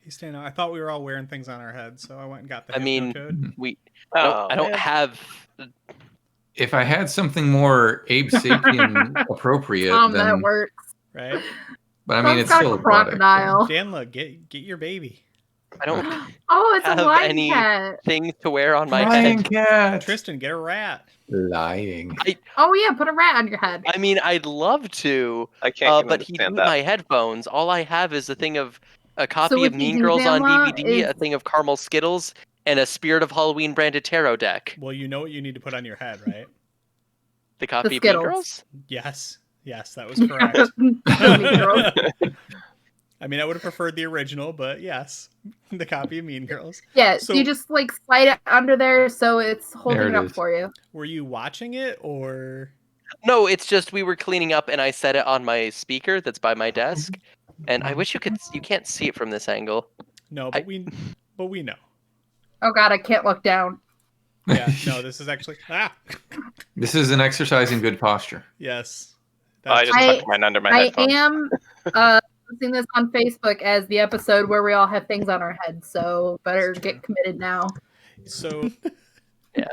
He's staying out. I thought we were all wearing things on our heads, so I went and got the I mean, Hypnotoad. I don't have. If I had something more Abe Sapien appropriate, then that works. Right? But I mean, it's still a crocodile. Danla, get your baby. I don't it's have a lion any cat. things to wear on my lion head. Cat. Tristan, get a rat. Lying. Put a rat on your head. I mean, I'd love to. I can't but he'd understand eat that. my headphones. All I have is a copy of Mean Girls on DVD, a thing of Caramel Skittles, and a Spirit of Halloween branded tarot deck. Well, you know what you need to put on your head, right? The copy of Mean Girls? Yes, that was correct. I mean, I would have preferred the original, but yes, the copy of Mean Girls. Yeah, so you just slide it under there so it's holding it up for you. Were you watching it or? No, it's just we were cleaning up and I set it on my speaker that's by my desk. And I wish you can't see it from this angle. No, but we know. Oh God, I can't look down. Yeah, no, this is actually This is an exercise in good posture. Yes. I just tucked mine under my headphones. I am posting this on Facebook as the episode where we all have things on our heads, so better get committed now. So yeah.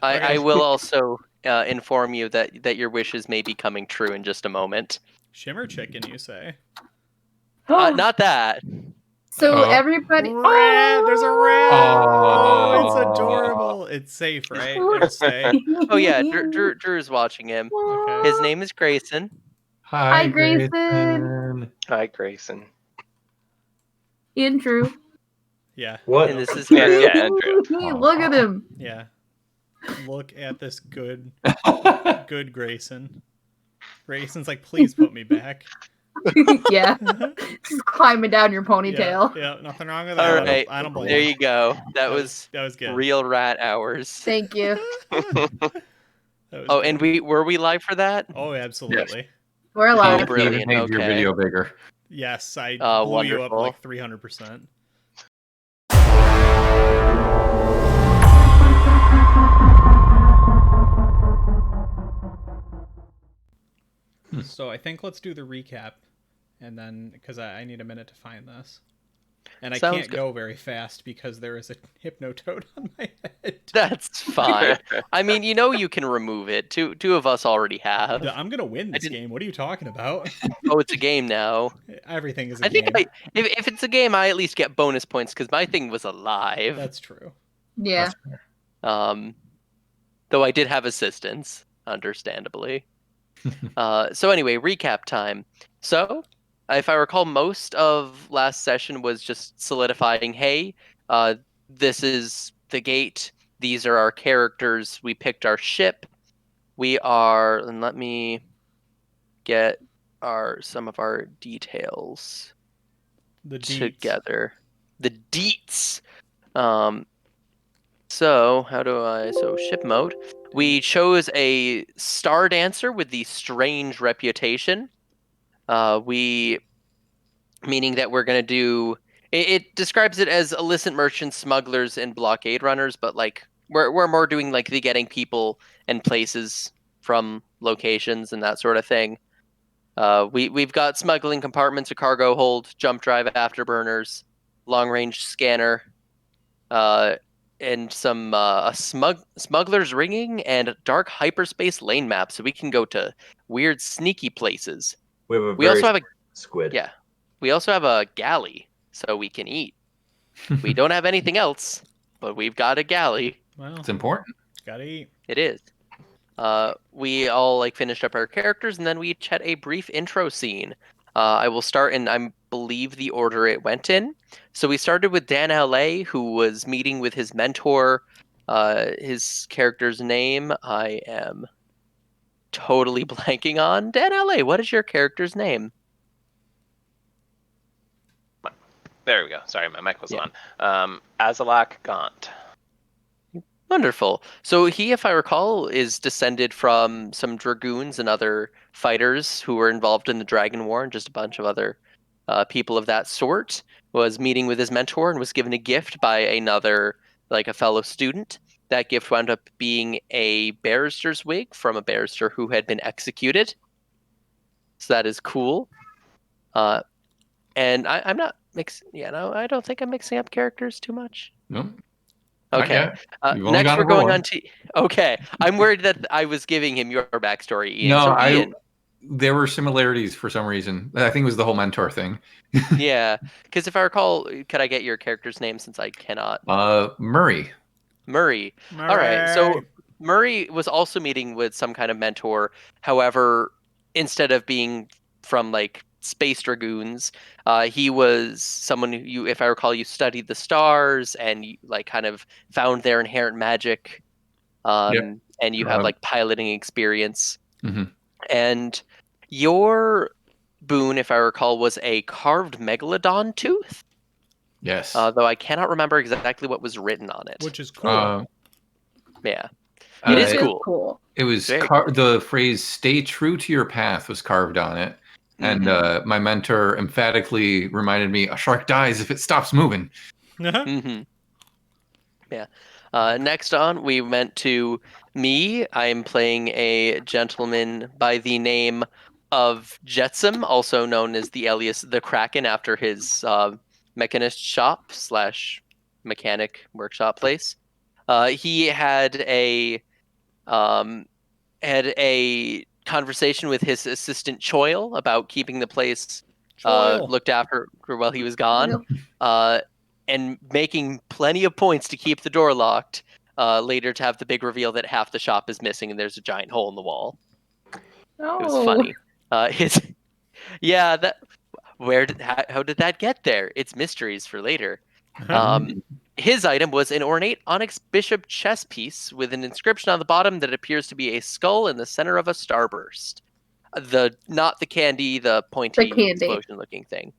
I will also inform you that your wishes may be coming true in just a moment. Shimmer chicken, you say? Not that. So everybody... Rat! There's a rat! Oh, it's adorable. It's safe, right? It's safe. Oh yeah, Drew's watching him. Okay. His name is Grayson. Hi, Grayson. Hi, Grayson. Ian Drew. Yeah. What? And this is Drew. Yeah, Andrew. Look at him. Yeah. Look at this good Grayson. Grayson's like, please put me back. Yeah. Just climbing down your ponytail. Yeah, nothing wrong with that. All right. I don't blame there you. you go. That was good. Real rat hours. Thank you. And were we live for that? Oh, absolutely. Yes. We're live. Oh, brilliant. Made your video bigger. Yes, I blew wonderful. you up like 300%. So I think let's do the recap, and then because I need a minute to find this, and I can't go very fast because there is a Hypnotoad on my head. That's fine. I mean, you can remove it. Two of us already have. I'm gonna win this game. What are you talking about? Oh, it's a game now. Everything is a game. I think if it's a game, I at least get bonus points because my thing was alive. That's true. Yeah. Though I did have assistance, understandably. So anyway, recap time. So, if I recall, most of last session was just solidifying, hey, this is the gate. These are our characters. We picked our ship. We are, and let me get some of our details together. The deets. So ship mode. We chose a star dancer with the strange reputation. Meaning that we're gonna do. It describes it as illicit merchants, smugglers, and blockade runners, but like we're more doing like the getting people and places from locations and that sort of thing. We've got smuggling compartments, a cargo hold, jump drive afterburners, long range scanner, and some smugglers ringing and dark hyperspace lane map, so we can go to weird sneaky places. We also have a squid. Yeah, we also have a galley, so we can eat. We don't have anything else, but we've got a galley. Well, it's important. Gotta eat. It is. We all finished up our characters, and then we each had a brief intro scene. I will start in, I believe, the order it went in. So we started with Dan L.A., who was meeting with his mentor. His character's name, I am totally blanking on. Dan L.A., what is your character's name? There we go. Sorry, my mic was on. Azalak Gaunt. Wonderful. So he, if I recall, is descended from some dragoons and other fighters who were involved in the Dragon War and just a bunch of other people of that sort. Was meeting with his mentor and was given a gift by another, a fellow student. That gift wound up being a barrister's wig from a barrister who had been executed. So that is cool. And I'm not I don't think I'm mixing up characters too much. Nope. Okay. Next, we're going on to. Okay, I'm worried that I was giving him your backstory, Ian. No, so, Ian. There were similarities for some reason. I think it was the whole mentor thing. Yeah, because if I recall, could I get your character's name since I cannot? Murray. Murray. All right. So Murray was also meeting with some kind of mentor. However, instead of being from like Space Dragoons, he was someone who if I recall, you studied the stars and you like kind of found their inherent magic. And you have like piloting experience. Mm-hmm. And your boon, if I recall, was a carved megalodon tooth. Yes. Though I cannot remember exactly what was written on it. Which is cool. Yeah. It is cool. It was the phrase "stay true to your path" was carved on it. And my mentor emphatically reminded me, a shark dies if it stops moving. Mm-hmm. Yeah. Next on, we went to me. I'm playing a gentleman by the name of Jetsam, also known as the alias The Kraken, after his mechanist shop / mechanic workshop place. He had a conversation with his assistant Choil about keeping the place looked after while he was gone, and making plenty of points to keep the door locked. Later to have the big reveal that half the shop is missing and there's a giant hole in the wall. Oh. It was funny. How did that get there? It's mysteries for later. His item was an ornate onyx bishop chess piece with an inscription on the bottom that appears to be a skull in the center of a starburst. Not the candy, the pointy explosion-looking thing.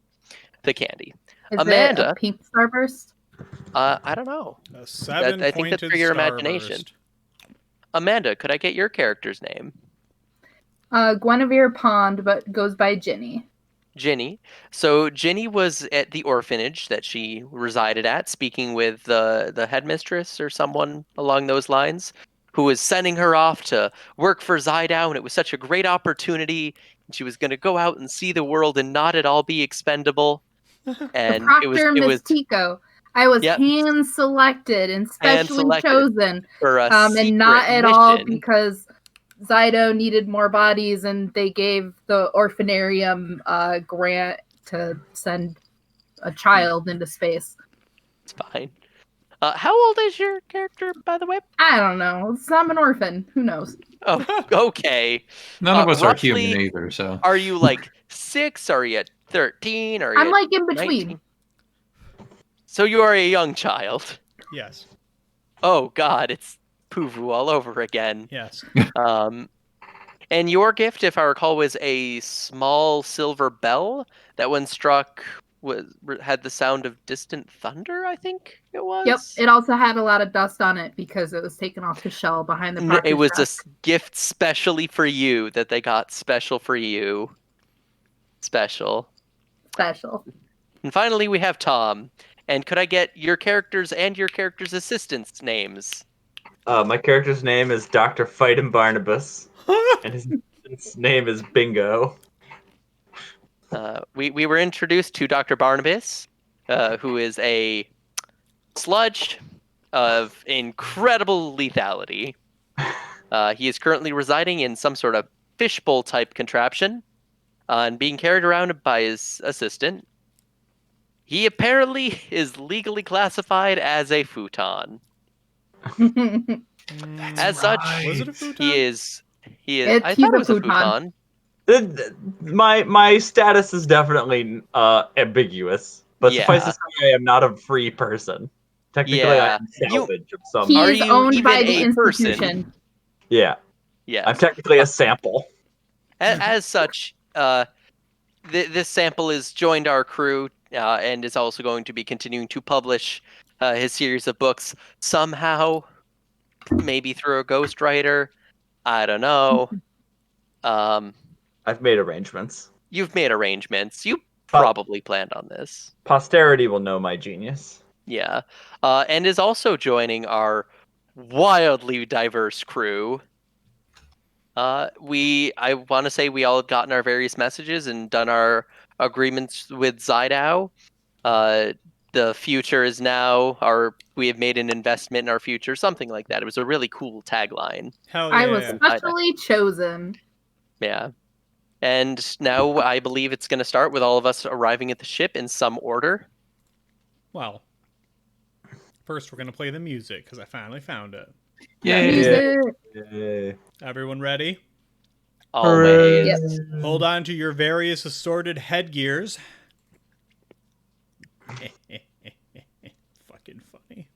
The candy. Is Amanda, it a pink starburst? I don't know. I think that's for your imagination. Amanda, could I get your character's name? Guinevere Pond, but goes by Ginny. Ginny. So Ginny was at the orphanage that she resided at, speaking with the headmistress or someone along those lines, who was sending her off to work for ZYDO, and it was such a great opportunity. And she was going to go out and see the world and not at all be expendable. And the Proctor Mystico. I was hand selected and specially chosen for a and not at all because ZYDO needed more bodies and they gave the orphanarium grant to send a child into space. It's fine. How old is your character, by the way? I don't know. I'm an orphan. Who knows? Oh, okay. None of us are human either, so. Are you like 6? Are you 13? I'm like in between. 19? So you are a young child. Yes. Oh God, it's Puvu all over again. Yes. And your gift, if I recall, was a small silver bell that when struck had the sound of distant thunder, I think it was. Yep. It also had a lot of dust on it because it was taken off the shell behind the Proctor's It was desk. a gift specially for you that they got special for you. Special. And finally, we have Tom. And could I get your characters and your character's assistants' names? My character's name is Dr. Fightin' Barnabas, and his assistant's name is Bingo. We were introduced to Dr. Barnabas, who is a sludge of incredible lethality. He is currently residing in some sort of fishbowl type contraption and being carried around by his assistant. He apparently is legally classified as a futon. As such, was it a futon? he is. I thought it was a futon. My status is definitely ambiguous, but suffice to say, I am not a free person. Technically, I'm salvage of some. He is owned by the institution. Yeah. I'm technically a sample. As such, this sample has joined our crew and is also going to be continuing to publish his series of books somehow, maybe through a ghostwriter. I don't know. I've made arrangements. You've made arrangements. You probably planned on this. Posterity will know my genius. Yeah. And is also joining our wildly diverse crew. I want to say we all have gotten our various messages and done our agreements with ZYDO. the future is now, we have made an investment in our future, something like that. It was a really cool tagline. Hell yeah. I was specially chosen. Yeah. And now I believe it's going to start with all of us arriving at the ship in some order. Well, first we're going to play the music because I finally found it. Yeah. Everyone ready? Always. Yes. Hold on to your various assorted headgears. Fucking funny.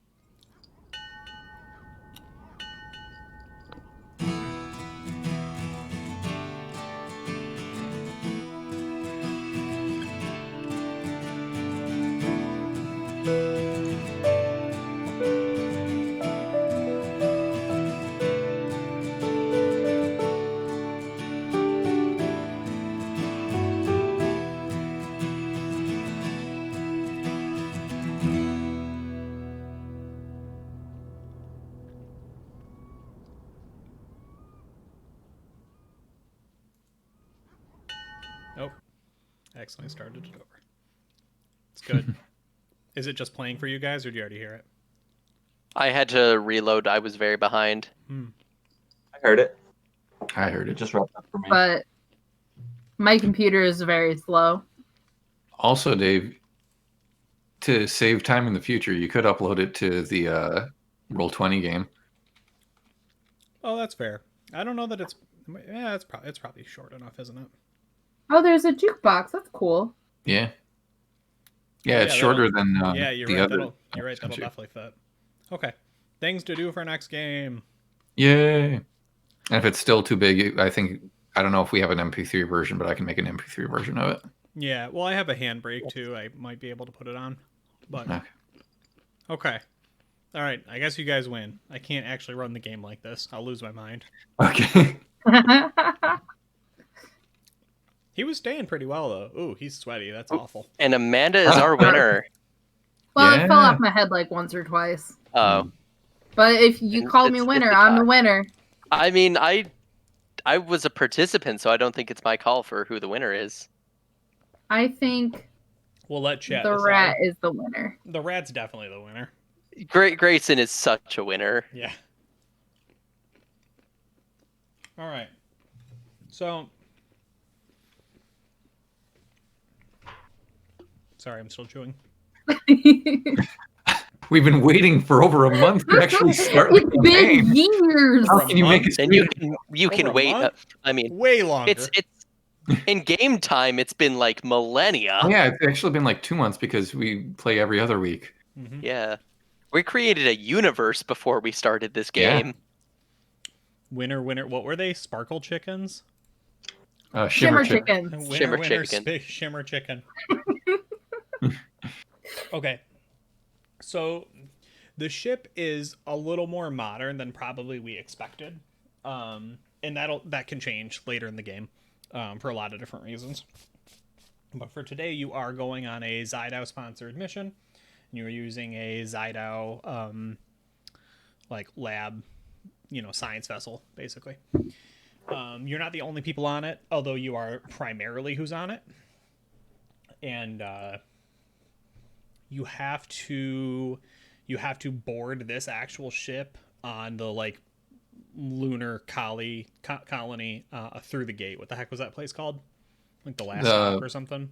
Oh, I accidentally started it over. It's good. Is it just playing for you guys, or do you already hear it? I had to reload. I was very behind. I heard it. It It just wrapped up for me. But my computer is very slow. Also, Dave, to save time in the future, you could upload it to the Roll20 game. Oh, that's fair. I don't know that it's... Yeah, it's probably short enough, isn't it? Oh, there's a jukebox. That's cool. Yeah. Yeah, it's shorter than yeah, you're the right. other. You're right. That'll definitely fit. Okay. Things to do for next game. Yay. And if it's still too big, I don't know if we have an MP3 version, but I can make an MP3 version of it. Yeah, well, I have a handbrake too. I might be able to put it on. But okay. All right, I guess you guys win. I can't actually run the game like this. I'll lose my mind. Okay. He was staying pretty well, though. Ooh, he's sweaty. That's awful. And Amanda is our winner. Well, Yeah. it fell off my head like once or twice. Oh. But if you call me winner, I'm the winner. I mean, I was a participant, so I don't think it's my call for who the winner is. I think We'll let chat the decide. rat is the winner. The rat's definitely the winner. Grayson is such a winner. Yeah. All right. So... Sorry, I'm still chewing. We've been waiting for over a month to actually start the It's been campaign. years. How can you make it? And you can Over a wait. month? I mean, Way longer. it's in game time. It's been like millennia. Oh, yeah, it's actually been like 2 months because we play every other week. Mm-hmm. Yeah, we created a universe before we started this game. Yeah. Winner. What were they? Sparkle chickens? Shimmer Winner, chicken. Shimmer winner, chicken. Shimmer chicken. Okay. So the ship is a little more modern than probably we expected. And that can change later in the game for a lot of different reasons. But for today, you are going on a ZYDO sponsored mission. You're using a ZYDO lab, science vessel, basically. You're not the only people on it, although you are primarily who's on it. And you have to board this actual ship on the lunar colony through the gate. What the heck was that place called? Like the last stop or something?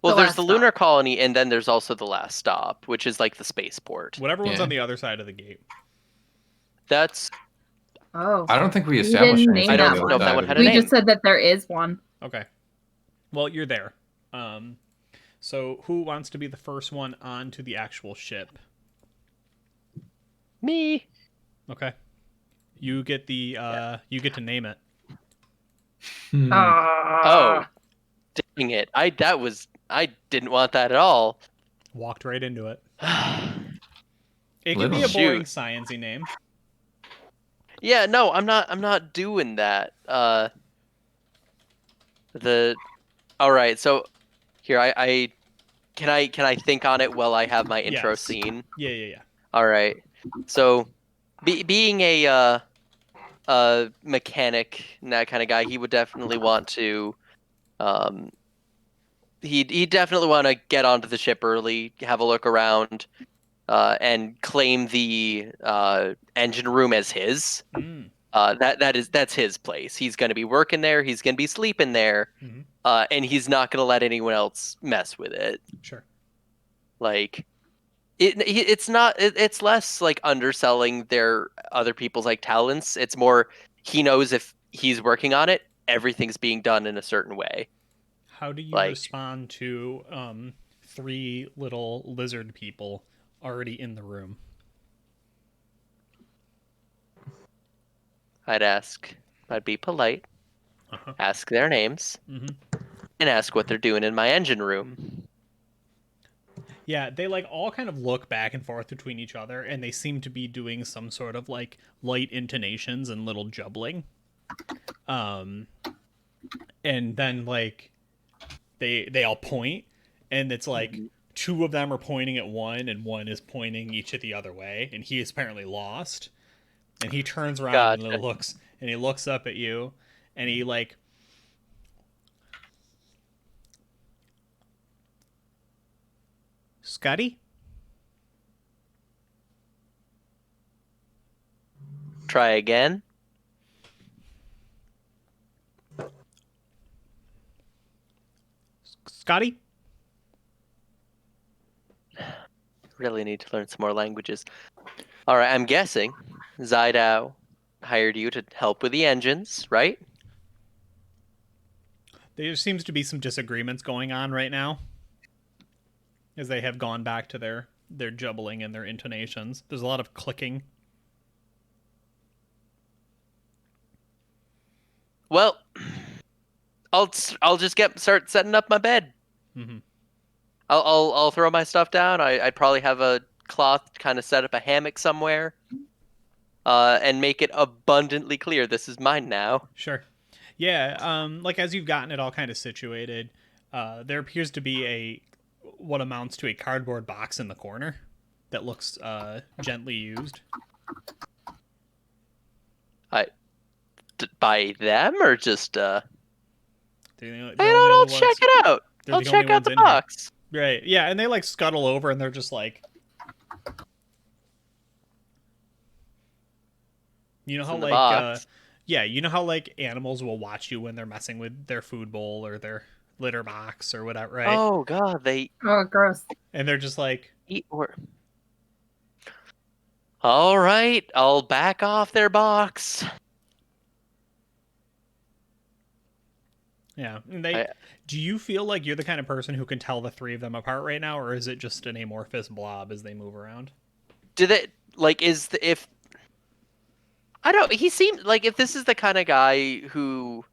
Well, The there's last the stop. lunar colony, and then there's also the last stop, which is like the spaceport. Whatever one's Yeah. on the other side of the gate. That's Oh. I don't think we We established didn't anything name I on don't the know other if that side one of had it. a We name. just said that there is one. Okay. Well, you're there. So who wants to be the first one onto the actual ship? me. Okay. You get you get to name it. Oh, dang it! I didn't want that at all. Walked right into it. It could be a Little. boring Shoot. sciencey name. Yeah, no, I'm not doing that. All right, so here I can I think on it while I have my intro Yes. scene. Yeah. All right, so being a mechanic and that kind of guy, he would definitely want to He'd definitely want to get onto the ship early, have a look around, and claim the engine room as his. Mm. That's his place. He's going to be working there. He's going to be sleeping there, Mm-hmm. And he's not going to let anyone else mess with it. Sure. Like, it's not. It's less like underselling their other people's like talents. It's more he knows if he's working on it, everything's being done in a certain way. How do you Like, respond to 3 little lizard people already in the room? I'd be polite, Uh-huh. ask their names, Mm-hmm. and ask what they're doing in my engine room. Yeah, they like all kind of look back and forth between each other, and they seem to be doing some sort of like light intonations and little jubbling. And then like they all point, and it's like 2 of them are pointing at one, and one is pointing each at the other way, and he is apparently lost. And he turns around Gotcha. and he looks up at you, and he like Scotty? Try again. Scotty? Really need to learn some more languages. All right, I'm guessing ZYDO hired you to help with the engines, right? There seems to be some disagreements going on right now, as they have gone back to their jubbling and their intonations. There's a lot of clicking. Well, I'll just start setting up my bed. Mm-hmm. I'll throw my stuff down. I'd probably have a cloth kind of set up a hammock somewhere, and make it abundantly clear this is mine now. Sure. Yeah, like as you've gotten it all kind of situated, there appears to be what amounts to a cardboard box in the corner that looks gently used. By them or just They're I'll check it out. I'll check out the box. Right. Yeah, and they like scuttle over, and they're just like, you know how like yeah, you know how like animals will watch you when they're messing with their food bowl or their litter box or whatever, right? Oh god, they Oh, gross. And they're just like, eat or all right, I'll back off their box. yeah. And do you feel like you're the kind of person who can tell the 3 of them apart right now, or is it just an amorphous blob as they move around? Do they like if I don't he seems like if this is the kind of guy who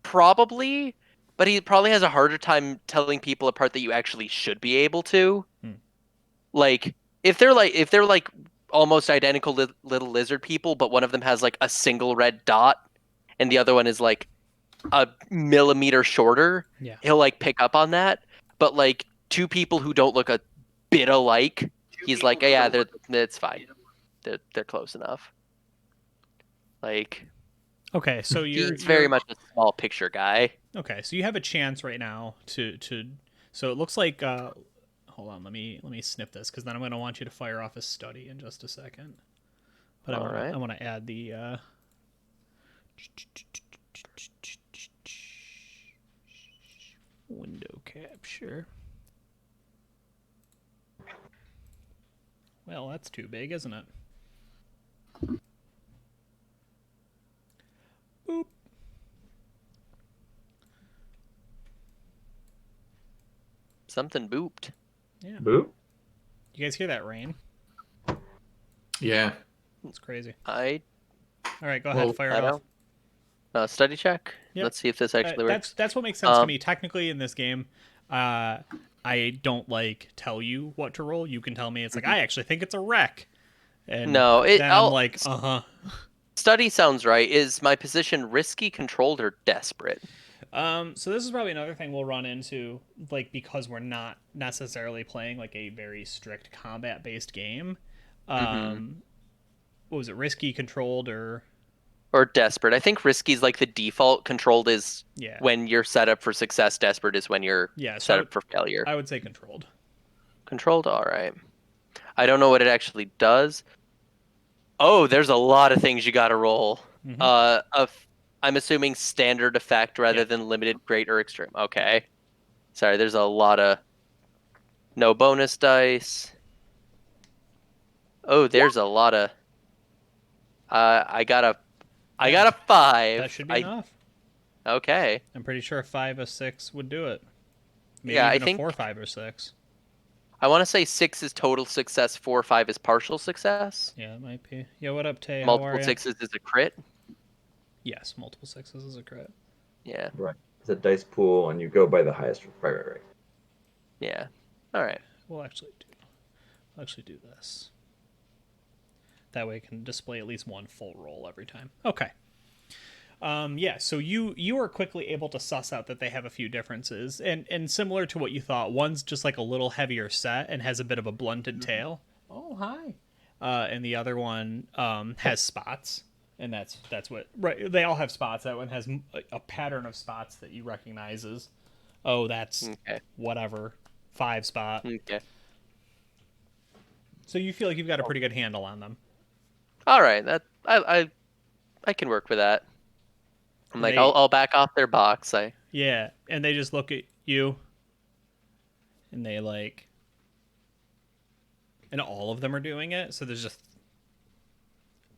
probably, but he probably has a harder time telling people apart that you actually should be able to. Like if they're like almost identical little lizard people, but one of them has like a single red dot and the other one is like a millimeter shorter, Yeah. he'll like pick up on that. But like 2 people who don't look a bit alike, he's like, yeah, it's fine. They're close enough. Like, Okay, so he's very much a small picture guy. Okay, so you have a chance right now to so it looks like hold on, let me snip this, because then I'm going to want you to fire off a study in just a second. But I want to add the window capture. Well, that's too big, isn't it? Boop. Something booped. Yeah. Boop. You guys hear that rain? Yeah. It's crazy. All right, go ahead, fire it off. Study check. Yep. Let's see if this actually works. That's what makes sense to me. Technically, in this game, I don't like tell you what to roll. You can tell me it's like I actually think it's a wreck. And then I'm like, Study sounds right. Is my position risky, controlled, or desperate? So this is probably another thing we'll run into, like, because we're not necessarily playing like a very strict combat-based game. What was it, risky, controlled, or Or desperate. I think risky is like the default. Controlled is when you're set up for success. Desperate is when you're set up for failure. I would say controlled. Controlled, all right. I don't know what it actually does. Oh, there's a lot of things you got to roll. I'm assuming standard effect rather than limited, great, or extreme. Okay. Sorry, there's a lot of no bonus dice. Oh, there's a lot of. I got a 5. That should be enough. Okay. I'm pretty sure a 5 or 6 would do it. Maybe Yeah, even I think a 4, 5, or 6. I want to say 6 is total success, 4, 5 is partial success. Yeah, it might be. Yeah, what up, Tay? Multiple 6s is a crit. Yes, multiple 6s is a crit. Yeah. Right. It's a dice pool, and you go by the highest. Right. Yeah. All right. We'll actually do this. That way it can display at least one full roll every time. Okay. So you are quickly able to suss out that they have a few differences, and similar to what you thought, one's just like a little heavier set and has a bit of a blunted tail. Oh, hi. And the other one has spots, and that's what they all have spots. That one has a pattern of spots that you recognize as, oh, that's whatever 5 spot. Okay. So you feel like you've got a pretty good handle on them. All right, that I can work with that. I'm like, I'll back off their box. Yeah, and they just look at you, and they like, and all of them are doing it. So there's just,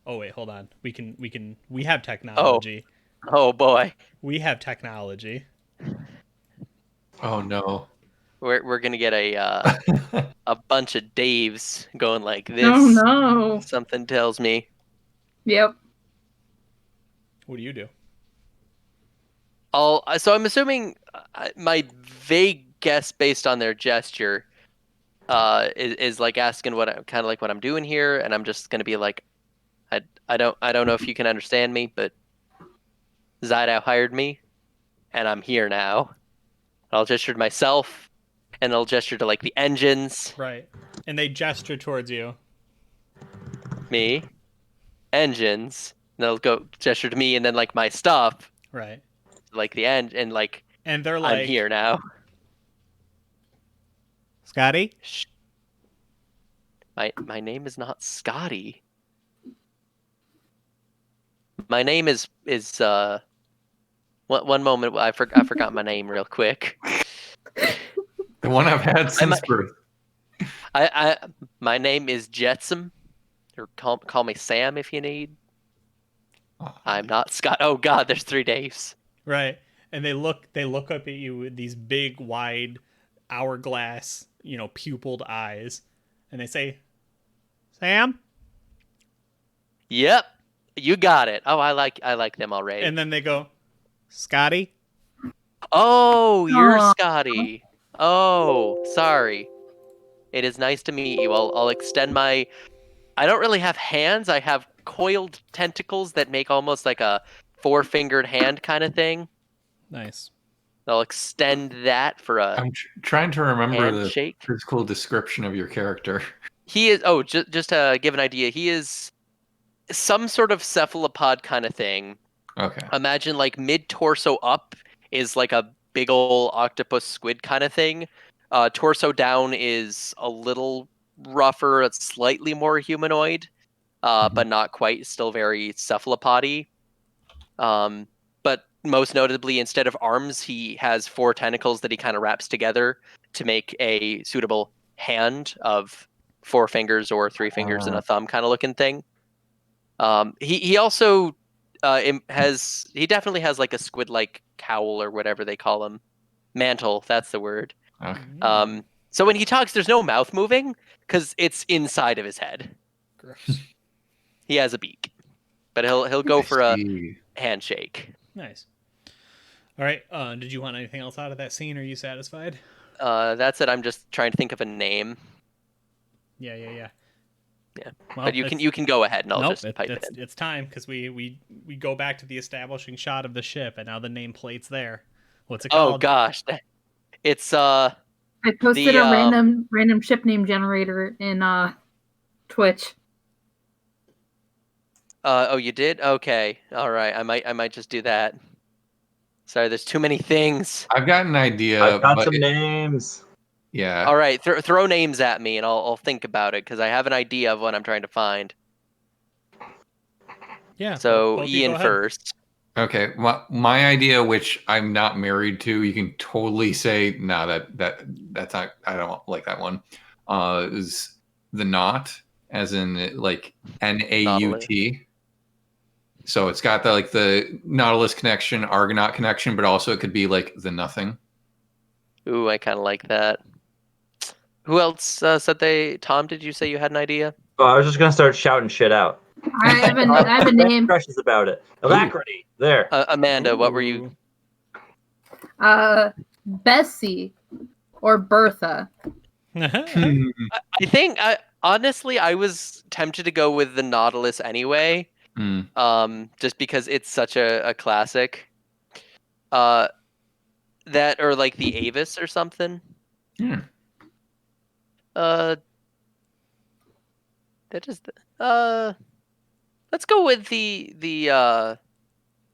oh wait, hold on. We have technology. Oh boy. We have technology. Oh no. We're gonna get a bunch of Daves going like this. Oh no. Something tells me. Yep. What do you do? So I'm assuming my vague guess based on their gesture is like asking what I'm doing here, and I'm just gonna be like, I don't know if you can understand me, but ZYDO hired me, and I'm here now. I'll gesture to myself, and I'll gesture to like the engines. Right, and they gesture towards you. Me, engines. And they'll go gesture to me, and then like my stuff. Right. Like the end, and like. And they're like, I'm here now. Scotty. Shh. My name is not Scotty. My name is one moment. I forgot my name real quick. The one I've had since birth. My name is Jetsam, or call me Sam if you need. I'm not Scott. Oh God, there's 3 Daves. Right, and they look up at you with these big, wide, hourglass, pupilled eyes, and they say, "Sam." Yep, you got it. Oh, I like them already. And then they go, "Scotty." Oh, you're Scotty. Oh, sorry. It is nice to meet you. I'll extend my. I don't really have hands. I have coiled tentacles that make almost like a 4-fingered hand kind of thing. Nice. I'll extend that for a. I'm trying to remember handshake. The physical description of your character. He is. Oh, just to give an idea, he is some sort of cephalopod kind of thing. Okay. Imagine like mid-torso up is like a big ol' octopus squid kind of thing. Torso down is a little rougher, it's slightly more humanoid, but not quite. Still very cephalopod-y. But most notably, instead of arms, he has 4 tentacles that he kind of wraps together to make a suitable hand of 4 fingers or 3 fingers and a thumb kind of looking thing. He also he definitely has like a squid-like cowl or whatever they call him. Mantle, that's the word. Okay. So when he talks, there's no mouth moving because it's inside of his head. Gross. He has a beak, but he'll go for a handshake. Nice. All right. Did you want anything else out of that scene? Are you satisfied? That's it. I'm just trying to think of a name. Yeah. Well, but you can go ahead and I'll just pipe it in. It's time because we go back to the establishing shot of the ship and now the nameplate's there. What's it called? Oh gosh, it's I posted a random ship name generator in Twitch. Oh, you did? Okay. All right. I might just do that. Sorry, there's too many things. I've got an idea. I've got but some names. Yeah. All right, throw names at me, and I'll think about it because I have an idea of what I'm trying to find. Yeah. So Pokey, Ian go ahead. first. Okay. My idea, which I'm not married to, you can totally say, no, that's not. I don't like that one. Is the knot, as in like NAUT. So it's got the Nautilus connection, Argonaut connection, but also it could be like the nothing. Ooh, I kind of like that. Who else said they? Tom, did you say you had an idea? Oh, I was just gonna start shouting shit out. I have a name. Precious about it. Alacrity. There. Amanda, what were you? Bessie or Bertha. I think honestly, I was tempted to go with the Nautilus anyway. Just because it's such a classic. That or like the Avis or something. Yeah. That is let's go with the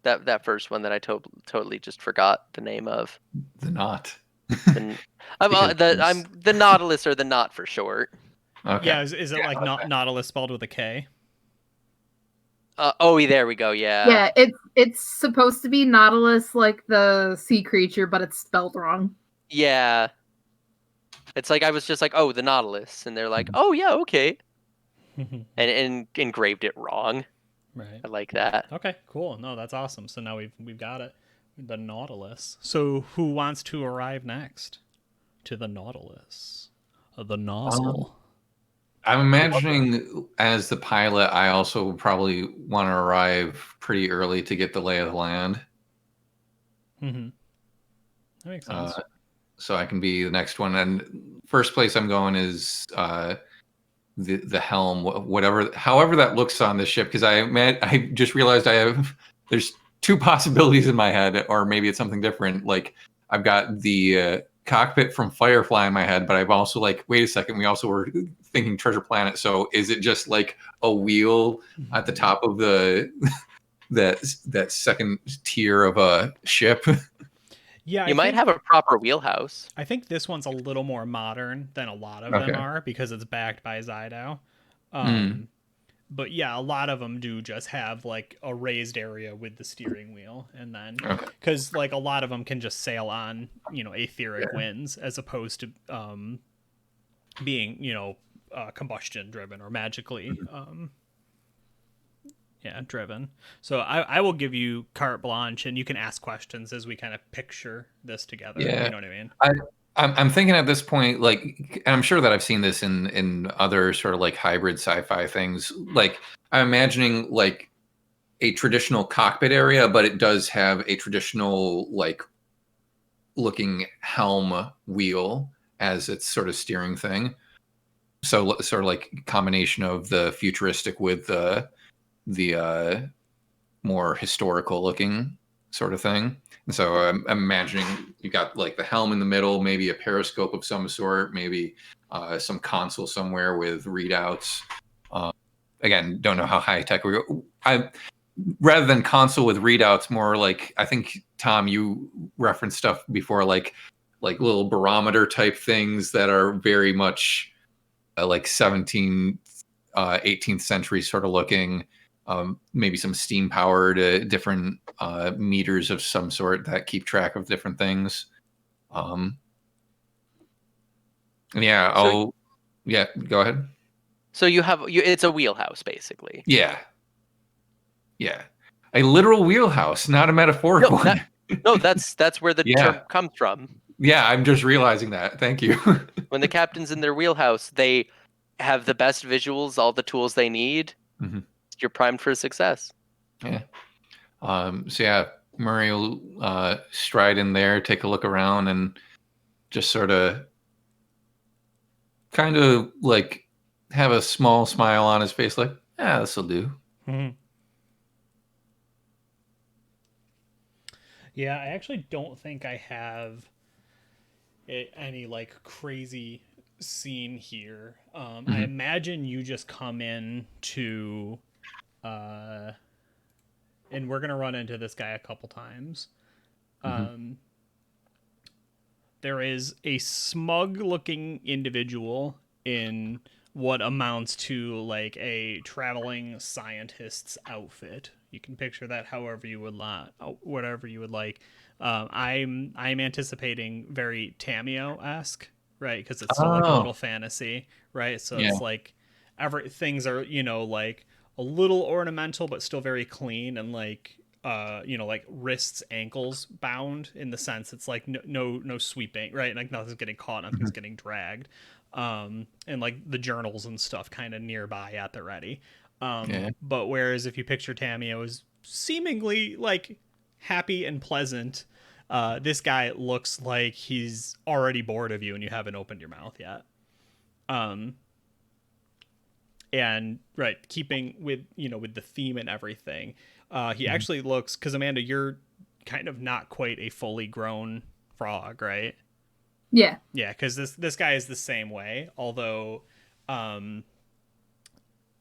that first one that I totally just forgot the name of. The knot. I'm the Nautilus or the knot for short. Okay. Yeah, is it like Nautilus spelled with a K? There we go. Yeah, it's supposed to be Nautilus, like the sea creature, but it's spelled wrong. Yeah. It's like I was just like, oh, the Nautilus, and they're like, oh yeah, okay, and engraved it wrong. Right. I like that. Okay, cool. No, that's awesome. So now we've got it. The Nautilus. So who wants to arrive next to the Nautilus? The nozzle. I'm imagining as the pilot, I also would probably want to arrive pretty early to get the lay of the land. Mm-hmm. That makes sense. So I can be the next one. And first place I'm going is the helm, however that looks on the ship. Because I just realized there's two possibilities in my head, or maybe it's something different. Like I've got the cockpit from Firefly in my head, but I've also wait a second, we also were thinking Treasure Planet. So is it just like a wheel at the top of that second tier of a ship? Yeah, you might have a proper wheelhouse. I think this one's a little more modern than a lot of them are because it's backed by ZYDO. But yeah, a lot of them do just have like a raised area with the steering wheel, and then because like a lot of them can just sail on etheric winds as opposed to being combustion driven or magically driven. So I will give you carte blanche, and you can ask questions as we kind of picture this together. Yeah. You know what I mean? I'm thinking at this point, and I'm sure that I've seen this in other sort of like hybrid sci-fi things. Like I'm imagining like a traditional cockpit area, but it does have a traditional looking helm wheel as its sort of steering thing. So sort of like combination of the futuristic with the more historical looking sort of thing. And so I'm imagining you got like the helm in the middle, maybe a periscope of some sort, maybe some console somewhere with readouts. Again, don't know how high tech we go. Rather than console with readouts, more like I think Tom, you referenced stuff before, like little barometer type things that are very much like 17th, 18th century sort of looking. Maybe some steam powered different meters of some sort that keep track of different things. Go ahead. So it's a wheelhouse basically. Yeah. A literal wheelhouse, not a metaphorical one. No, that's where the term comes from. Yeah, I'm just realizing that. Thank you. When the captain's in their wheelhouse, they have the best visuals, all the tools they need. Mm-hmm. You're primed for success. Yeah. Murray will stride in there, take a look around, and just sort of kind of like have a small smile on his face, like, this will do. Mm-hmm. Yeah, I actually don't think I have any like crazy scene here. I imagine you just come in to and we're gonna run into this guy a couple times. There is a smug-looking individual in what amounts to like a traveling scientist's outfit. You can picture that however you would whatever you would like. I'm anticipating very Tameo-esque, right? Because it's still like a little fantasy, right? So it's like things are, like a little ornamental but still very clean, and like like wrists, ankles bound, in the sense it's like no sweeping, right? Like nothing's getting caught, nothing's getting dragged. And like the journals and stuff kind of nearby at the ready. But whereas if you picture Tameo as seemingly like happy and pleasant, this guy looks like he's already bored of you and you haven't opened your mouth yet. And right, keeping with with the theme and everything, he actually looks, because Amanda, you're kind of not quite a fully grown frog, right? Yeah. Yeah, because this guy is the same way, although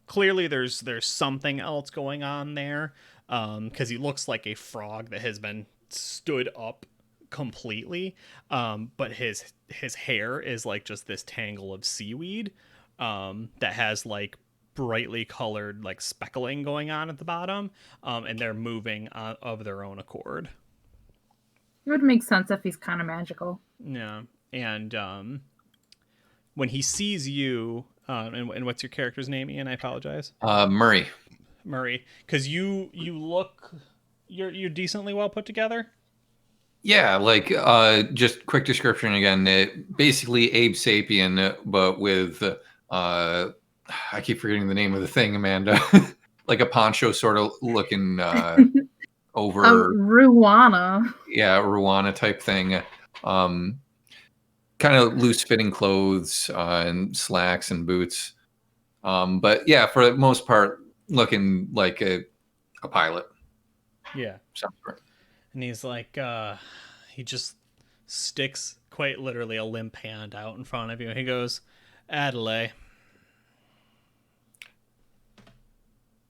clearly there's something else going on there, because he looks like a frog that has been stood up completely, but his hair is like just this tangle of seaweed that has like brightly colored like speckling going on at the bottom, and they're moving of their own accord. It would make sense if he's kind of magical. Yeah. And when he sees you, and what's your character's name, Ian? I apologize. Murray. Because you're decently well put together. Yeah, like just quick description again. Basically Abe Sapien, but with I keep forgetting the name of the thing, Amanda. Like a poncho sort of looking over Ruana. Yeah, Ruana type thing. Kind of loose fitting clothes and slacks and boots. But yeah, for the most part, looking like a pilot. Yeah. And he's like, he just sticks quite literally a limp hand out in front of you. He goes, Adelaide.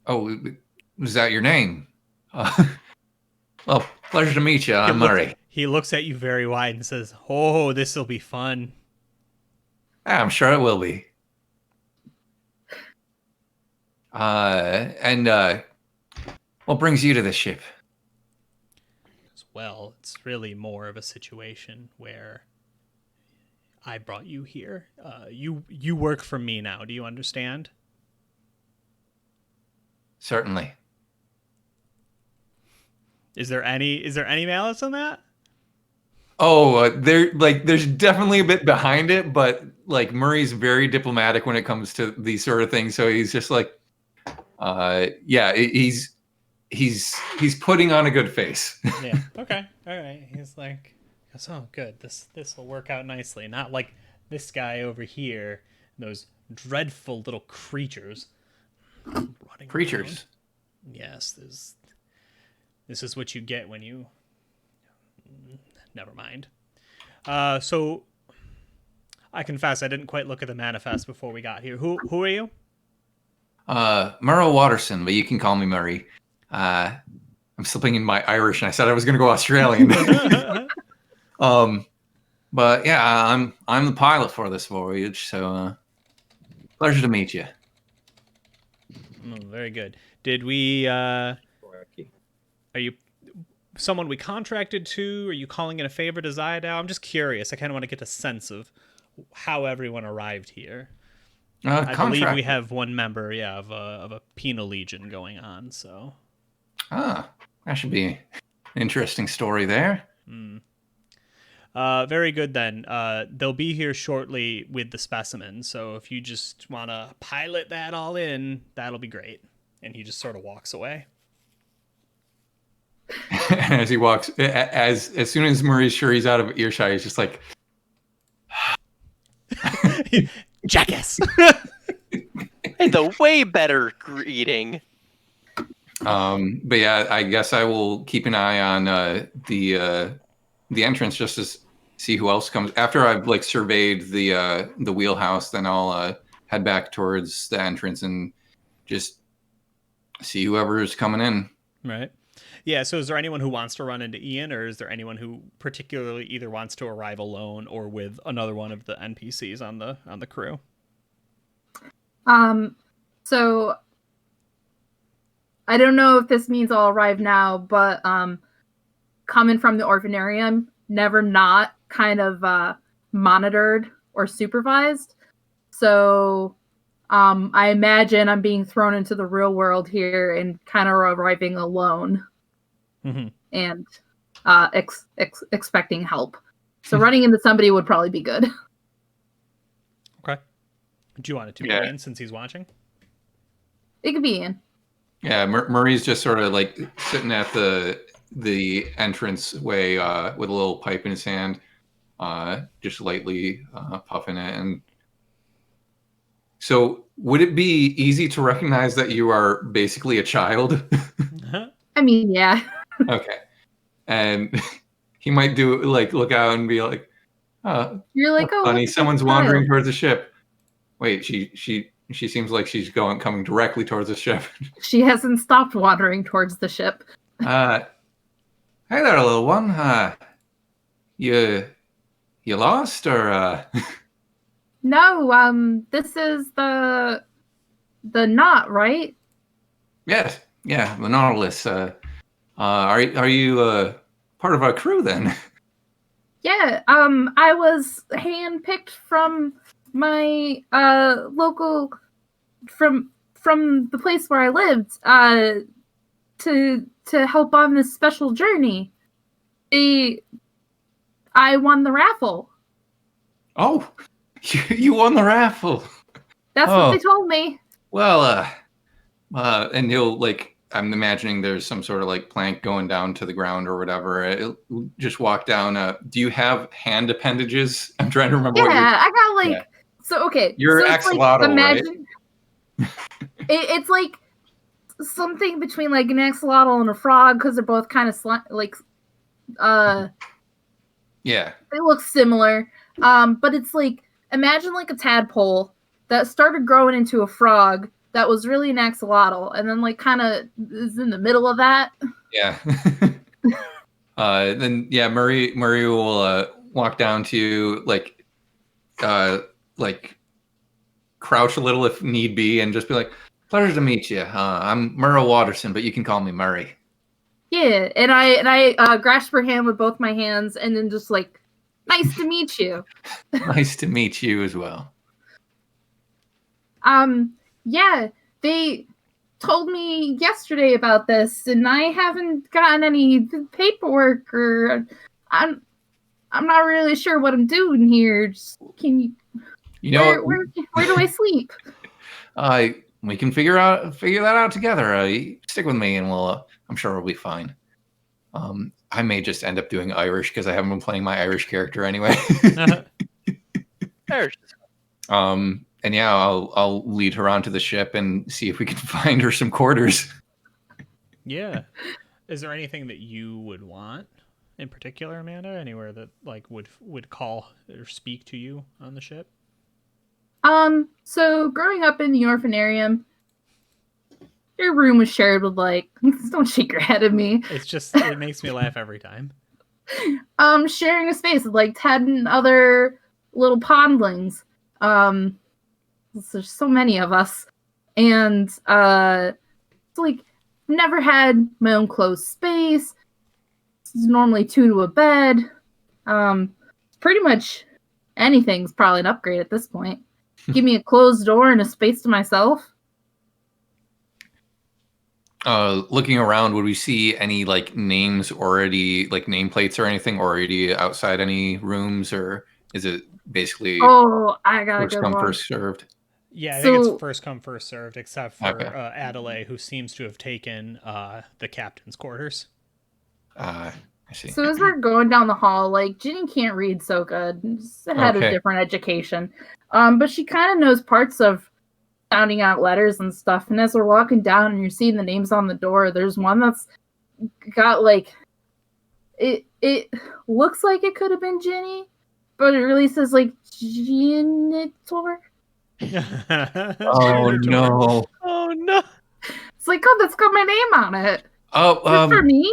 Oh, was that your name? Well, pleasure to meet you. I'm Murray. He looks at you very wide and says, "Oh, this will be fun." I'm sure it will be. And what brings you to the ship? Well, it's really more of a situation where I brought you here. You work for me now. Do you understand? Certainly. Is there any malice in that? Oh, there's definitely a bit behind it, but like Murray's very diplomatic when it comes to these sort of things. So he's just like, he's putting on a good face. Yeah. Okay. All right. He's like, oh, good. This will work out nicely. Not like this guy over here. Those dreadful little creatures running around. Yes. This is what you get when you. Never mind. So I confess I didn't quite look at the manifest before we got here. Who are you? Merle Watterson, but you can call me Murray. I'm slipping in my Irish, and I said I was going to go Australian. But yeah, I'm the pilot for this voyage, so pleasure to meet you. Very good. Did we? Are you someone we contracted to? Are you calling in a favor to ZYDO? I'm just curious. I kind of want to get a sense of how everyone arrived here. I believe we have one member, of a penal legion going on. So, that should be an interesting story there. Very good then. They'll be here shortly with the specimen. So if you just want to pilot that all in, that'll be great. And he just sort of walks away. As he walks, as soon as Murray's sure he's out of earshot, he's just like, jackass. Hey, the way better greeting. But yeah, I guess I will keep an eye on the entrance just to see who else comes. After I've like surveyed the wheelhouse, then I'll head back towards the entrance and just see whoever's coming in. Right. Yeah, so is there anyone who wants to run into Ian, or is there anyone who particularly either wants to arrive alone or with another one of the NPCs on the crew? So I don't know if this means I'll arrive now, but coming from the orphanarium, never not kind of monitored or supervised. So I imagine I'm being thrown into the real world here and kind of arriving alone. Mm-hmm. And expecting help. So running into somebody would probably be good. Okay. Do you want it to be Ian since he's watching? It could be Ian. Yeah, Murray's just sort of like sitting at the entrance way with a little pipe in his hand, just lightly puffing it. And so, would it be easy to recognize that you are basically a child? I mean, yeah. Okay. And he might look out and be like, you're like, oh, funny, someone's wandering towards the ship. Wait, she seems like she's coming directly towards the ship. She hasn't stopped wandering towards the ship. Hey there, little one. You lost or No, this is the knot, right? Yes, yeah, the Nautilus. Are you part of our crew then? Yeah, I was handpicked from my local from the place where I lived to help on this special journey. I won the raffle. Oh, you won the raffle. That's what they told me. Well, and he'll I'm imagining there's some sort of plank going down to the ground or whatever. It'll just walk down. Do you have hand appendages? I'm trying to remember. Yeah, I got so okay. You're so axolotl, imagine, right? It's like something between an axolotl and a frog because they're both kind of yeah. They look similar. But it's imagine a tadpole that started growing into a frog that was really an axolotl, and then kind of is in the middle of that. Yeah. Then Murray will walk down to you, crouch a little if need be, and just be like, "Pleasure to meet you. I'm Murrow Watterson, but you can call me Murray." Yeah, and I grasp her hand with both my hands, and then just nice to meet you. Nice to meet you as well. Yeah, they told me yesterday about this, and I haven't gotten any paperwork, or I'm not really sure what I'm doing here. Just, can you? Where do I sleep? We can figure that out together. Stick with me, and I'm sure we'll be fine. I may just end up doing Irish because I haven't been playing my Irish character anyway. Irish. And yeah, I'll lead her onto the ship and see if we can find her some quarters. Yeah. Is there anything that you would want in particular, Amanda? Anywhere that would call or speak to you on the ship? So growing up in the orphanarium, your room was shared with don't shake your head at me. It's just it makes me laugh every time. Sharing a space with 10 other little pondlings. There's so many of us, and it's never had my own closed space. It's normally 2 to a bed. Pretty much anything's probably an upgrade at this point. Give me a closed door and a space to myself. Looking around, would we see any names already, nameplates or anything already outside any rooms, or is it basically I got first come first served? Yeah, I think it's first come first served, except for Adelaide, who seems to have taken the captain's quarters. I see. So as we're going down the hall, Ginny can't read so good. She's had a different education, but she kind of knows parts of sounding out letters and stuff. And as we're walking down and you're seeing the names on the door, there's one that's got it looks like it could have been Ginny, but it really says Janitor. Oh no! Oh no! It's like, oh, that's got my name on it. Oh, Is it for me?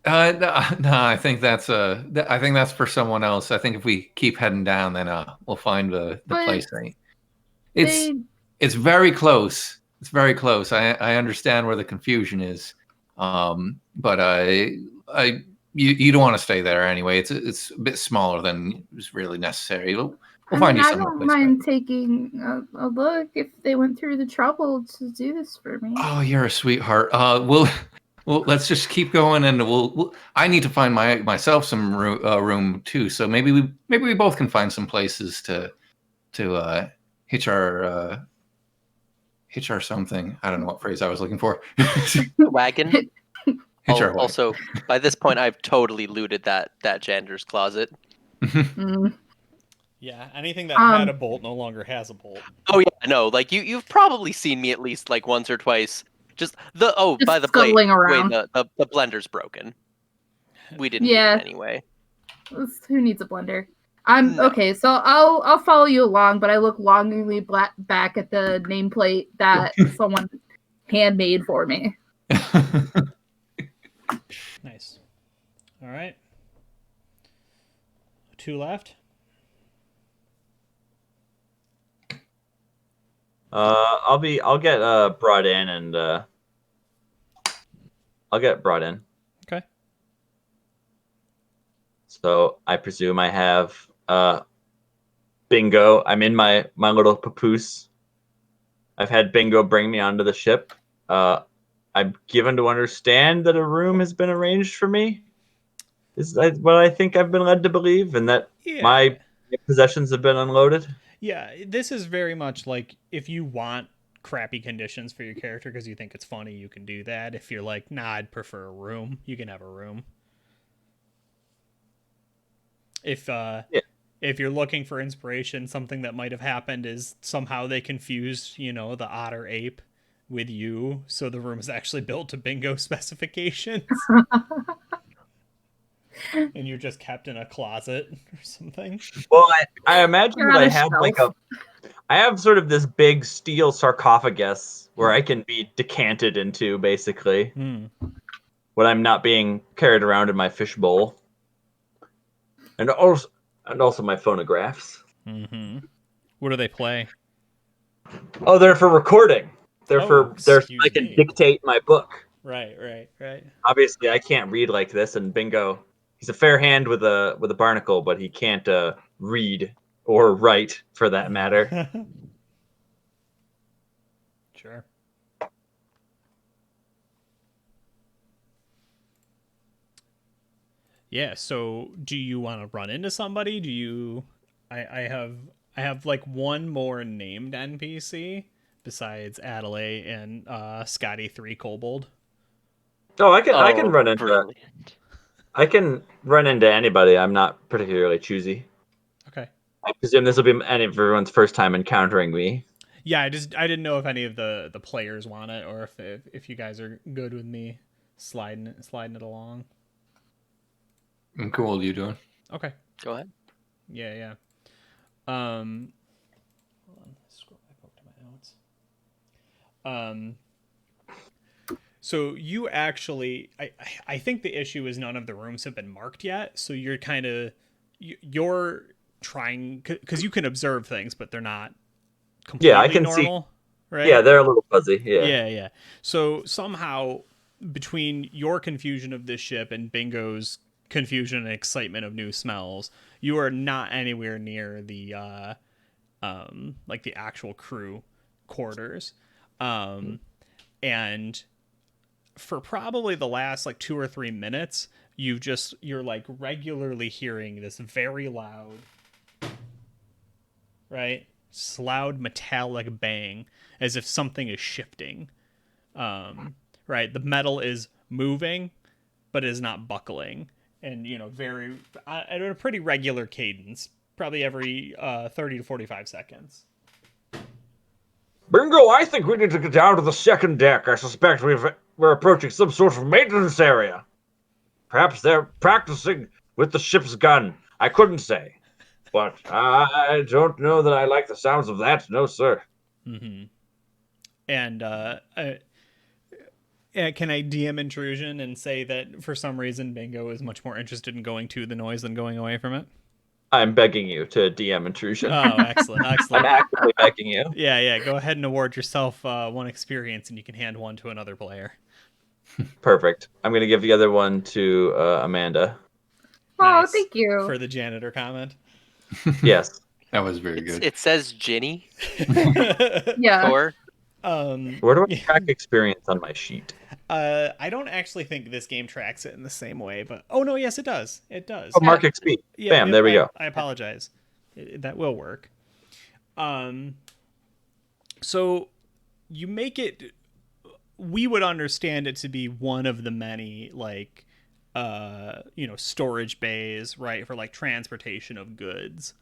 no, I think that's for someone else. I think if we keep heading down, then we'll find the But place. It's very close. It's very close. I understand where the confusion is, but you don't want to stay there anyway. It's a bit smaller than is really necessary. We'll find you I somewhere. don't mind taking a look if they went through the trouble to do this for me. Oh, you're a sweetheart. Well, let's just keep going, and I need to find myself some room too. So maybe we both can find some places to hitch our something. I don't know what phrase I was looking for. Wagon. Hitch our wagon. Also, by this point, I've totally looted that jander's closet. Yeah, anything that had a bolt no longer has a bolt. Oh yeah, no, like you've probably seen me at least like once or twice. Just by the blade. Around. Wait, the blender's broken. We didn't need it anyway. Who needs a blender? Okay, so I'll follow you along, but I look longingly back at the nameplate that someone handmade for me. Nice. All right. 2 left. I'll get brought in and I'll get brought in. Okay. So I presume I have Bingo. I'm in my little papoose. I've had Bingo bring me onto the ship. I'm given to understand that a room has been arranged for me. Is that what I think I've been led to believe, and that my possessions have been unloaded? Yeah, this is very much like if you want crappy conditions for your character because you think it's funny, you can do that. If you're like, nah, I'd prefer a room, you can have a room. If you're looking for inspiration, something that might have happened is somehow they confused, the otter ape with you, so the room is actually built to Bingo specifications. And you're just kept in a closet or something. Well, I imagine that I have sort of this big steel sarcophagus where I can be decanted into, basically, when I'm not being carried around in my fishbowl, and also my phonographs. Mm-hmm. What do they play? Oh, they're for recording. I can dictate my book. Right. Obviously, I can't read like this, and Bingo, he's a fair hand with a barnacle, but he can't read or write for that matter. Sure. Yeah, so do you want to run into somebody? I have like one more named NPC besides Adelaide and Scotty 3 Kobold. Oh, I can run into brilliant. I can run into anybody. I'm not particularly choosy. Okay. I presume this will be everyone's first time encountering me. Yeah, I didn't know if any of the players want it or if you guys are good with me sliding it along. I'm cool. What are you doing? Okay. Go ahead. Yeah. Hold on. Scroll back up to my notes. So you actually, I think the issue is none of the rooms have been marked yet. So you're you're trying, because you can observe things, but they're not completely I can normal, see. right? Yeah, they're a little fuzzy. Yeah. So somehow between your confusion of this ship and Bingo's confusion and excitement of new smells, you are not anywhere near the like the actual crew quarters, and for probably the last like 2 or 3 minutes you're like regularly hearing this very loud, right, loud metallic bang as if something is shifting, right, the metal is moving but is not buckling, and very at a pretty regular cadence, probably every 30 to 45 seconds. Bingo, I think we need to get down to the second deck. I suspect we're approaching some sort of maintenance area. Perhaps they're practicing with the ship's gun. I couldn't say, but I don't know that I like the sounds of that. No, sir. Mm-hmm. And can I DM intrusion and say that for some reason Bingo is much more interested in going to the noise than going away from it? I'm begging you to DM intrusion. Oh, excellent, I'm excellent. actively begging you. Yeah. Go ahead and award yourself one experience, and you can hand one to another player. Perfect. I'm going to give the other one to Amanda. Oh, Nice. thank you. For the janitor comment. Yes. That was very good. It says Ginny. Yeah. Or Where do I track experience on my sheet? I don't actually think this game tracks it in the same way, but oh no, yes, it does. It does. Oh, mark XP. Bam, there we go. I apologize. That will work. So you make it. We would understand it to be one of the many storage bays, right, for like transportation of goods.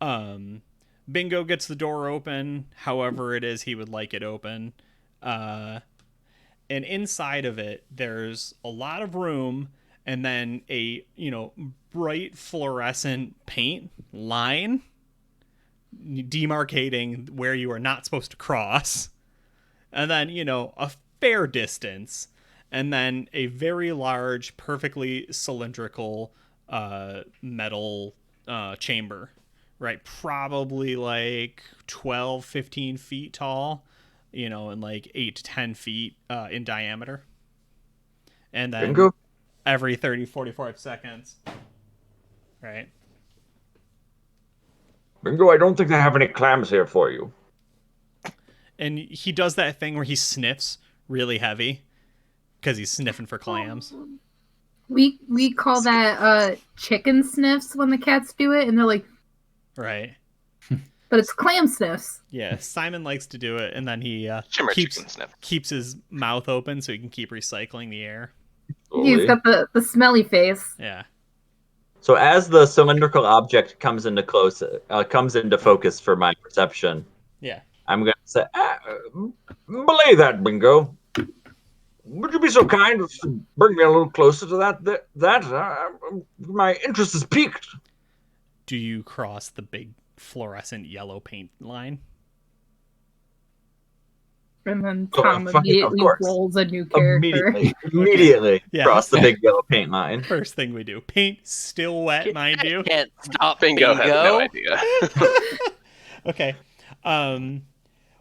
Bingo gets the door open, however it is he would like it open. And inside of it, there's a lot of room and then a, bright fluorescent paint line demarcating where you are not supposed to cross. And then, a fair distance. And then a very large, perfectly cylindrical metal chamber, right? Probably like 12, 15 feet tall, and like 8 to 10 feet in diameter. And then Bingo. every 30, 45 seconds, right? Bingo, I don't think they have any clams here for you. And he does that thing where he sniffs really heavy because he's sniffing for clams. We call that chicken sniffs when the cats do it, and they're like, Right. but it's clam sniffs. Yeah, Simon likes to do it, and then he Shimmer chicken sniff. keeps his mouth open so he can keep recycling the air. He's got the smelly face. Yeah. So as the cylindrical object comes into focus for my perception, Yeah. I'm going to say, belay that, Bingo. Would you be so kind as to bring me a little closer to that? My interest is piqued. Do you cross the big fluorescent yellow paint line? And then Oh, Tom fucking- of immediately course. rolls a new character. Immediately Yeah. cross the big yellow paint line. First thing we do. Paint still wet, mind you. can't stop Bingo has no idea. Okay.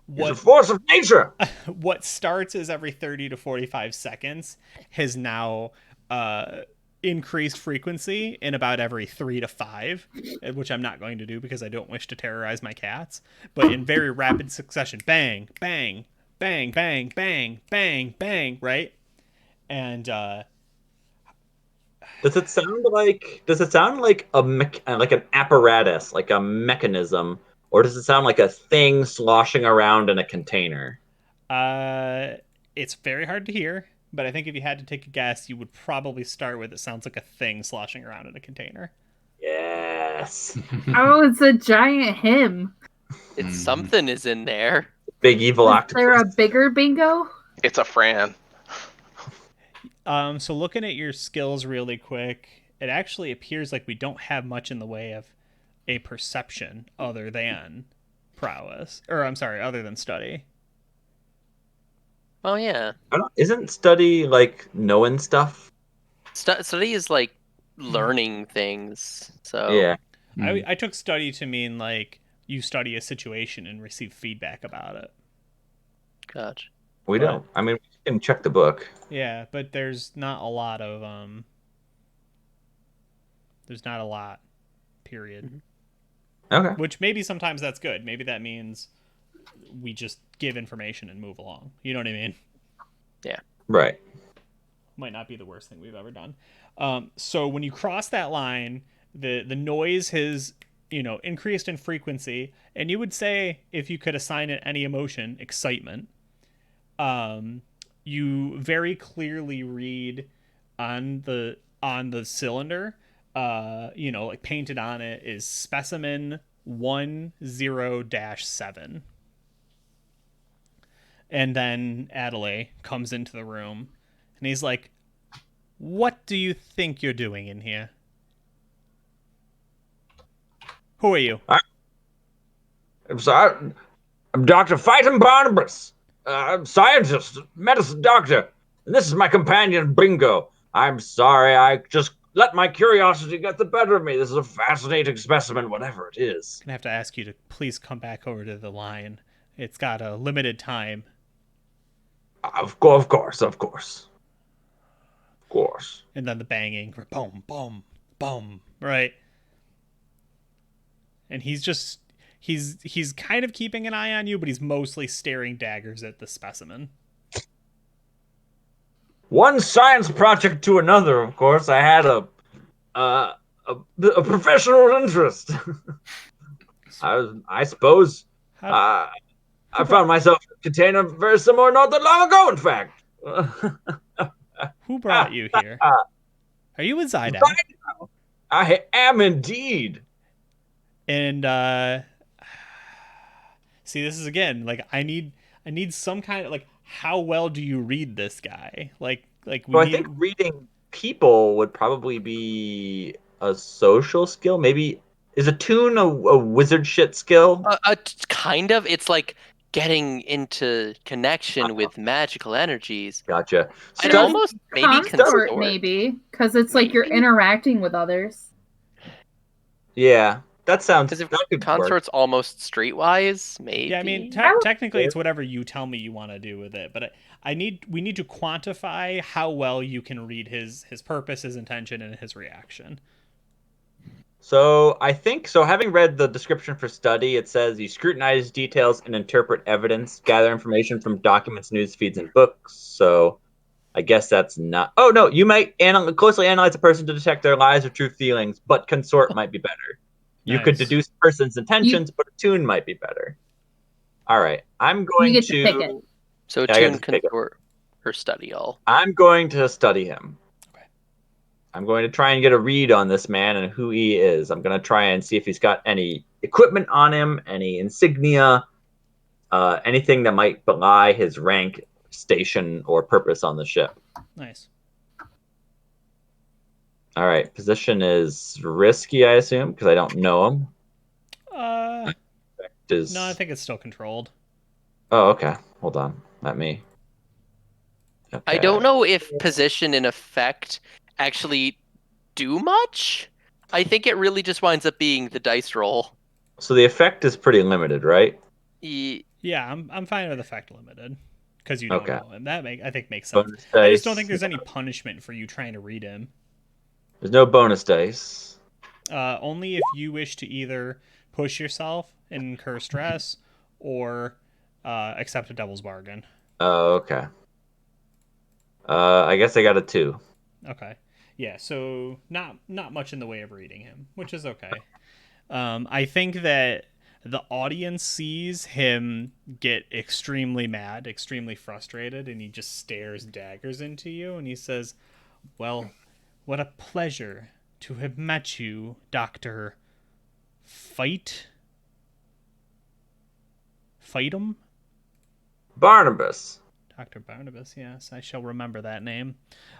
It's a force of nature. What starts as every 30 to 45 seconds has now increased frequency in about every 3 to 5, which I'm not going to do because I don't wish to terrorize my cats. But in very rapid succession, bang, bang, bang, bang, bang, bang, bang, right? And Does it sound like like an apparatus, like a mechanism, or does it sound like a thing sloshing around in a container? it's very hard to hear, but I think if you had to take a guess, you would probably start with it sounds like a thing sloshing around in a container. Yes. Oh, it's a giant him. It's something is in there. Big evil Is octopus. there a bigger Bingo? It's a Fran. So looking at your skills really quick, it actually appears like we don't have much in the way of a perception other than prowess. Or, I'm sorry, other than study. Well, yeah. Isn't study like knowing stuff? Study is like learning things. So Yeah. I took study to mean like you study a situation and receive feedback about it. Gotcha. We don't. I mean, we can check the book. Yeah, but there's not a lot of period. Okay. Which maybe sometimes that's good. Maybe that means we just give information and move along. You know what I mean? Right. Might not be the worst thing we've ever done. So when you cross that line, the noise has, increased in frequency, and you would say, if you could assign it any emotion, excitement. You very clearly read on the cylinder, like painted on it is specimen 10-7. And then Adelaide comes into the room and he's like, "What do you think you're doing in here? Who are you?" I'm sorry. I'm Dr. Phyton Barnabas. I'm scientist, medicine doctor. And this is my companion, Bingo. I'm sorry, I just let my curiosity get the better of me. This is a fascinating specimen, whatever it is. I'm gonna have to ask you to please come back over to the line. It's got a limited time. Of course. And then the banging, boom, boom, boom, right? And he's kind of keeping an eye on you, but he's mostly staring daggers at the specimen. One science project to another, of course. I had a professional interest. I suppose. I found myself in a container very similar not that long ago, in fact. Who brought you here? Are you a ZYDO? I am indeed. And see, this is again like I need some kind of like, how well do you read this guy? Like I think reading people would probably be a social skill. Maybe is attune a wizard shit skill? Kind of. It's like getting into connection with magical energies. Gotcha. I'd almost maybe consort, maybe, because it's like you're interacting with others. Yeah, that sounds. Because if consort's almost streetwise, maybe. Yeah, I mean, technically, it's whatever you tell me you want to do with it. But we need to quantify how well you can read his purpose, his intention, and his reaction. So I think so. Having read the description for study, it says you scrutinize details and interpret evidence, gather information from documents, news feeds, and books. So I guess that's not. Oh no, you might closely analyze a person to detect their lies or true feelings, but consort might be better. You could deduce a person's intentions, but attune might be better. All right, I'm going to pick it. So attune, consort, or study all. I'm going to study him. I'm going to try and get a read on this man and who he is. I'm going to try and see if he's got any equipment on him, any insignia, anything that might belie his rank, station, or purpose on the ship. Nice. All right. Position is risky, I assume, because I don't know him. No, I think it's still controlled. Oh, okay. Hold on. Let me. Okay. I don't know if position and effect actually do much. I think it really just winds up being the dice roll. So the effect is pretty limited, right? Yeah, I'm fine with effect limited because you don't know him. That I think makes sense. Bonus I just dice. don't think there's any punishment for you trying to read him. There's no bonus dice. Only if you wish to either push yourself and incur stress or accept a devil's bargain. Oh, okay. I guess I got a 2. Okay. Yeah, so not much in the way of reading him, which is okay. I think that the audience sees him get extremely mad, extremely frustrated, and he just stares daggers into you, and he says, "Well, what a pleasure to have met you, Dr. Fightum? Barnabas. Dr. Barnabas, yes, I shall remember that name.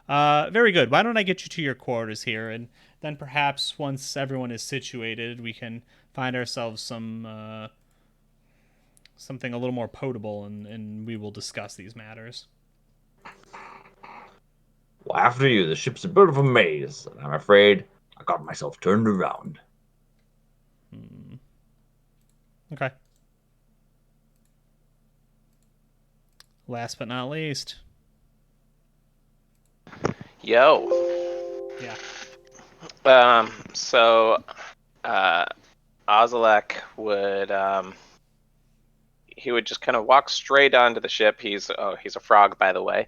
Very good. Why don't I get you to your quarters here, and then perhaps once everyone is situated, we can find ourselves something a little more potable, and we will discuss these matters. Well, after you, the ship's a bit of a maze, and I'm afraid I got myself turned around. Okay. Last but not least. Yo. Yeah. So, Ozalek would he would just kind of walk straight onto the ship. He's a frog, by the way.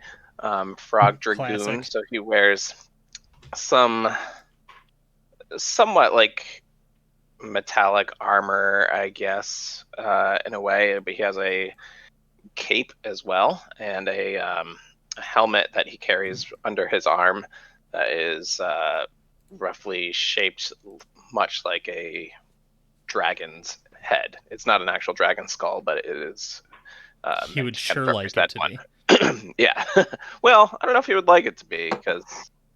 Frog Dragoon. Classic. So he wears somewhat like metallic armor, I guess, in a way, but he has a cape as well, and a helmet that he carries under his arm that is roughly shaped much like a dragon's head. It's not an actual dragon skull, but it is. He would sure like it to be. Yeah. Well, I don't know if he would like it to be because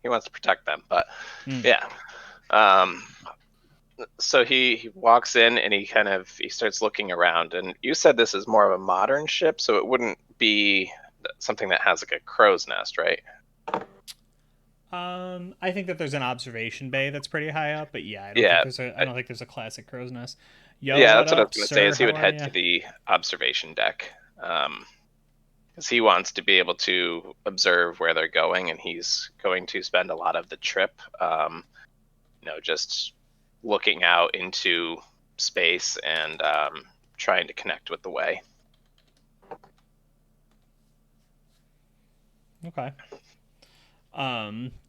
he wants to protect them, but yeah. So he walks in and he starts looking around, and you said this is more of a modern ship, so it wouldn't be something that has like a crow's nest, right? I think that there's an observation bay that's pretty high up, but yeah, I don't think there's a classic crow's nest. Yo, yeah, what that's what I up, was going to sir? say. Is he How would are head ya? to the observation deck, because he wants to be able to observe where they're going, and he's going to spend a lot of the trip, just looking out into space and trying to connect with the way. Okay.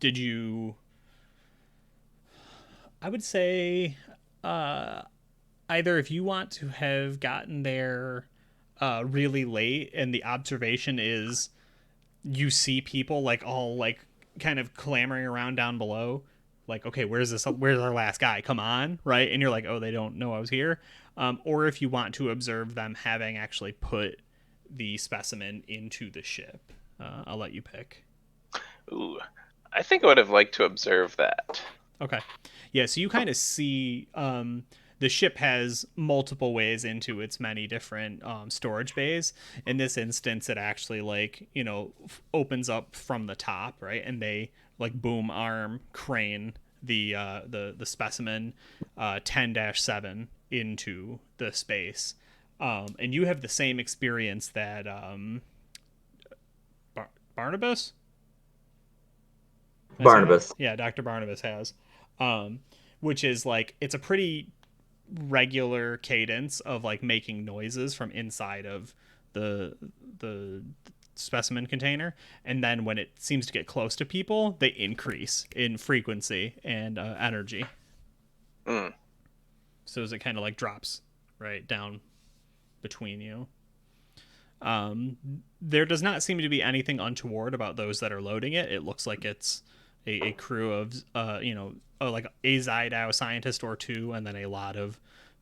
Did you? I would say, either if you want to have gotten there really late, and the observation is you see people like all like kind of clamoring around down below, like, okay, where's our last guy? Come on, right? And you're like, oh, they don't know I was here. Or if you want to observe them having actually put the specimen into the ship, I'll let you pick. Ooh, I think I would have liked to observe that. Okay. Yeah, so you kind of see the ship has multiple ways into its many different storage bays. In this instance, it actually opens up from the top, right? And they like boom arm crane the specimen 10-7 into the space. And you have the same experience that Barnabas? Barnabas. Dr. Barnabas has. Which is like, it's a pretty regular cadence of like making noises from inside of the specimen container, and then when it seems to get close to people, they increase in frequency and energy. So as it kind of like drops right down between you. There does not seem to be anything untoward about those that are loading it. It looks like it's a crew of like a ZYDO scientist or two, and then a lot of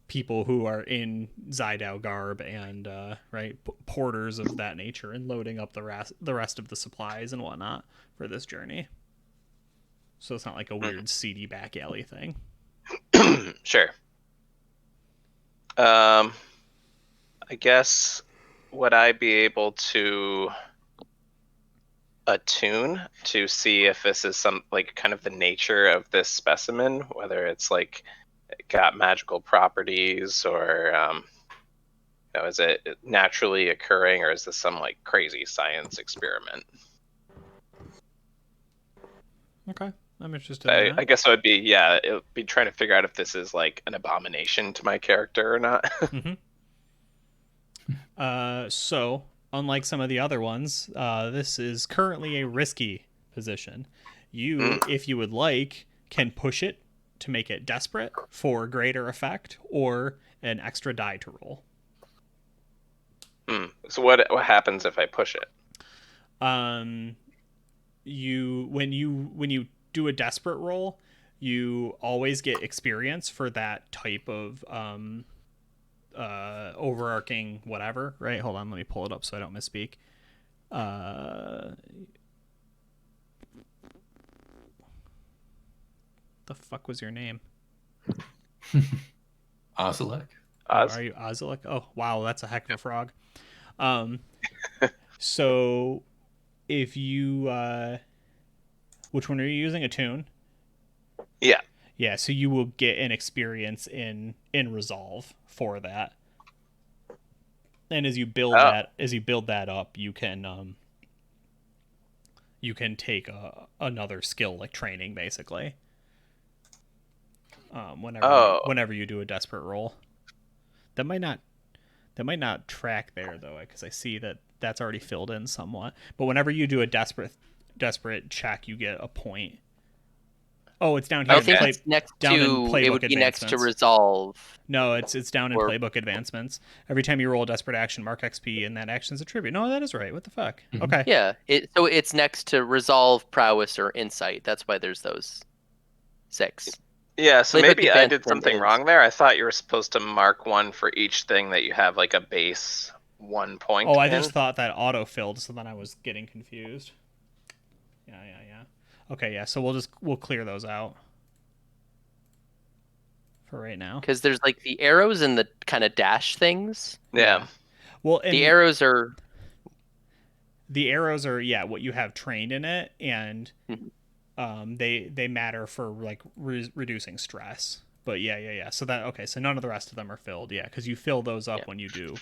people who are in ZYDO garb and porters of that nature, and loading up the rest of the supplies and whatnot for this journey. So it's not like a weird seedy back alley thing. Sure. I guess, would I be able to attune to see if this is some like kind of the nature of this specimen, whether it's like got magical properties, or is it naturally occurring, or is this some like crazy science experiment? Okay, I'm interested in that. I guess it would be trying to figure out if this is like an abomination to my character or not. So unlike some of the other ones, this is currently a risky position. You, if you would like, can push it to make it desperate for greater effect, or an extra die to roll. So what happens if I push it? When you do a desperate roll, you always get experience for that type of overarching whatever, right? Hold on, let me pull it up so I don't misspeak. The fuck was your name? Ozilek. Are you Ozilek? Oh wow, that's a heck of a frog. So if you which one are you using? Attune? Yeah, so you will get an experience in resolve for that. And as you build that up, you can take another skill, like training, basically. Whenever you do a desperate roll. That might not track there though, because I see that that's already filled in somewhat. But whenever you do a desperate check, you get a point. Oh, it's down here. I think it's next to it would be next to resolve. No, it's down in playbook advancements. Every time you roll a desperate action, mark XP, and that action's a tribute. No, that is right. What the fuck? Mm-hmm. Okay. Yeah, so it's next to resolve, prowess, or insight. That's why there's those 6. Yeah, so Playbook maybe I did advancement something wrong there. I thought you were supposed to mark one for each thing that you have like a base 1 point. Oh, I just thought that auto filled, so then I was getting confused. Yeah. Okay, yeah. So we'll clear those out for right now. Because there's like the arrows and the kind of dash things. Yeah. Well, the arrows are the arrows are what you have trained in it, and they matter for like reducing stress. But yeah. So so none of the rest of them are filled, because you fill those up when you do.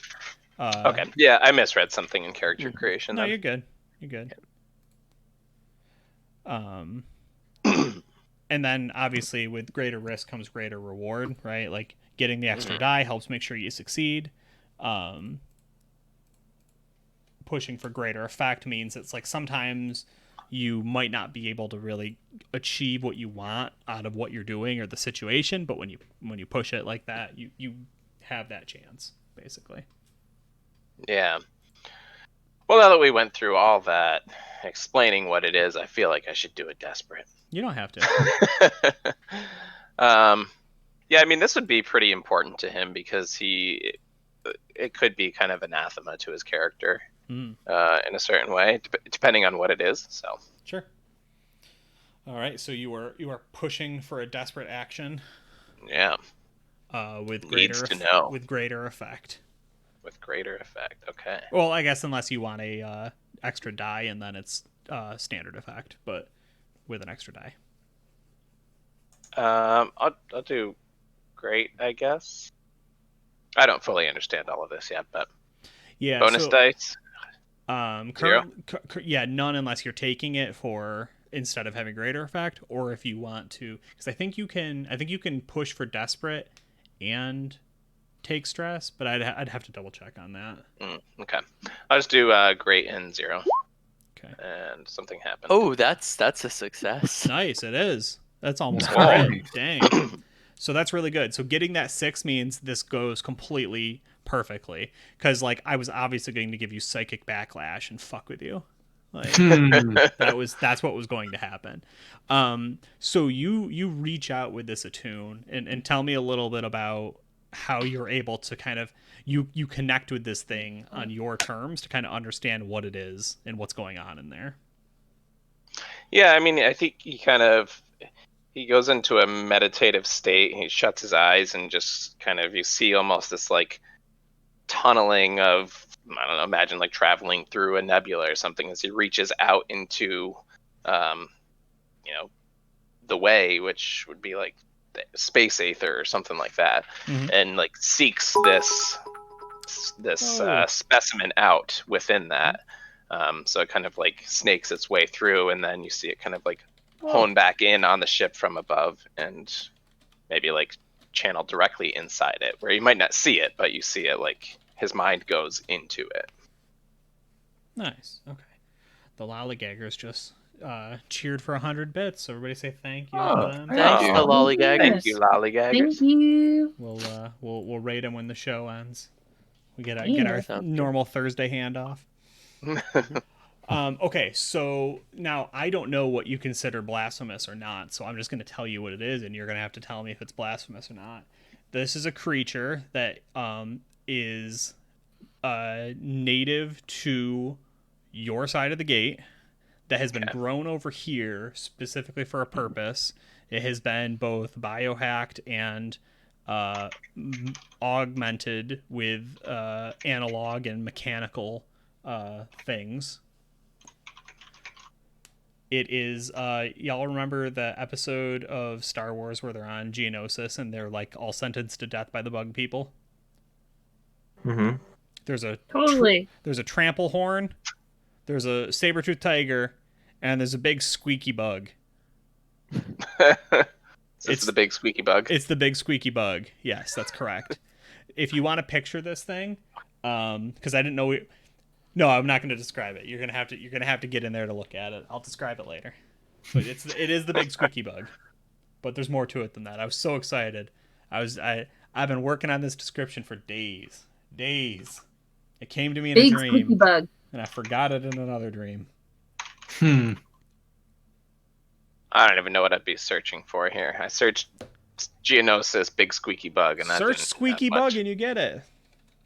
Okay. Yeah, I misread something in character creation. No, then. you're good. You're good. And then obviously with greater risk comes greater reward, right? Like getting the extra die helps make sure you succeed. Pushing for greater effect means it's like sometimes you might not be able to really achieve what you want out of what you're doing or the situation, but when you push it like that, you have that chance, basically. Yeah. Well, now that we went through all that, explaining what it is, I feel like I should do a desperate. You don't have to. Yeah, I mean, this would be pretty important to him because it could be kind of anathema to his character in a certain way, depending on what it is. So sure. All right, so you are pushing for a desperate action. Yeah. With with greater effect. With greater effect. Okay. Well, I guess unless you want a extra die, and then it's standard effect, but with an extra die. I'll do great, I guess. I don't fully understand all of this yet, but bonus dice. Zero? None unless you're taking it for instead of having greater effect, or if you want to, because I think you can push for desperate and take stress, but I'd have to double check on that. Okay, I'll just do great and 0. Okay. And something happened. Oh, that's a success. Nice, it is. That's almost Nice. great. Dang. So that's really good. So getting that 6 means this goes completely perfectly, because like I was obviously going to give you psychic backlash and fuck with you. Like that's what was going to happen. So you reach out with this attune and tell me a little bit about how you're able to kind of you connect with this thing on your terms to kind of understand what it is and what's going on in there. Yeah, I mean, I think he goes into a meditative state. He shuts his eyes and just kind of, you see almost this like tunneling of, I don't know, imagine like traveling through a nebula or something as he reaches out into, the way, which would be like space aether or something like that, and like seeks this specimen out within that. So it kind of like snakes its way through, and then you see it kind of like hone back in on the ship from above and maybe like channel directly inside it, where you might not see it, but you see it, like his mind goes into it. Nice. Okay. The lollygaggers just cheered for 100 bits. So everybody say thank you to them. Thanks, the lollygaggers. Thank you, lollygaggers. Thank you. We'll rate them when the show ends. We get Yeah. our normal Thursday handoff. Okay, so now I don't know what you consider blasphemous or not, so I'm just going to tell you what it is, and you're going to have to tell me if it's blasphemous or not. This is a creature that is native to your side of the gate, that has been grown over here specifically for a purpose. It has been both biohacked and augmented with analog and mechanical things. It is y'all remember the episode of Star Wars where they're on Geonosis and they're like all sentenced to death by the bug people? There's a there's a trample horn, there's a saber-toothed tiger, and there's a big squeaky bug. It's the big squeaky bug. It's the big squeaky bug. Yes, that's correct. If you want to picture this thing, because I didn't know No, I'm not going to describe it. You're gonna have to get in there to look at it. I'll describe it later. But it is the big squeaky bug. But there's more to it than that. I was so excited. I've been working on this description for days. It came to me in a dream. Big squeaky bug. And I forgot it in another dream. I don't even know what I'd be searching for here. I searched Geonosis big squeaky bug, and search squeaky bug and you get it.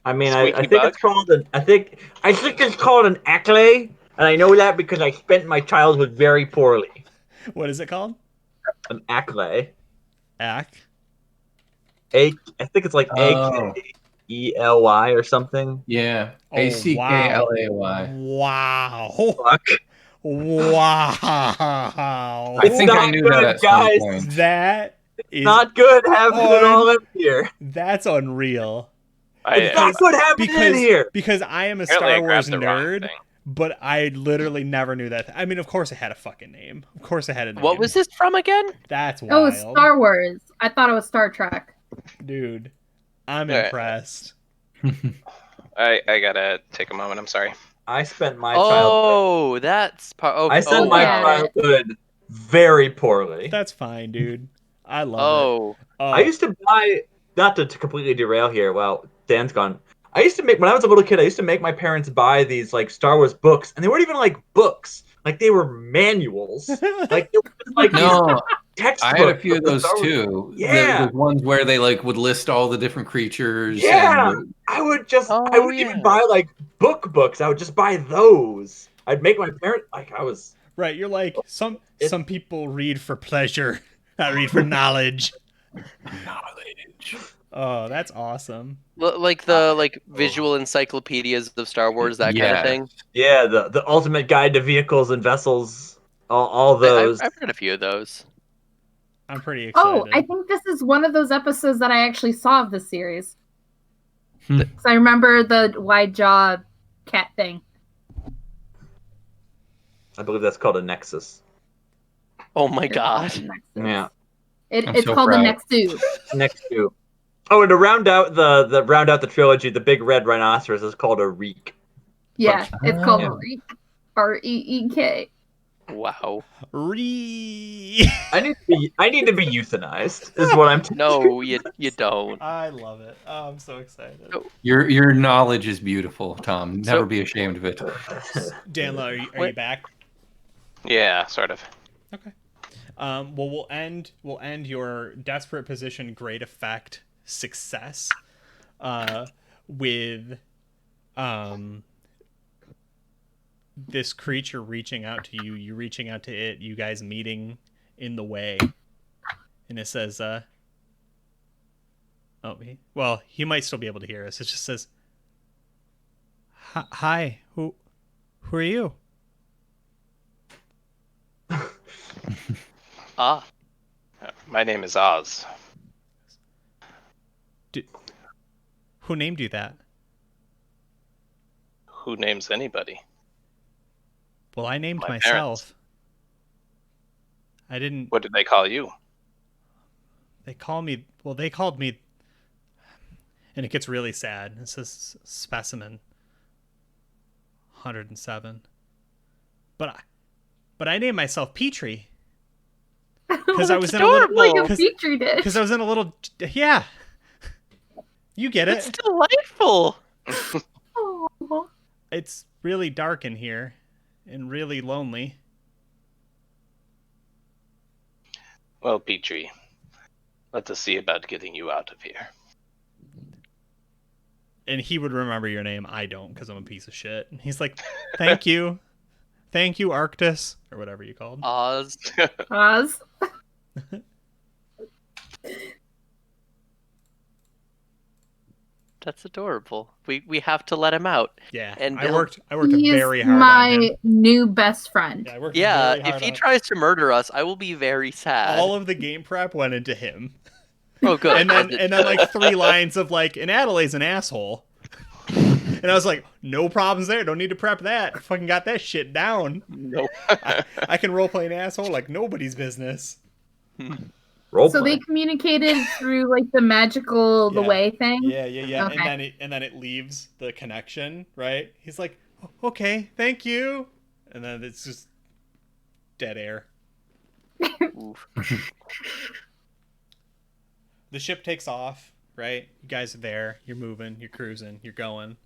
I mean, I think it's called I think it's called an acklay, and I know that because I spent my childhood very poorly. What is it called? An acklay. I think it's like AK. Ely or something. Yeah. Oh, ACKLAY. Wow. Fuck. Wow. I think I not knew good, that at guys. some point. That is Not good having it all in here. That's unreal. It's not good having it in here. Because I am a Apparently I Star Wars grabbed the wrong nerd, thing. but I literally never knew that. I mean, of course it had a fucking name. Of course it had a name. What was this from again? That's wild. Oh, it's Star Wars. I thought it was Star Trek. Dude, I'm Yeah. impressed. I gotta take a moment. I'm sorry. I spent my childhood. Oh, that's part. Okay. I spent my childhood very poorly. That's fine, dude. I love Oh, it. I used to buy, not to completely derail here. Well, Dan's gone. I used to make, when I was a little kid, I used to make my parents buy these like Star Wars books, and they weren't even like books. Like they were manuals. Like they were just, like No, textbooks. I had a few of those Star Wars. too. Yeah. The ones where they like would list all the different creatures. Yeah. And I would just, I Oh, wouldn't yeah. even buy like books. I would just buy those. I'd make my parents, like I was. Right, you're like, some people read for pleasure. I read for knowledge. knowledge. Oh, that's awesome. like the visual encyclopedias of Star Wars, that kind of thing. Yeah, the ultimate guide to vehicles and vessels, all those. I've read a few of those. I'm pretty excited. Oh, I think this is one of those episodes that I actually saw of the series. Hmm. Because I remember the wide jaw cat thing. I believe that's called a Nexus. Oh my god. Yeah. It's so called proud. the Nexu. Next to. Oh, and to round out the trilogy, the big red rhinoceros is called a reek. Yeah, it's called yeah. Reek. REEK. Wow. Re. I need to be euthanized. Is what I'm. No, you don't. I love it. Oh, I'm so excited. Your knowledge is beautiful, Tom. Never So- be ashamed of it. Danlo, are you back? Yeah, sort of. Okay. Well, we'll end your desperate position, great effect, success, with this creature reaching out to you, you reaching out to it, you guys meeting in the way, and it says, he might still be able to hear us. It just says, "Hi, who are you?" Ah. My name is Oz. Who named you that? Who names anybody? Well, I named My myself. I didn't. What did they call you? They called me, and it gets really sad. It says specimen 107. But I named myself Petrie. Because I was in a little, Like a petri dish. because I was in a little, yeah. You get It's it. delightful. Oh. It's really dark in here and really lonely. Well, Petrie, let us see about getting you out of here. And he would remember your name. I don't, because I'm a piece of shit. And he's like, thank you. Thank you, Arctis. Or whatever you called. Oz. Oz. That's adorable. We have to let him out. Yeah. And I he'll- worked He very is hard on him. my new best friend. Yeah, I worked Yeah, very hard if he on him. tries to murder us, I will be very sad. All of the game prep went into him. Oh, good. and then like 3 lines of like, and Adelaide's an asshole. And I was like, no problems there. Don't need to prep that. I fucking got that shit down. Nope. I can roleplay an asshole like nobody's business. So they communicated through like the magical the Yeah. way thing. Yeah. Okay. And then it leaves the connection, right? He's like, okay, thank you. And then it's just dead air. Oof. The ship takes off, right? You guys are there. You're moving. You're cruising. You're going.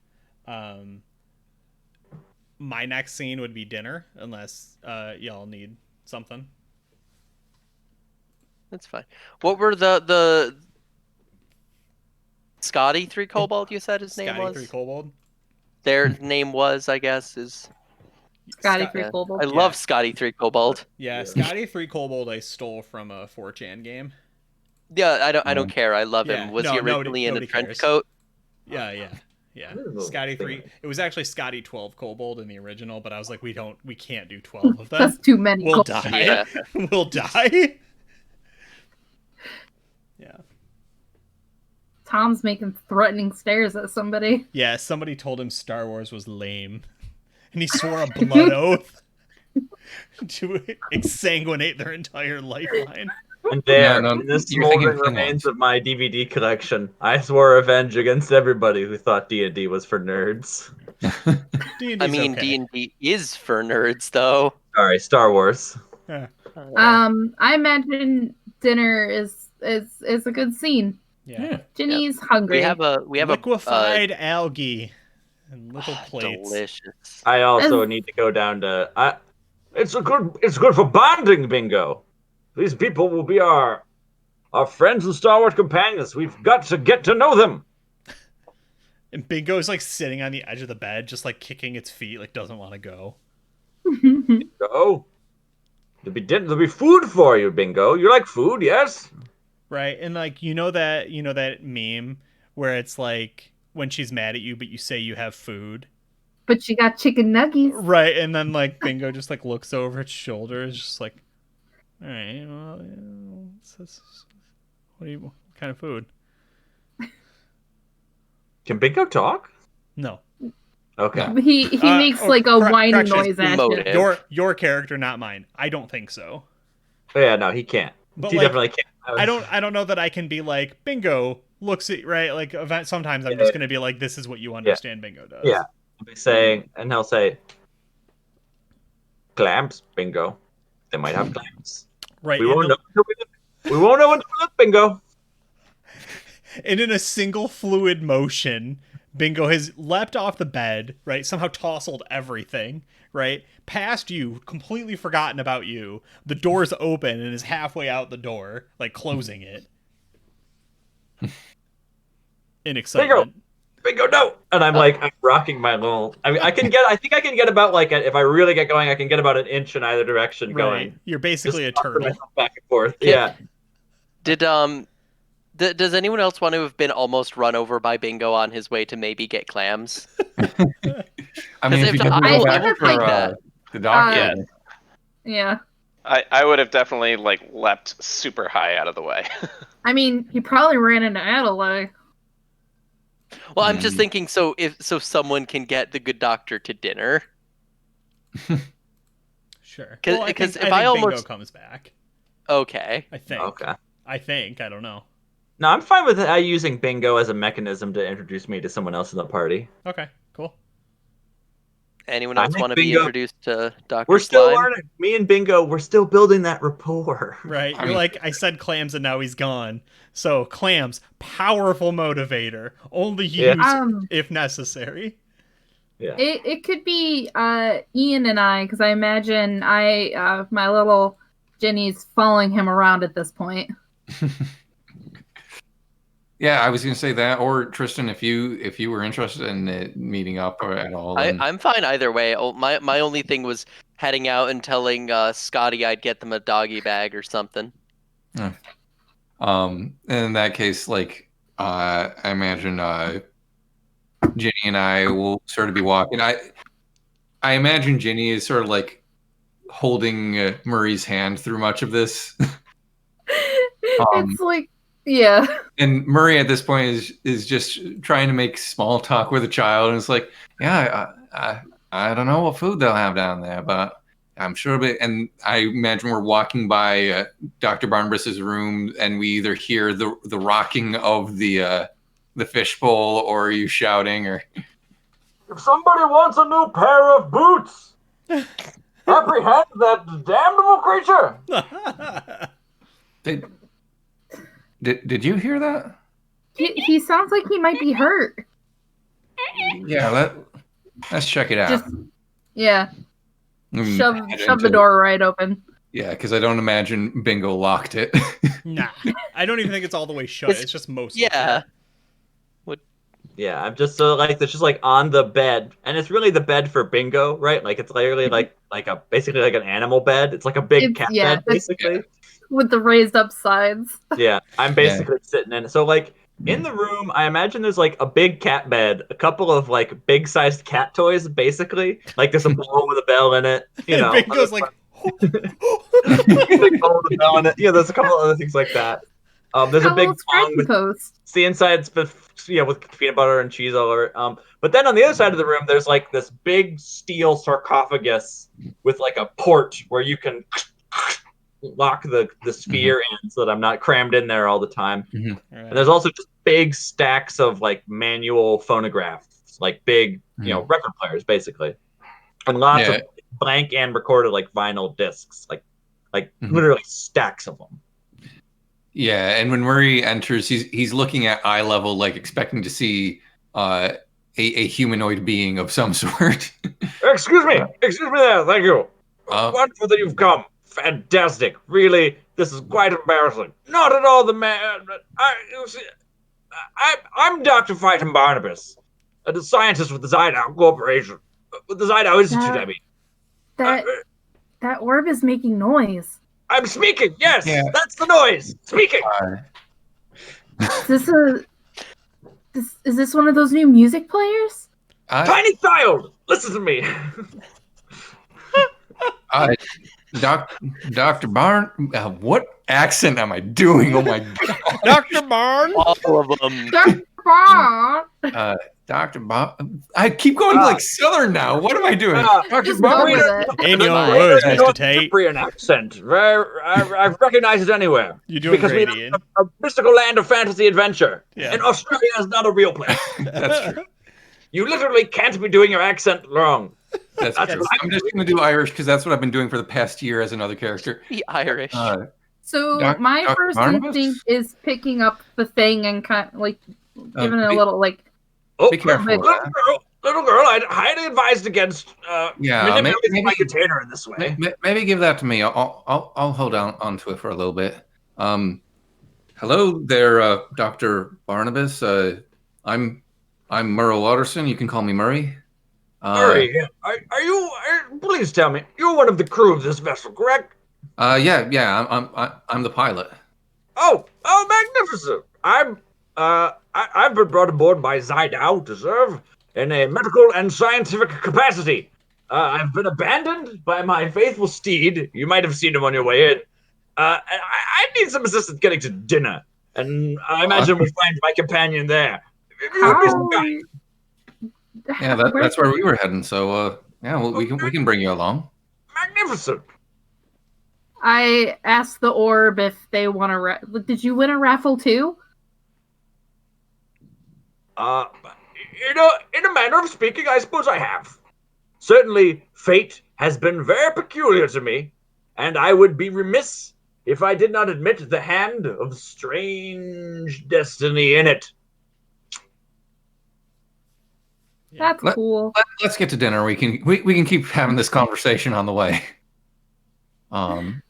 My next scene would be dinner, unless y'all need something. That's fine. What were the Scotty 3 Kobold you said his name Scotty was? 3 Kobold. Their name was, I guess, is Scotty Scott- 3 yeah. Kobold. I love Scotty 3 Kobold. Yeah, Scotty 3 Kobold I stole from a 4chan game. Yeah, I don't care. I love him. Was he no, originally in a nobody trench cares. coat? Yeah. Scotty 3. It was actually Scotty 12 kobold in the original, but I was like, we can't do 12 of them. That's too many. We'll kobolds. die. Yeah. We'll die. Yeah. Tom's making threatening stares at somebody. Yeah, somebody told him Star Wars was lame. And he swore a blood oath to exsanguinate their entire lifeline. And there, No, in the you're thinking smoldering remains Finland. of my DVD collection, I swore revenge against everybody who thought D&D was for nerds. D&D's I mean, okay. D&D is for nerds, though. Sorry, Star Wars. Yeah. I imagine dinner is a good scene. Yeah. Ginny's hungry. We have a Liquefied algae and little plates. delicious. I also need to go down to. It's good for bonding, Bingo. These people will be our friends and Star Wars companions. We've got to get to know them. And Bingo's like sitting on the edge of the bed, just like kicking its feet, like doesn't want to go. Go. There'll be food for you, Bingo. You like food, yes? Right. And like you know that meme where it's like when she's mad at you but you say you have food. But she got chicken nuggets. Right, and then like Bingo just like looks over its shoulder, is just like, all right, well, what kind of food? Can Bingo talk? No. Okay. He makes like a whining correction. noise at Motive. you. Your character, not mine. I don't think so. Yeah, no, he can't. But He like, definitely can't. I don't know that I can be like Bingo looks at right like sometimes I'm just gonna be like this is what you understand Bingo does. Yeah. He'll be saying, and he'll say, clams, Bingo. They might have clams. Right. We won't know until we look. We won't know until we look, Bingo. And in a single fluid motion, Bingo has leapt off the bed, right? Somehow tousled everything, right? Past you, completely forgotten about you. The door's open and is halfway out the door, like closing it. In excitement. Bingo, no! And I'm rocking my little. I mean, I think I can get about if I really get going, I can get about an inch in either direction Right. going. You're basically Just a turtle. myself back and forth. Yeah. Does anyone else want to have been almost run over by Bingo on his way to maybe get clams? I mean, if you I go would back have for liked that. the doctor. Yeah. I would have definitely leapt super high out of the way. I mean, he probably ran into Adelaide. Well, I'm just thinking, so someone can get the good doctor to dinner. Sure. Because I think almost Bingo comes back. Okay. I think. Okay. I don't know. No, I'm fine with using Bingo as a mechanism to introduce me to someone else in the party. Okay, cool. Anyone I else think want to be Bingo- introduced to Dr. We're still Slime? learning. Me and Bingo, we're still building that rapport. Right. I You're mean- like, I said clams and now he's gone. So clams, powerful motivator. Only use Yeah. if necessary. Yeah. It could be Ian and I, because I imagine my little Jenny's following him around at this point. Yeah, I was going to say that, or Tristan, if you were interested in meeting up or at all. then- I'm fine either way. My only thing was heading out and telling Scotty I'd get them a doggy bag or something. In that case, I imagine Ginny and I will sort of be walking. I imagine Ginny is sort of holding Murray's hand through much of this. It's like, yeah. And Murray at this point is just trying to make small talk with a child, and it's like, yeah, I don't know what food they'll have down there, but I'm sure. And I imagine we're walking by Dr. Barnabas's room, and we either hear the rocking of the fishbowl, or you shouting, or If somebody wants a new pair of boots, apprehend that damnable creature. Did you hear that? He sounds like he might be hurt. Yeah, let's check it out. Just, yeah. Head Shove the into- door right open. Yeah, because I don't imagine Bingo locked it. Nah. I don't even think it's all the way shut. It's just mostly Yeah. shut. Yeah, I'm just so it's just on the bed, and it's really the bed for Bingo, right? It's literally basically like an animal bed. It's like a big cat bed, basically. With the raised up sides. Yeah, I'm basically sitting in it. So In the room, I imagine there's like a big cat bed, a couple of like big-sized cat toys, basically. Like there's a ball with a bell in it, you know. Bingo's like, Big ball with a bell in it. Yeah, there's a couple other things like that. There's a Got big little bong spreadsheet with post. the inside's with peanut butter and cheese all over it. But then on the other side of the room, there's like this big steel sarcophagus with like a port where you can lock the sphere in so that I'm not crammed in there all the time. Right. And there's also just big stacks of like manual phonographs, like big, record players basically, and lots of blank and recorded like vinyl discs, like literally stacks of them. Yeah, and when Murray enters, he's looking at eye level, like expecting to see a humanoid being of some sort. Excuse me there, thank you. Wonderful that you've come. Fantastic, really. This is quite embarrassing. Not at all the man. I'm Dr. Phyton Barnabas, a scientist with the ZYDO Corporation, with the ZYDO Institute. I mean, that orb is making noise. I'm speaking. Yes, that's the noise. Speaking. Is this one of those new music players? Tiny child, listen to me. Dr. Barn, what accent am I doing? Oh my god, Dr. Barn, all of them. Dr. Barn. Dr. Barn. I keep going like Southern now. What am I doing? Dr. Just go Barn. with it. in your words, Mr. Tate. Cyprian accent. I recognize it anywhere. You're doing because great, we Ian. live in a mystical land of fantasy adventure. Yeah. And Australia is not a real place. That's true. You literally can't be doing your accent wrong. That's true. I'm just going to do Irish because that's what I've been doing for the past year as another character. The Irish. So my Dr. first Barnabas? instinct is picking up the thing and kind of like giving it a little like. Oh, Be careful. little girl, I'd highly advised against manipulating my container in this way. Maybe give that to me. I'll hold onto it for a little bit. Hello there, Dr. Barnabas. I'm Murrow Watterson. You can call me Murray. Murray, are you? Please tell me, you're one of the crew of this vessel, correct? Yeah. I'm the pilot. Oh, magnificent! I've been brought aboard by ZYDO to serve in a medical and scientific capacity. I've been abandoned by my faithful steed. You might have seen him on your way in. I need some assistance getting to dinner, and I imagine we find my companion there. Yeah, that's where we were heading. So, we can bring you along. Magnificent. I asked the orb if they want to. Did you win a raffle too? In a manner of speaking, I suppose I have. Certainly, fate has been very peculiar to me, and I would be remiss if I did not admit the hand of strange destiny in it. That's cool. Let's get to dinner. We can keep having this conversation on the way. I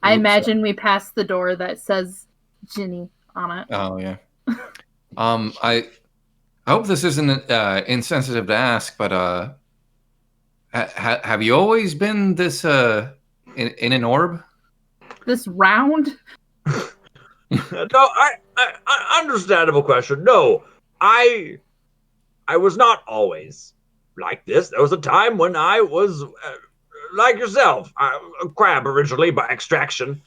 imagine we pass the door that says Ginny on it. Oh yeah. I hope this isn't insensitive to ask, but have you always been this in an orb? This round? No, I understandable question. No, I was not always like this. There was a time when I was like yourself, a crab originally by extraction.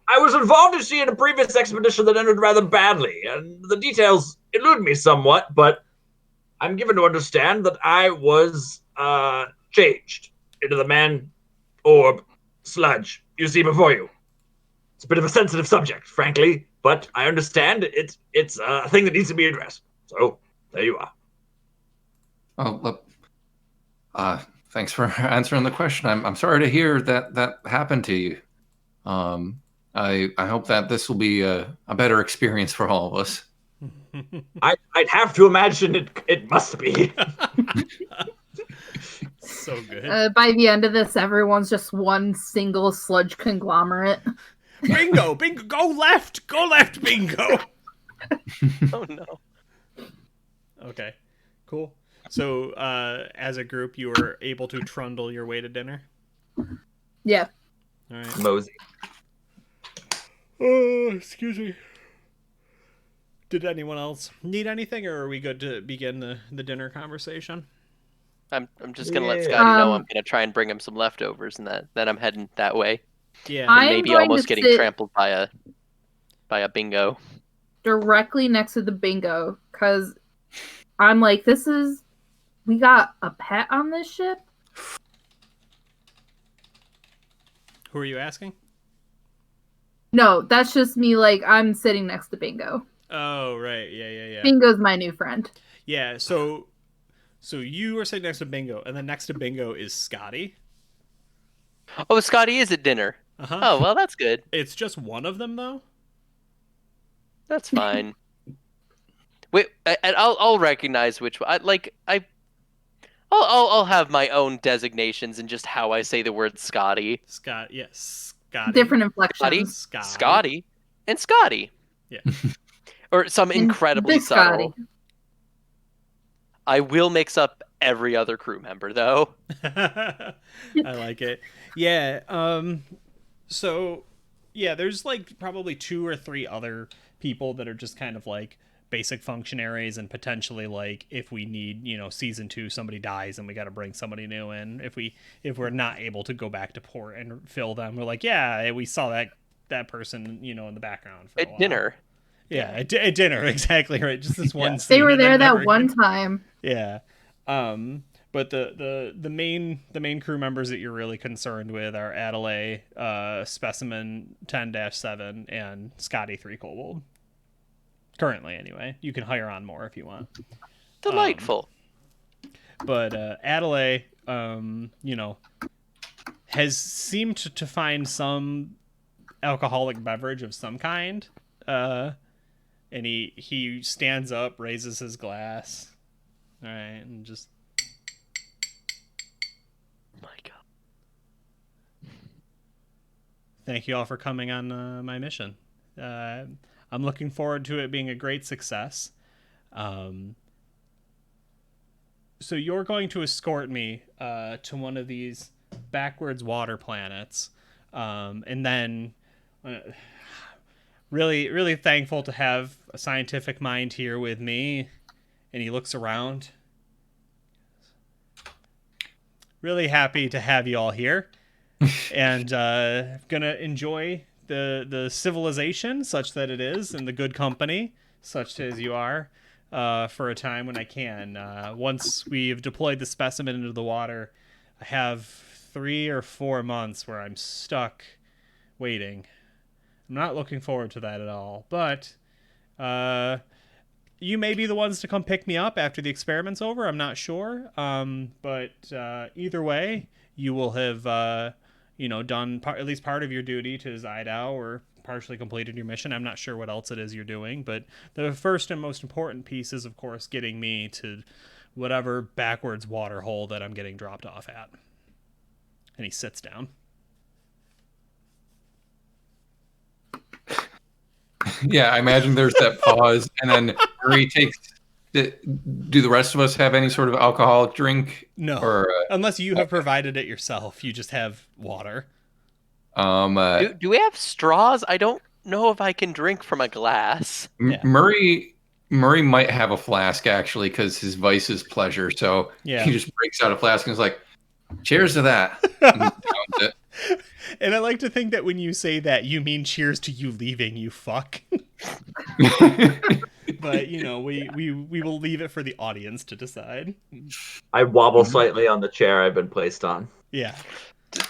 I was involved, you see, in a previous expedition that ended rather badly, and the details elude me somewhat, but I'm given to understand that I was changed into the man orb sludge you see before you. It's a bit of a sensitive subject, frankly, but I understand it's a thing that needs to be addressed. So, there you are. Oh, look. Thanks for answering the question. I'm sorry to hear that happened to you. I hope that this will be a better experience for all of us. I'd have to imagine it must be. So good. By the end of this, everyone's just one single sludge conglomerate. Bingo! Go left, bingo. Oh no. Okay, cool. So, as a group, you were able to trundle your way to dinner? Yeah. All right. Mosey. Oh, excuse me. Did anyone else need anything, or are we good to begin the dinner conversation? I'm just gonna let Yeah. Scotty know I'm gonna try and bring him some leftovers, and then I'm heading that way. Yeah. I'm Maybe going almost to getting sit trampled by a bingo. directly next to the bingo because I'm like, we got a pet on this ship. Who are you asking? No, that's just me. Like, I'm sitting next to Bingo. Oh, right. Yeah. Bingo's my new friend. Yeah. So you are sitting next to Bingo, and then next to Bingo is Scotty. Oh, Scotty is at dinner. Uh-huh. Oh, well, that's good. It's just one of them, though. That's fine. Wait, I'll recognize which one. I'll have my own designations and just how I say the word Scotty. Scotty. Different inflections. Scotty, and Scotty. Yeah. Or some And incredibly Big subtle. Scotty. I will mix up every other crew member, though. I like it. Yeah. So, yeah, there's like probably 2 or 3 other people that are just kind of like basic functionaries, and potentially like if we need, season 2, somebody dies and we got to bring somebody new in. If we're not able to go back to port and fill them, we're like, yeah, we saw that person, in the background for a while. At dinner. Yeah, at dinner, exactly right. Just this one scene. They were and there then that never one again. time. Yeah. But the main crew members that you're really concerned with are Adelaide, Specimen 10-7, and Scotty 3 Kobold. Currently, anyway. You can hire on more if you want. Delightful. But Adelaide, has seemed to find some alcoholic beverage of some kind. And he stands up, raises his glass. All right, and just... My God. Thank you all for coming on my mission. I'm looking forward to it being a great success. So you're going to escort me to one of these backwards water planets, and then really, really thankful to have a scientific mind here with me. And he looks around. Really happy to have you all here, and gonna enjoy the civilization such that it is, and the good company such as you are, for a time when I can. Once we've deployed the specimen into the water, I have 3 or 4 months where I'm stuck waiting. I'm not looking forward to that at all, but you may be the ones to come pick me up after the experiment's over. I'm not sure. But either way, you will have, done at least part of your duty to ZYDO, or partially completed your mission. I'm not sure what else it is you're doing, but the first and most important piece is, of course, getting me to whatever backwards water hole that I'm getting dropped off at. And he sits down. Yeah, I imagine there's that pause, and then Marie takes. Do the rest of us have any sort of alcoholic drink? No, or unless you have provided it yourself. You just have water. Do we have straws? I don't know if I can drink from a glass. Yeah. Murray might have a flask actually, because his vice is pleasure. So Yeah. he just breaks out a flask and is like, "Cheers to that." And downs it. And I like to think that when you say that, you mean cheers to you leaving, you fuck. But, we will leave it for the audience to decide. I wobble slightly on the chair I've been placed on. Yeah.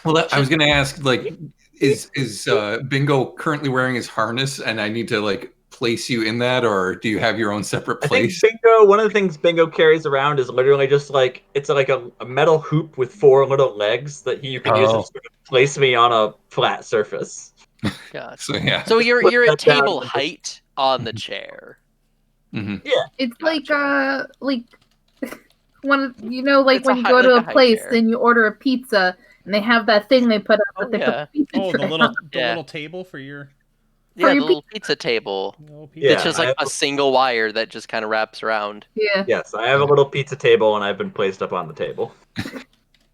Well, I was going to ask, like, is Bingo currently wearing his harness, and I need to like place you in that, or do you have your own separate place? I think Bingo, one of the things Bingo carries around is literally just like, it's like a metal hoop with 4 little legs that you can use to sort of place me on a flat surface. God. So yeah. So you're Put at that down table and- height on the chair. Mm-hmm. Yeah. It's like when It's when a you high- go to like a a high place chair. and you order a pizza and they have that thing they put up Oh, that they yeah. put the pizza Oh, the tray little on. the Yeah. little table for your Yeah, the your little pizza table. little pizza. Yeah. It's just I like have a single wire that just kind of wraps around. Yeah. Yes, I have a little pizza table and I've been placed up on the table.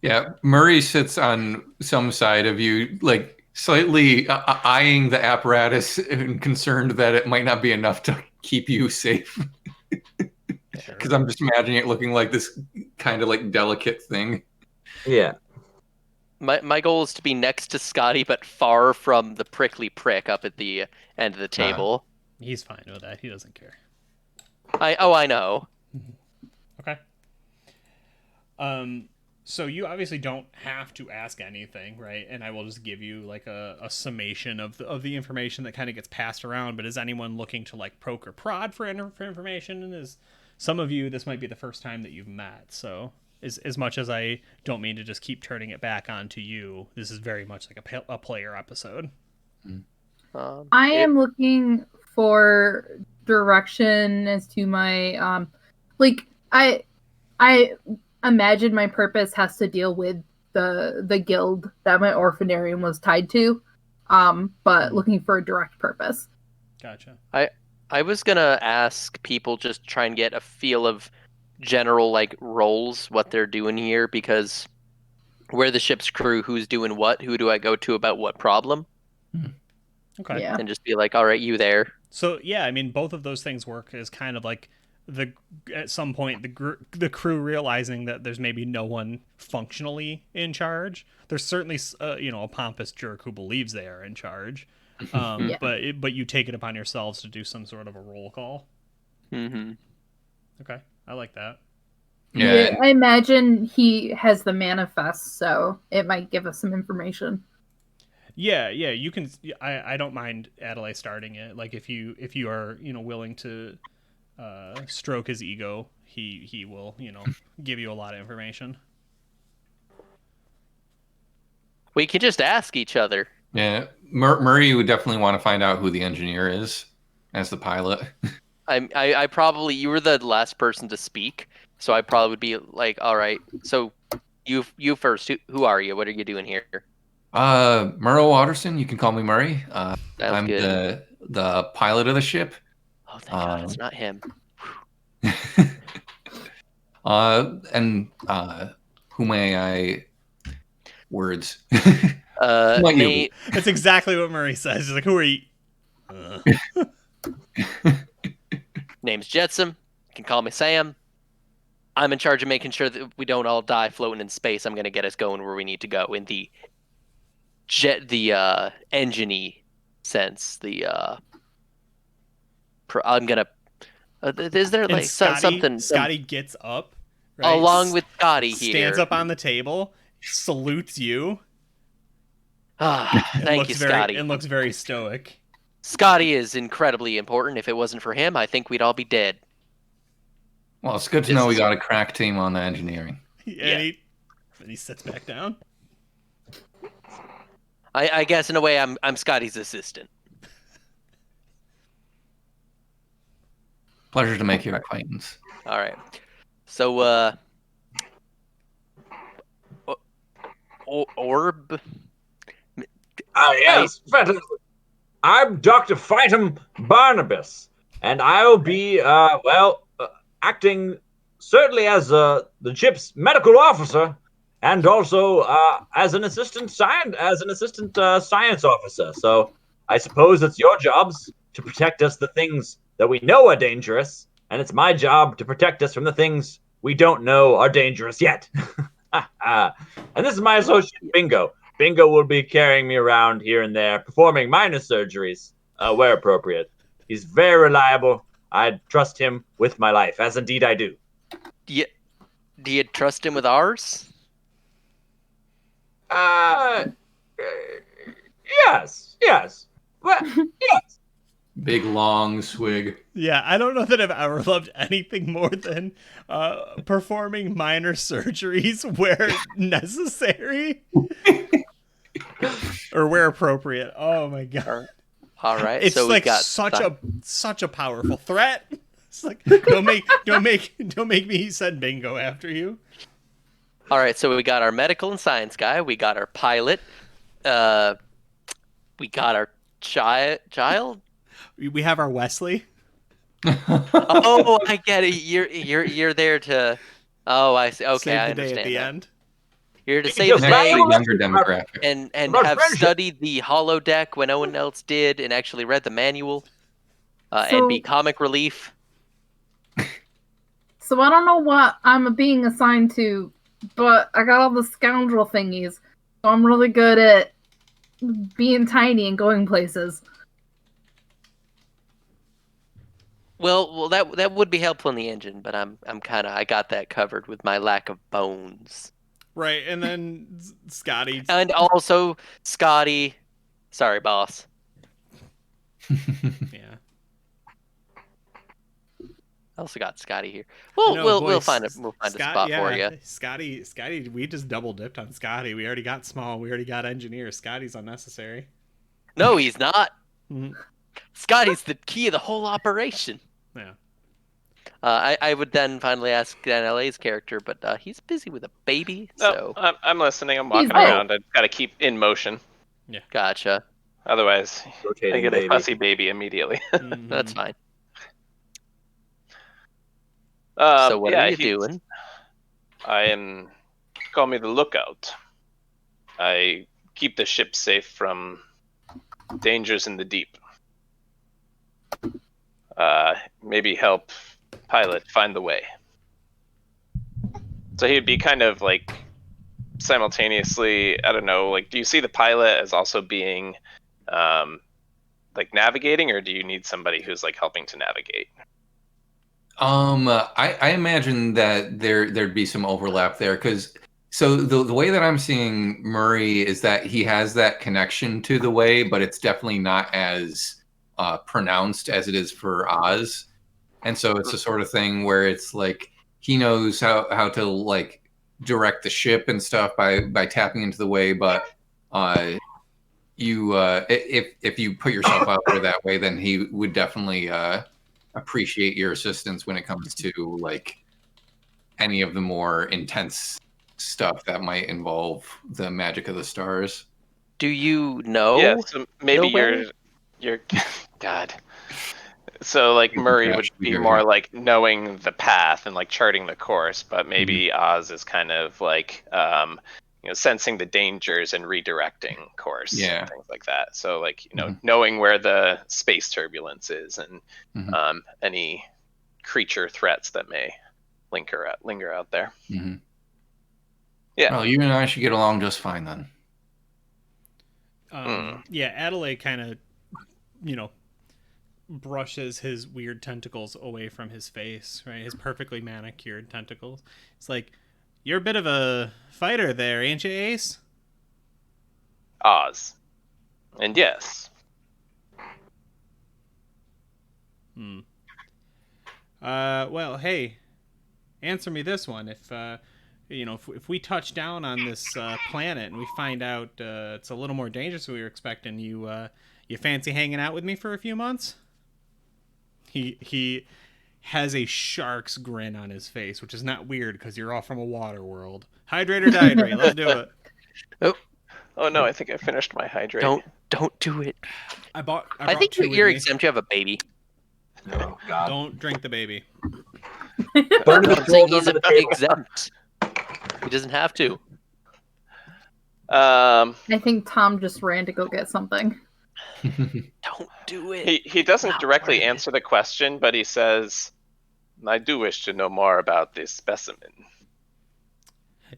Yeah, Murray sits on some side of you, like slightly eyeing the apparatus and concerned that it might not be enough to keep you safe. Because I'm just imagining it looking like this kind of like delicate thing. Yeah. My goal is to be next to Scotty, but far from the prickly prick up at the end of the table. He's fine with that. He doesn't care. I know. Okay. So you obviously don't have to ask anything, right? And I will just give you like a summation of the information that kind of gets passed around. But is anyone looking to like poke or prod for information? And is some of you, this might be the first time that you've met. So as much as I don't mean to just keep turning it back onto you, this is very much like a player episode. I am looking for direction as to my like I imagine my purpose has to deal with the guild that my orphanarium was tied to, but looking for a direct purpose. Gotcha. I was gonna ask people just try and get a feel of general like roles, what they're doing here, because we're the ship's crew, who's doing what, who do I go to about what problem? Okay. Yeah. And just be like, all right, you there. So yeah, I mean, both of those things work as kind of like at some point the crew realizing that there's maybe no one functionally in charge. There's certainly a pompous jerk who believes they are in charge, Yeah. but you take it upon yourselves to do some sort of a roll call. Mm-hmm. Okay, I like that. Yeah. I imagine he has the manifest, so it might give us some information. Yeah, you can. I don't mind Adelaide starting it. Like if you are willing to stroke his ego, he will give you a lot of information. We can just ask each other. Yeah, Murray would definitely want to find out who the engineer is as the pilot. I probably, you were the last person to speak, so I probably would be like, all right, so you first. Who are you? What are you doing here? Murrow Watterson, you can call me Murray. I'm good. the pilot of the ship. Oh, thank God, it's not him. And who may I words? That's exactly what Murray says. He's like, who are you? Name's Jetsam. You can call me Sam. I'm in charge of making sure that we don't all die floating in space. I'm going to get us going where we need to go in the engine-y sense. I'm going to... is there like something... Scotty gets up, right? Along with Scotty here. Stands up on the table, salutes you. Thank you, Scotty. And looks very stoic. Scotty is incredibly important. If it wasn't for him, I think we'd all be dead. Well, it's good to know we got a crack team on the engineering. And he sits back down. I guess in a way I'm Scotty's assistant. Pleasure to make your acquaintance. All right. So Orb. Yes, fantastic. I'm Dr. Phytum Barnabas, and I'll be acting certainly as the ship's medical officer, and also as an assistant science officer. So I suppose it's your jobs to protect us the things that we know are dangerous, and it's my job to protect us from the things we don't know are dangerous yet. And this is my associate Bingo. Bingo will be carrying me around here and there, performing minor surgeries where appropriate. He's very reliable. I trust him with my life, as indeed I do. Do you trust him with ours? Yes. Well, yes. Big long swig. Yeah, I don't know that I've ever loved anything more than performing minor surgeries where necessary or where appropriate. Oh my God! All right, it's so like we got such a powerful threat. It's like don't make me send Bingo after you. All right, so we got our medical and science guy. We got our pilot. We got our child. We have our Wesley. Oh, I get it. You're there to. Oh, I see. Okay, Save the I day understand at the that. end. You're here to Yo, save the Scott, day Next, you younger about- demographic. and about have friendship. studied the holodeck when no one else did, and actually read the manual, and be So- comic relief. So I don't know what I'm being assigned to, but I got all the scoundrel thingies. So I'm really good at being tiny and going places. Well, that would be helpful in the engine, but I got that covered with my lack of bones. Right, and then Scotty. And also, Scotty. Sorry, boss. Yeah. I also got Scotty here. No, We'll boy, find a Scott, spot for you. Scotty, we just double dipped on Scotty. We already got small. We already got engineer. Scotty's unnecessary. No, he's not. Mhm. Scotty's the key of the whole operation. Yeah. I would then finally ask Dan LA's character, but he's busy with a baby, so No, I'm listening. I'm walking He's- around. I've got to keep in motion. gotcha. Otherwise, I Rotating get a baby. fussy baby immediately. Mhm. That's fine. So what are you doing? I am. Call me the lookout. I keep the ship safe from dangers in the deep. Maybe help pilot find the way. So he'd be kind of like simultaneously. I don't know. Like, do you see the pilot as also being, like navigating, or do you need somebody who's like helping to navigate? I imagine that there'd be some overlap there because so the way that I'm seeing Murray is that he has that connection to the way, but it's definitely not as pronounced as it is for Oz, and so it's the sort of thing where it's like he knows how to like direct the ship and stuff by tapping into the way, but if you put yourself out there that way, then he would definitely appreciate your assistance when it comes to like any of the more intense stuff that might involve the magic of the stars. Do you know? Yeah, so maybe no way? you're God. So like Murray would Actually, be here, more here. like knowing the path and like charting the course, but maybe Oz is kind of like sensing the dangers and redirecting course, Yeah. things like that. So like knowing where the space turbulence is and Mhm. any creature threats that may linger out there. Mm-hmm. Yeah. Well, you and I should get along just fine then. Yeah, Adelaide kind of, brushes his weird tentacles away from his face, right? His perfectly manicured tentacles. It's like, you're a bit of a fighter there, ain't you, Ace? Oz. And yes. Well, hey, answer me this one. If we touch down on this planet and we find out it's a little more dangerous than we were expecting, you fancy hanging out with me for a few months? He has a shark's grin on his face, which is not weird because you're all from a water world. Hydrate or dihydrate, let's do it. Oh no, I think I finished my hydrate. Don't do it. I brought think two you're with me. exempt. You have a baby. Oh God. Don't drink the baby. Burn the I'm saying gold he's under the table. exempt. He doesn't have to. I think Tom just ran to go get something. Don't do it. He doesn't Not directly worth it. answer the question, but he says, "I do wish to know more about this specimen."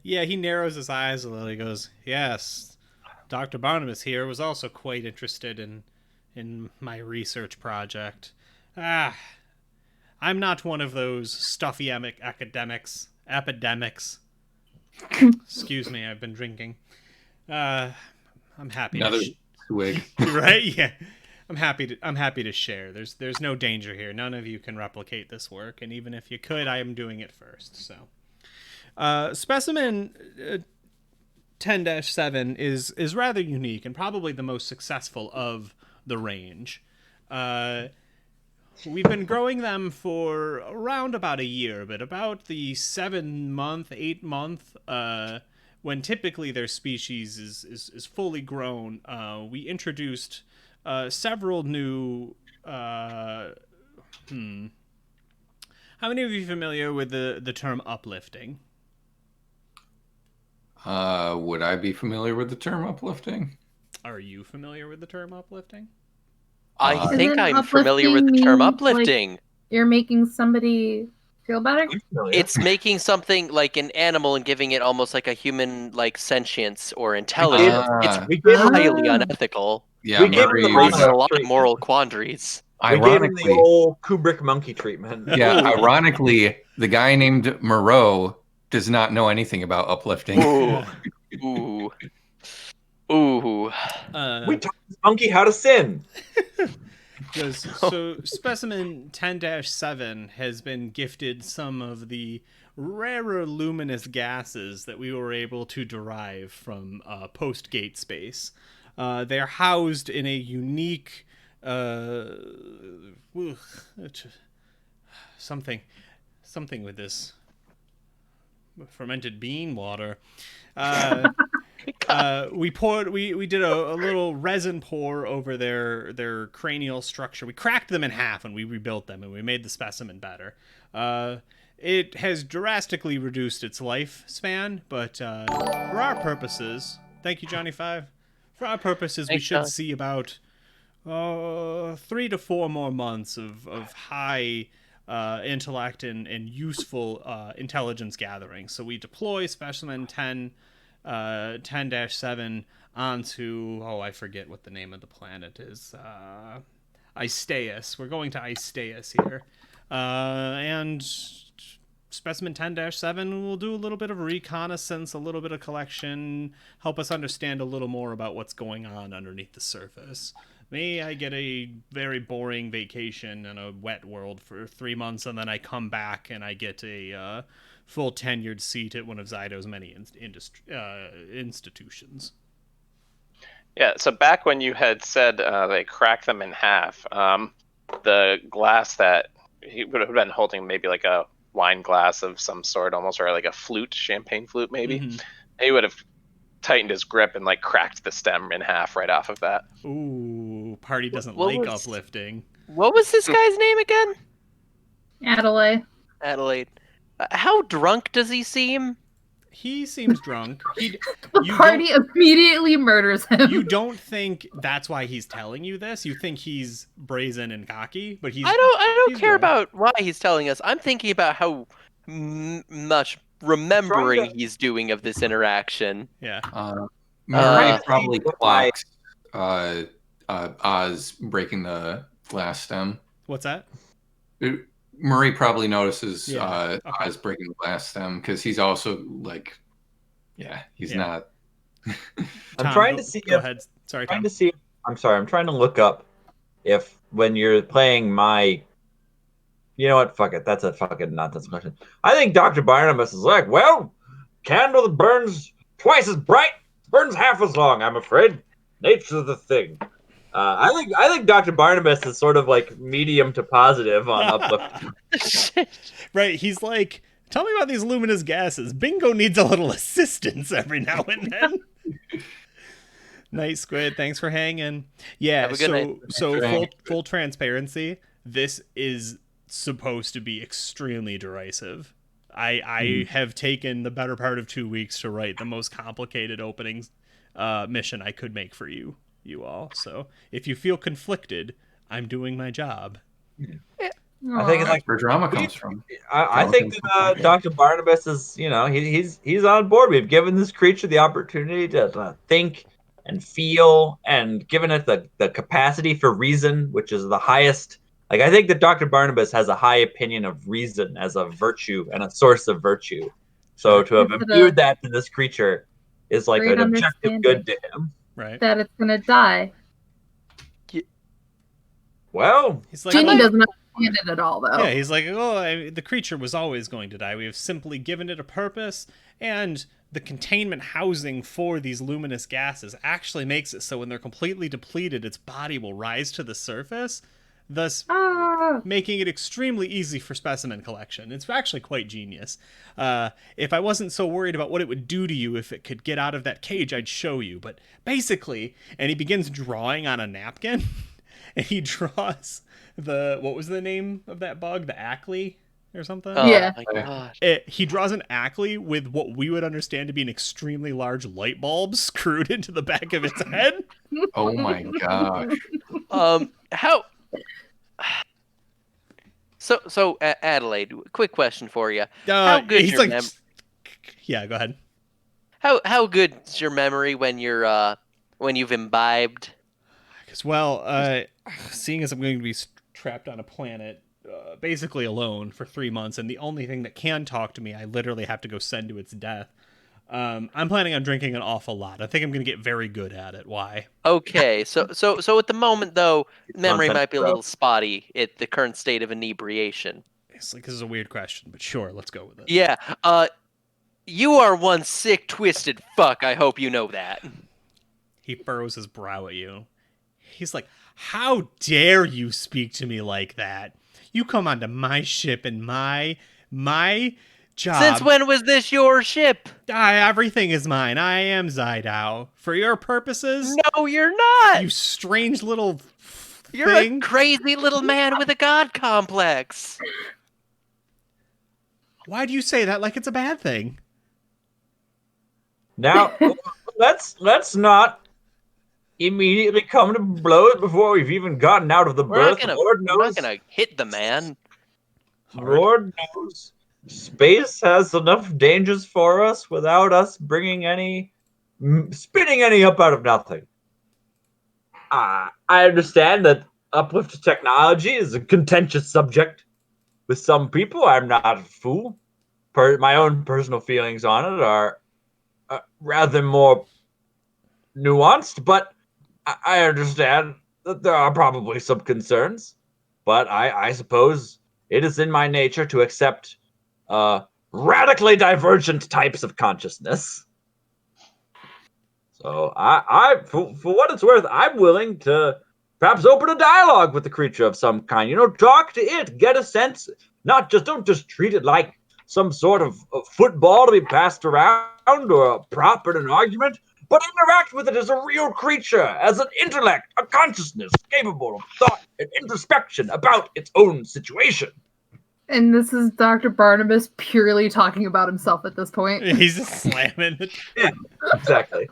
Yeah, he narrows his eyes a little. He goes, "Yes, Dr. Barnabas here was also quite interested in my research project. I'm not one of those stuffy academics. Excuse me, I've been drinking. I'm happy. Another swig. Right? Yeah. I'm happy to share. There's no danger here. None of you can replicate this work, and even if you could, I am doing it first. So, specimen 10-7 is rather unique and probably the most successful of the range. We've been growing them for around about a year, but about the 7-month, 8-month, when typically their species is fully grown, we introduced several new. How many of you are familiar with the term uplifting? Would I be familiar with the term uplifting? Are you familiar with the term uplifting? I think Isn't I'm familiar with the uplifting term mean, uplifting. You're making somebody feel better? It's making something like an animal and giving it almost like a human like sentience or intelligence. It's Ah, We gave him, highly Ah. unethical. yeah, we gave him the It Murray. raises a Mondo lot of treatment. moral quandaries. We gave him the Ironically, old Kubrick monkey treatment. yeah, Ooh. ironically, the guy named Moreau does not know anything about uplifting. Ooh. Ooh. Ooh. We taught this monkey how to sin. So specimen 10-7 has been gifted some of the rarer luminous gases that we were able to derive from post-gate space. They are housed in a unique something with this fermented bean water. We did a little resin pour over their cranial structure. We cracked them in half and we rebuilt them, and we made the specimen better. It has drastically reduced its lifespan, but for our purposes, thank you, Johnny Five. For our purposes, we Thanks, should John. see about 3 to 4 more months of high intellect and useful intelligence gathering. So we deploy specimen 10-7 onto, I forget what the name of the planet is. Istaeus. We're going to Istaeus here. And specimen 10-7 will do a little bit of reconnaissance, a little bit of collection, help us understand a little more about what's going on underneath the surface. Me, I get a very boring vacation in a wet world for 3 months, and then I come back and I get a full tenured seat at one of ZYDO's many institutions. Yeah, so back when you had said they crack them in half, the glass that he would have been holding, maybe like a wine glass of some sort almost, or like a flute, champagne flute maybe, Mm-hmm. he would have tightened his grip and like cracked the stem in half right off of that. Ooh, party doesn't What like was- uplifting. What was this guy's name again? Adelaide. Adelaide. How drunk does he seem? He seems drunk. The You party immediately murders him. You don't think that's why he's telling you this. You think he's brazen and cocky, but he's. I don't he's care drunk. about why he's telling us. I'm thinking about how much remembering he's doing of this interaction. Yeah. Murray probably With my- clocks Oz breaking the glass stem. What's that? Murray probably notices Yeah, okay. Oz breaking the glass stem because he's also like, he's Yeah. not. I'm Tom, trying go- to see Go if- ahead. Sorry, Trying Tom. to see. I'm sorry. I'm trying to look up if when you're playing my. You know what? Fuck it. That's a fucking nonsense question. I think Dr. Barnabas is like, well, candle that burns twice as bright burns half as long. I'm afraid. Nature's the thing. I think Dr. Barnabas is sort of like medium to positive on uplift. Right. He's like, tell me about these luminous gases. Bingo needs a little assistance every now and then. Nice, Squid. Thanks for hanging. Yeah. Have a good night. So full transparency. This is supposed to be extremely derisive. I have taken the better part of 2 weeks to write the most complicated opening mission I could make for you all. So if you feel conflicted, I'm doing my job. I think it's like Where drama comes from. I think that Dr. Barnabas is, he's on board. We've given this creature the opportunity to think and feel, and given it the capacity for reason, which is the highest. Like, I think that Dr. Barnabas has a high opinion of reason as a virtue and a source of virtue. So to have imbued that to this creature is like Great an objective good to him. Right. That it's gonna die. Well, He's like, Ginny doesn't understand it at all, though. yeah, he's like, the creature was always going to die. We have simply given it a purpose, and the containment housing for these luminous gases actually makes it so when they're completely depleted, its body will rise to the surface, thus making it extremely easy for specimen collection. It's actually quite genius. If I wasn't so worried about what it would do to you if it could get out of that cage, I'd show you. But basically, and he begins drawing on a napkin, and he draws what was the name of that bug? The Ackley? or something. Oh Yeah. my god. He draws an Ackley with what we would understand to be an extremely large light bulb screwed into the back of its head. Oh my gosh. How? So Adelaide, quick question for you. How good He's your like, yeah, go ahead. How good's your memory when you've imbibed? Because, well, seeing as I'm going to be trapped on a planet basically alone for 3 months, and the only thing that can talk to me, I literally have to go send to its death. I'm planning on drinking an awful lot. I think I'm going to get very good at it. Why? Okay, so at the moment though, memory Content might be a growth. little spotty at the current state of inebriation. It's like, this is a weird question, but sure, let's go with it. Yeah. You are one sick, twisted fuck. I hope you know that. He furrows his brow at you. He's like, how dare you speak to me like that? You come onto my ship and my job. Since when was this your ship? Everything is mine. I am ZYDO. For your purposes, No, you're not. you strange little You're thing. a crazy little man with a god complex. Why do you say that like it's a bad thing? Now, let's not immediately come to blows before we've even gotten out of the berth. Lord We're not knows, gonna hit the man. Lord knows, space has enough dangers for us without us spinning any up out of nothing. I understand that uplift technology is a contentious subject with some people. I'm not a fool. My own personal feelings on it are rather more nuanced, but I understand that there are probably some concerns. But I suppose it is in my nature to accept radically divergent types of consciousness. So for what it's worth, I'm willing to perhaps open a dialogue with the creature of some kind. Talk to it, get a sense. Don't just treat it like some sort of football to be passed around or a prop in an argument, but interact with it as a real creature, as an intellect, a consciousness capable of thought and introspection about its own situation. And this is Dr. Barnabas purely talking about himself at this point. He's just slamming it. Yeah, exactly.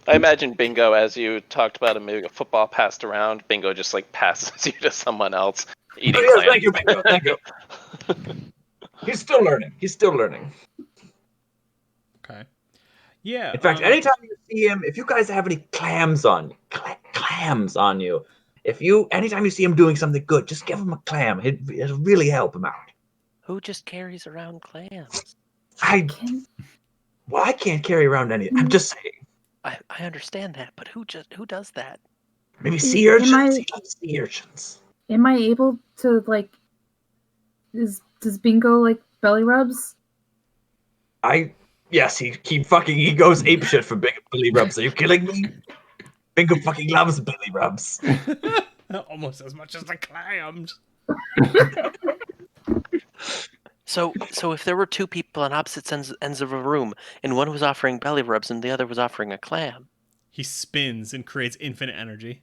I imagine Bingo, as you talked about him moving a football passed around, Bingo just like passes you to someone else eating Oh, yes, clams. thank you, Bingo. Thank you. He's still learning. Okay. Yeah. In fact, anytime you see him, if you guys have any clams on you, anytime you see him doing something good, just give him a clam. It'll really help him out. Who just carries around clams? I can't carry around any. I'm just saying. I understand that, but who does that? Maybe sea urchins. He loves sea urchins. Am I able to does Bingo like belly rubs? Yes, he goes apeshit for belly rubs. Are you kidding me? Bingo fucking loves belly rubs. Almost as much as the clams. So if there were two people on opposite ends of a room, and one was offering belly rubs and the other was offering a clam, He spins and creates infinite energy.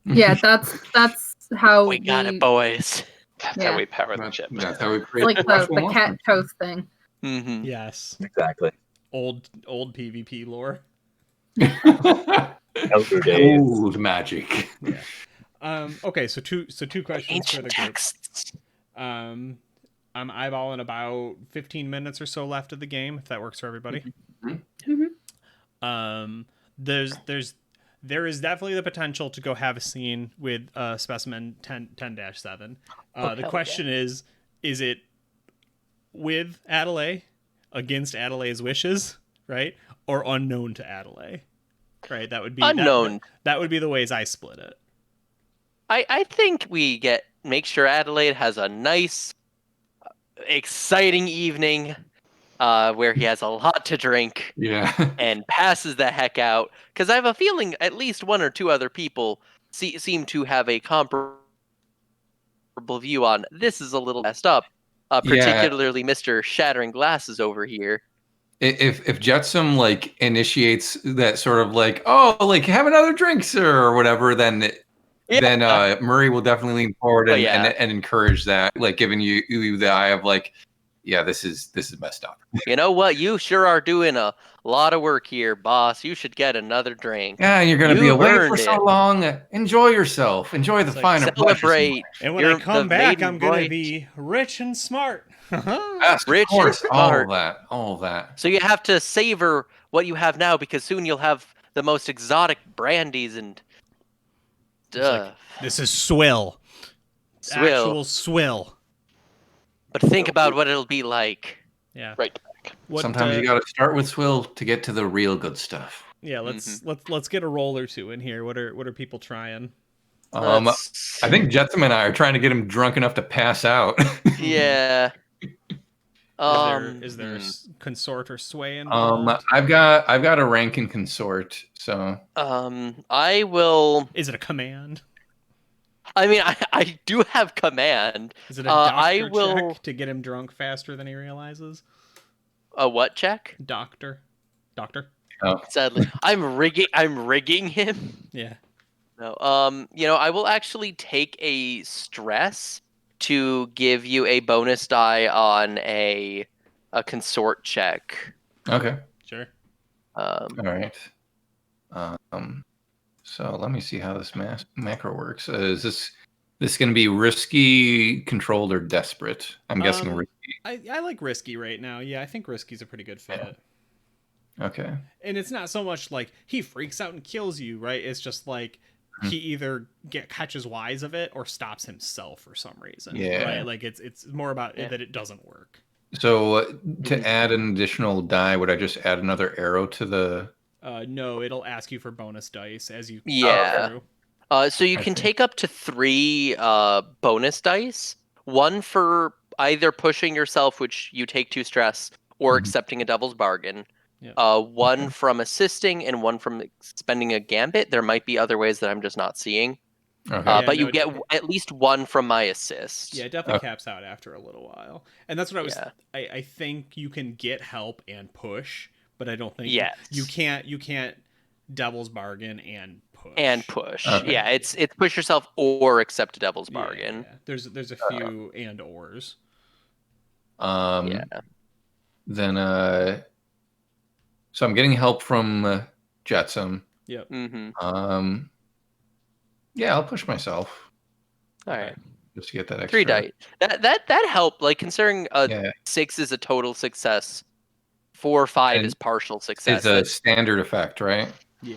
Yeah, that's how we got it, boys. That's Yeah. how we power the ship. That's how we create like the actual cat toast thing. Mm-hmm. Yes. Exactly. Old PvP lore. Elder days. old magic. Yeah. Okay, so two questions for Ancient the group. texts. I'm eyeballing about 15 minutes or so left of the game, if that works for everybody. Mm-hmm. There is definitely the potential to go have a scene with specimen 10-7. The question is it with Adelaide against Adelaide's wishes, right? Or unknown to Adelaide, right? That would be Unknown. That would be the ways I split it. I think we make sure Adelaide has a nice, exciting evening where he has a lot to drink Yeah. and passes the heck out. Because I have a feeling at least one or two other people seem to have a comparable view on this is a little messed up. Particularly Mr. Shattering Glasses over here. If Jetsam initiates that sort of have another drink, sir, or whatever, then then Murray will definitely lean forward and, yeah. and encourage that, like giving you the eye of like, yeah, this is messed up. You know what? You sure are doing a lot of work here, boss. You should get another drink. Yeah, and you're going to be You've away for earned so it. long. Enjoy yourself. Enjoy the It's like, finer pleasures in Celebrate. life. And when I You're come the back, maiden I'm gonna voice. be rich and smart. Yes, of Rich and course, smart. all of that. So you have to savor what you have now because soon you'll have the most exotic brandies and stuff. This is swill. Swill. Actual swill. But think about what it'll be like. Yeah. Right. What, Sometimes you got to start with swill to get to the real good stuff. Yeah, let's get a roll or two in here. What are people trying? I think Jetsam and I are trying to get him drunk enough to pass out. Yeah. Is there a consort or sway involved? I've got a rank in consort, so I will. Is it a command? I mean, I do have command. Is it a doctor I will. check to get him drunk faster than he realizes? A what check? Doctor. Sadly, I'm rigging him. Yeah. No. I will actually take a stress to give you a bonus die on a consort check. okay, Sure. all right. So let me see how this macro works. Is this going to be risky, controlled, or desperate? I'm guessing risky. I like risky right now. Yeah, I think risky's a pretty good fit. Okay. And it's not so much like he freaks out and kills you, right? It's just like he either catches wise of it or stops himself for some reason. Yeah. Right? Like it's more about that it doesn't work. So to add an additional die, would I just add another arrow to the? No, it'll ask you for bonus dice as you Yeah. go through. So you can take up to 3 bonus dice. One for either pushing yourself, which you take 2 stress, or accepting a devil's bargain. Yeah. One from assisting and one from spending a gambit. There might be other ways that I'm just not seeing. Okay. But you get at least one from my assist. Yeah, it definitely caps out after a little while. And that's what I was I think you can get help and push, but I don't think you can't devil's bargain and push. Okay. Yeah, it's push yourself or accept a devil's bargain. Yeah. There's a few and ors. Then so I'm getting help from Jetsam. Yep. Yeah, I'll push myself. All right. Just to get that extra. 3 die. That helped. Like considering 6 is a total success, 4 or 5 is partial success. It's a standard effect, right? Yeah.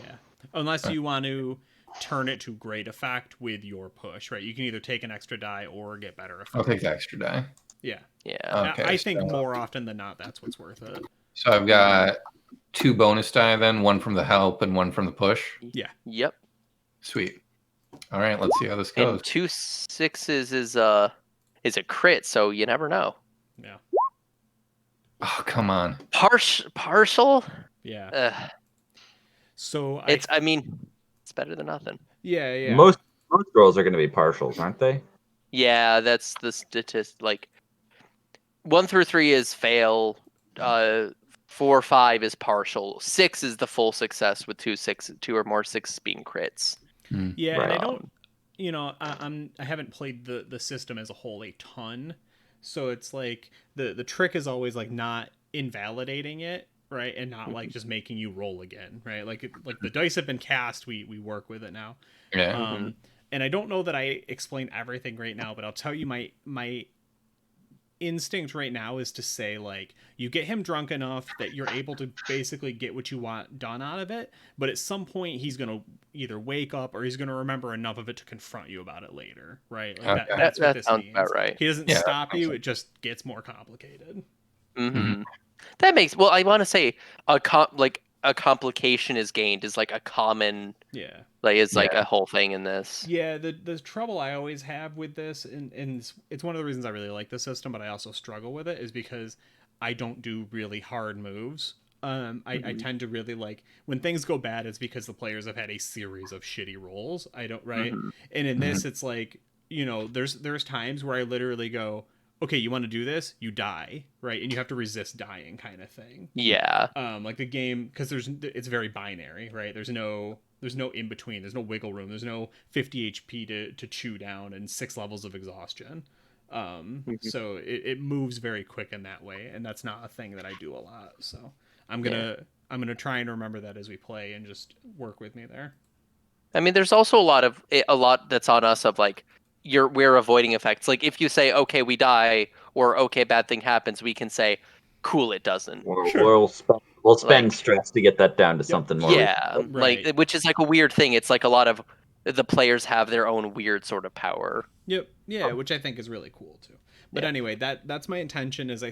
Unless you want to turn it to great effect with your push, right? You can either take an extra die or get better effect. I'll take the extra die. Yeah. Yeah. Okay, I think more often than not, that's what's worth it. So I've got 2 bonus die then, one from the help and one from the push. Yeah. Yep. Sweet. All right, let's see how this goes. And 2 6s is a crit, so you never know. Yeah. Oh, come on. Partial? Yeah. So it's better than nothing. Yeah. Most rolls are going to be partials, aren't they? Yeah, that's the statistic. Like 1 through 3 is fail. 4, 5 is partial. 6 is the full success with 2 or more 6 being crits. Yeah, right. And I don't, I haven't played the system as a whole a ton, so it's like the trick is always like not invalidating it, right, and not like just making you roll again, right? Like the dice have been cast, we work with it now. Yeah. And I don't know that I explained everything right now, but I'll tell you my instinct right now is to say, like, you get him drunk enough that you're able to basically get what you want done out of it, but at some point he's going to either wake up or he's going to remember enough of it to confront you about it later, right? Like that's what this sounds means. about right. He doesn't stop you, it just gets more complicated. That makes, well, I want to say a complication is gained is like a common like a whole thing in this. Yeah, the trouble I always have with this, and it's one of the reasons I really like the system, but I also struggle with it, is because I don't do really hard moves. I tend to really like when things go bad, it's because the players have had a series of shitty rolls. I don't, right? And in this, it's like, there's times where I literally go, okay, you want to do this, you die, right? And you have to resist dying, kind of thing. Yeah. Like the game, because it's very binary, right? There's no there's no in between. There's no wiggle room. There's no 50 HP to chew down and 6 levels of exhaustion. So it moves very quick in that way, and that's not a thing that I do a lot. So I'm gonna try and remember that as we play and just work with me there. I mean, there's also a lot that's on us of like we're avoiding effects. Like if you say, okay, we die, or okay, bad thing happens, we can say, cool, it doesn't. We'll spend stress to get that down to something more. Yeah, Right. like which is like a weird thing. It's like a lot of the players have their own weird sort of power. Yep. Yeah, which I think is really cool too. But anyway, that's my intention. Is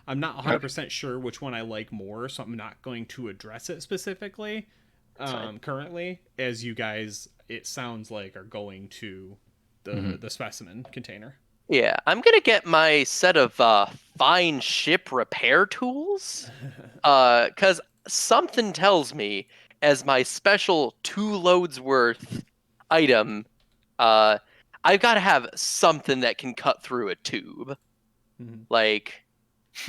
I'm not 100% sure which one I like more, so I'm not going to address it specifically currently. As you guys, it sounds like, are going to the specimen container. Yeah, I'm gonna get my set of fine ship repair tools, because something tells me as my special 2 loads worth item, I've got to have something that can cut through a tube. Like,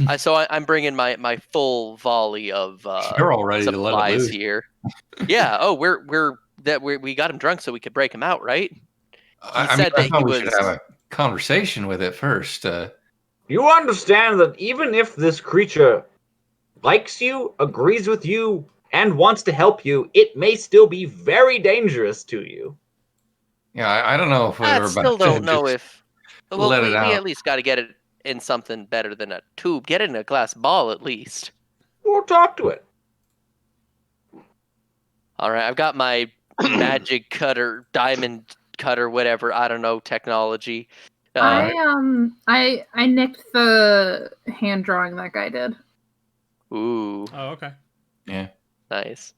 I'm bringing my full volley of You're all ready to let it supplies loose here. Yeah. Oh, we got him drunk so we could break him out, right? I thought we should have a conversation with it first. You understand that even if this creature likes you, agrees with you, and wants to help you, it may still be very dangerous to you. Yeah, I don't know if I we're still about to don't know if. Well, let we it out. at least got to get it in something better than a tube. Get it in a glass ball at least. We'll talk to it. All right, I've got my magic cutter, diamond cutter, whatever, I don't know, technology. I nicked the hand drawing that guy did. Ooh. Oh, okay. Yeah. Nice.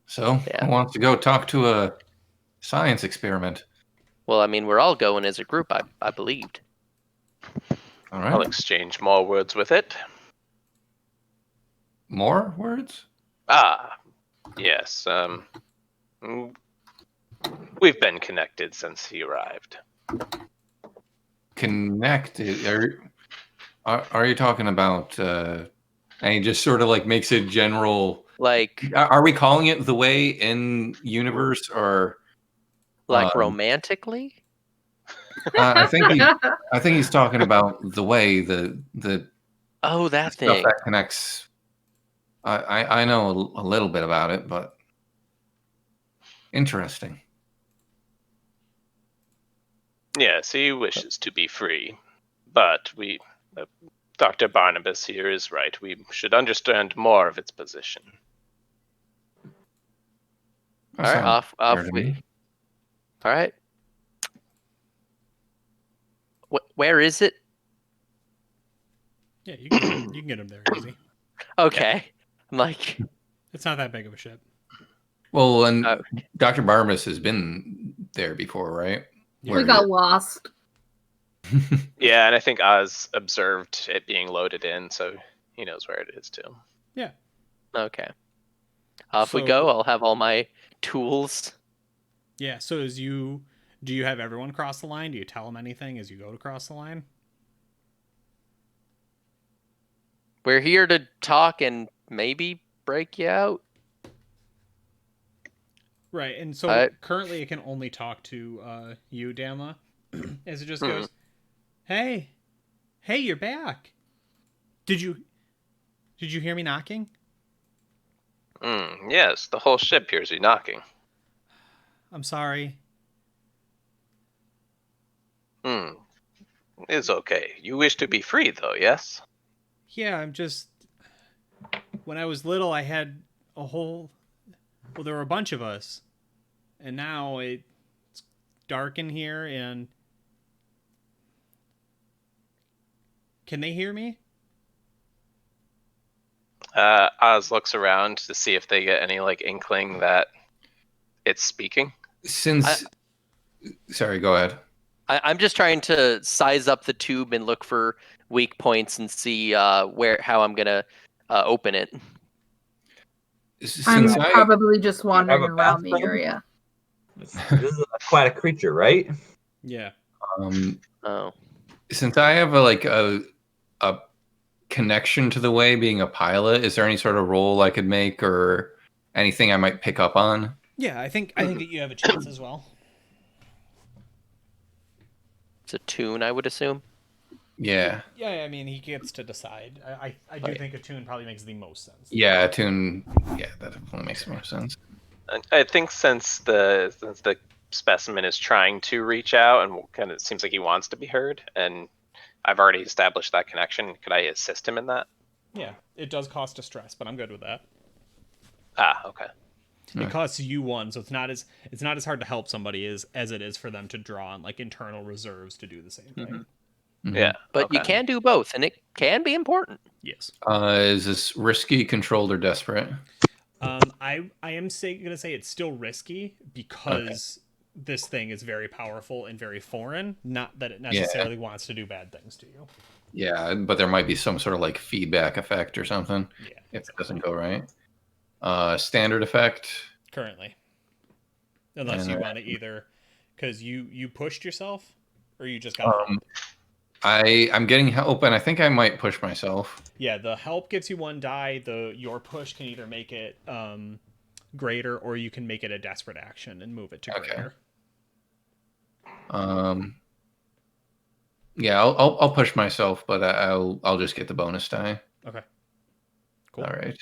So, who wants to go talk to a science experiment? Well, I mean, we're all going as a group, I believed. All right. I'll exchange more words with it. More words? Yes. We've been connected since he arrived. Connected? Are you talking about? And he just sort of like makes a general. Like. Are we calling it the way in universe or? Like romantically? I think he's talking about the way the oh, that stuff thing that connects. I know a little bit about it, but interesting. Yes, he wishes to be free, but Dr. Barnabas here is right. We should understand more of its position. All right, off we. All right. Where is it? Yeah, you can get him there easy. Okay. I'm like, it's not that big of a ship. Well, and Dr. Barnabas has been there before, right? Yeah. We got lost. Yeah, and I think Oz observed it being loaded in, so he knows where it is too. Yeah. Okay. Off we go. I'll have all my tools. Yeah, so do you have everyone cross the line? Do you tell them anything as you go to cross the line? We're here to talk and maybe break you out. Right, and so currently it can only talk to you, Danla, as it just goes, Hey, you're back. Did you hear me knocking? Yes, the whole ship hears you knocking. I'm sorry. It's okay. You wish to be free, though, yes? Yeah, I'm just... When I was little, I had a whole... Well, there were a bunch of us. And now it's dark in here, and... Can they hear me? Oz looks around to see if they get any, inkling that it's speaking. Sorry, go ahead. I'm just trying to size up the tube and look for weak points and see how I'm gonna open it. I'm probably just wandering around the area. This is quite a creature, right? Yeah. Since I have a connection to the way, being a pilot, is there any sort of role I could make or anything I might pick up on? Yeah, I think that you have a chance as well. It's a tune, I would assume. Yeah. Yeah, I mean, he gets to decide. I do think a tune probably makes the most sense. Yeah, tune. Yeah, that definitely makes more sense. I think since the specimen is trying to reach out and kind of seems like he wants to be heard, and I've already established that connection, could I assist him in that? Yeah, it does cost a stress, but I'm good with that. Ah, okay. Yeah. It costs you 1, so it's not as hard to help somebody as it is for them to draw on like internal reserves to do the same thing. Mhm. Yeah, But okay. you can do both, and it can be important. Yes. Is this risky, controlled, or desperate? I am gonna say it's still risky because this thing is very powerful and very foreign. Not that it necessarily wants to do bad things to you. Yeah, but there might be some sort of like feedback effect or something Yeah. if it doesn't go right. Standard effect. Currently, unless And you want to either, because you pushed yourself, or you just got help. I'm getting help, and I think I might push myself. Yeah, the help gives you 1 die. Your push can either make it greater, or you can make it a desperate action and move it to greater. Yeah, I'll push myself, but I'll just get the bonus die. Okay. Cool. All right.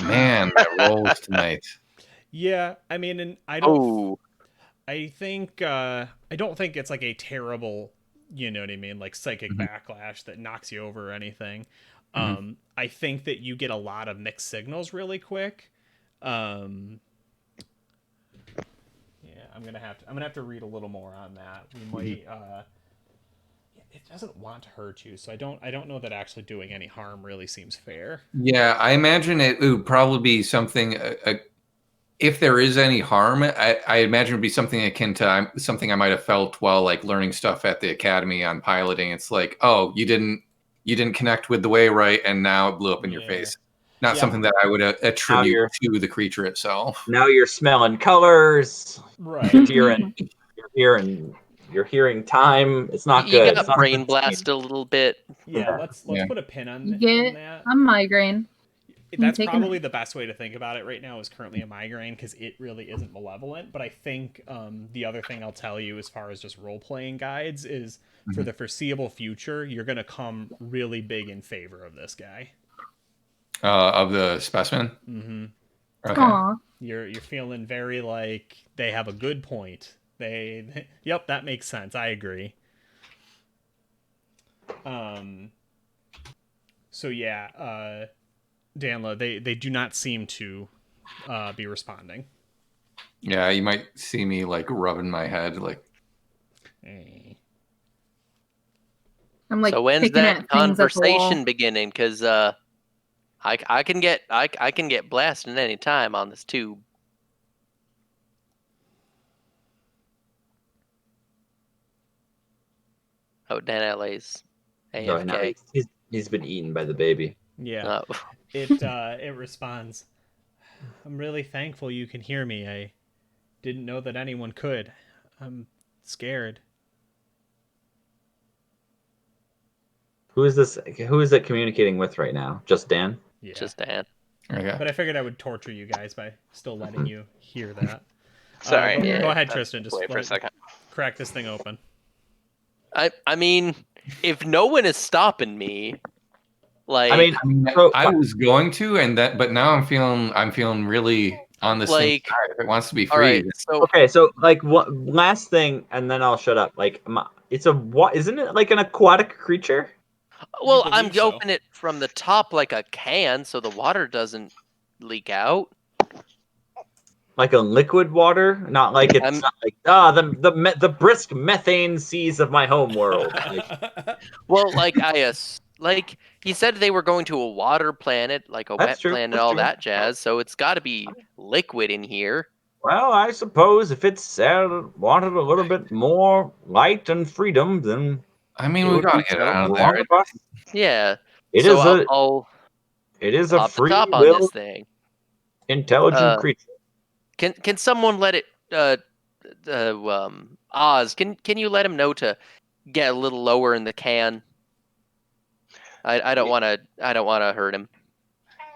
Man, that rolls tonight. Yeah, I mean, and I don't. Oh, I think I don't think it's like a terrible, you know what I mean, like psychic backlash that knocks you over or anything. I think that you get a lot of mixed signals really quick. Yeah, I'm gonna have to read a little more on that. We might. It doesn't want to hurt you, so I don't know that actually doing any harm really seems fair. Yeah, I imagine it would probably be something. If there is any harm, I imagine it would be something akin to something I might have felt while like learning stuff at the academy on piloting. It's like, oh, you didn't connect with the way right, and now it blew up in your face. Not something that I would attribute to the creature itself. Now you're smelling colors. Right. You're hearing time. It's not you good. got brain blast a little bit. Yeah, let's put a pin on You get that. a migraine. That's probably the best way to think about it right now is currently a migraine because it really isn't malevolent. But I think the other thing I'll tell you as far as just role-playing guides is for the foreseeable future, you're going to come really big in favor of this guy. Of the specimen? Mm-hmm. Okay. Aww. You're feeling very like they have a good point. Yep, that makes sense. I agree. So yeah, Danla, they do not seem to be responding. Yeah, you might see me like rubbing my head, like. I'm like. So when's picking at that things at the wall. conversation beginning? Because I can get blasted any time on this tube. Oh, Dan LA's AFK. No, he's been eaten by the baby. Yeah. Oh. It responds. I'm really thankful you can hear me. I didn't know that anyone could. I'm scared. Who is this? Who is it communicating with right now? Just Dan? Yeah. Just Dan. Okay. But I figured I would torture you guys by still letting you hear that. Sorry. Go ahead, Tristan. Just wait for a second. Crack this thing open. I mean, if no one is stopping me, like I was going to, but now I'm feeling really on the same side. If it wants to be free. All right, so like what last thing, and then I'll shut up. Like it's a what? Isn't it like an aquatic creature? Well, I'm opening it from the top like a can, so the water doesn't leak out. Like a liquid water, not like it's not like the brisk methane seas of my home world. Well, like like he said they were going to a water planet, like a wet planet, all that jazz. So it's got to be liquid in here. Well, I suppose if it's wanted a little bit more light and freedom, then I mean we gotta get it out of there. Yeah, it is a free top will on this thing. Intelligent creature. Can someone let it? Oz, can you let him know to get a little lower in the can? I don't want to hurt him.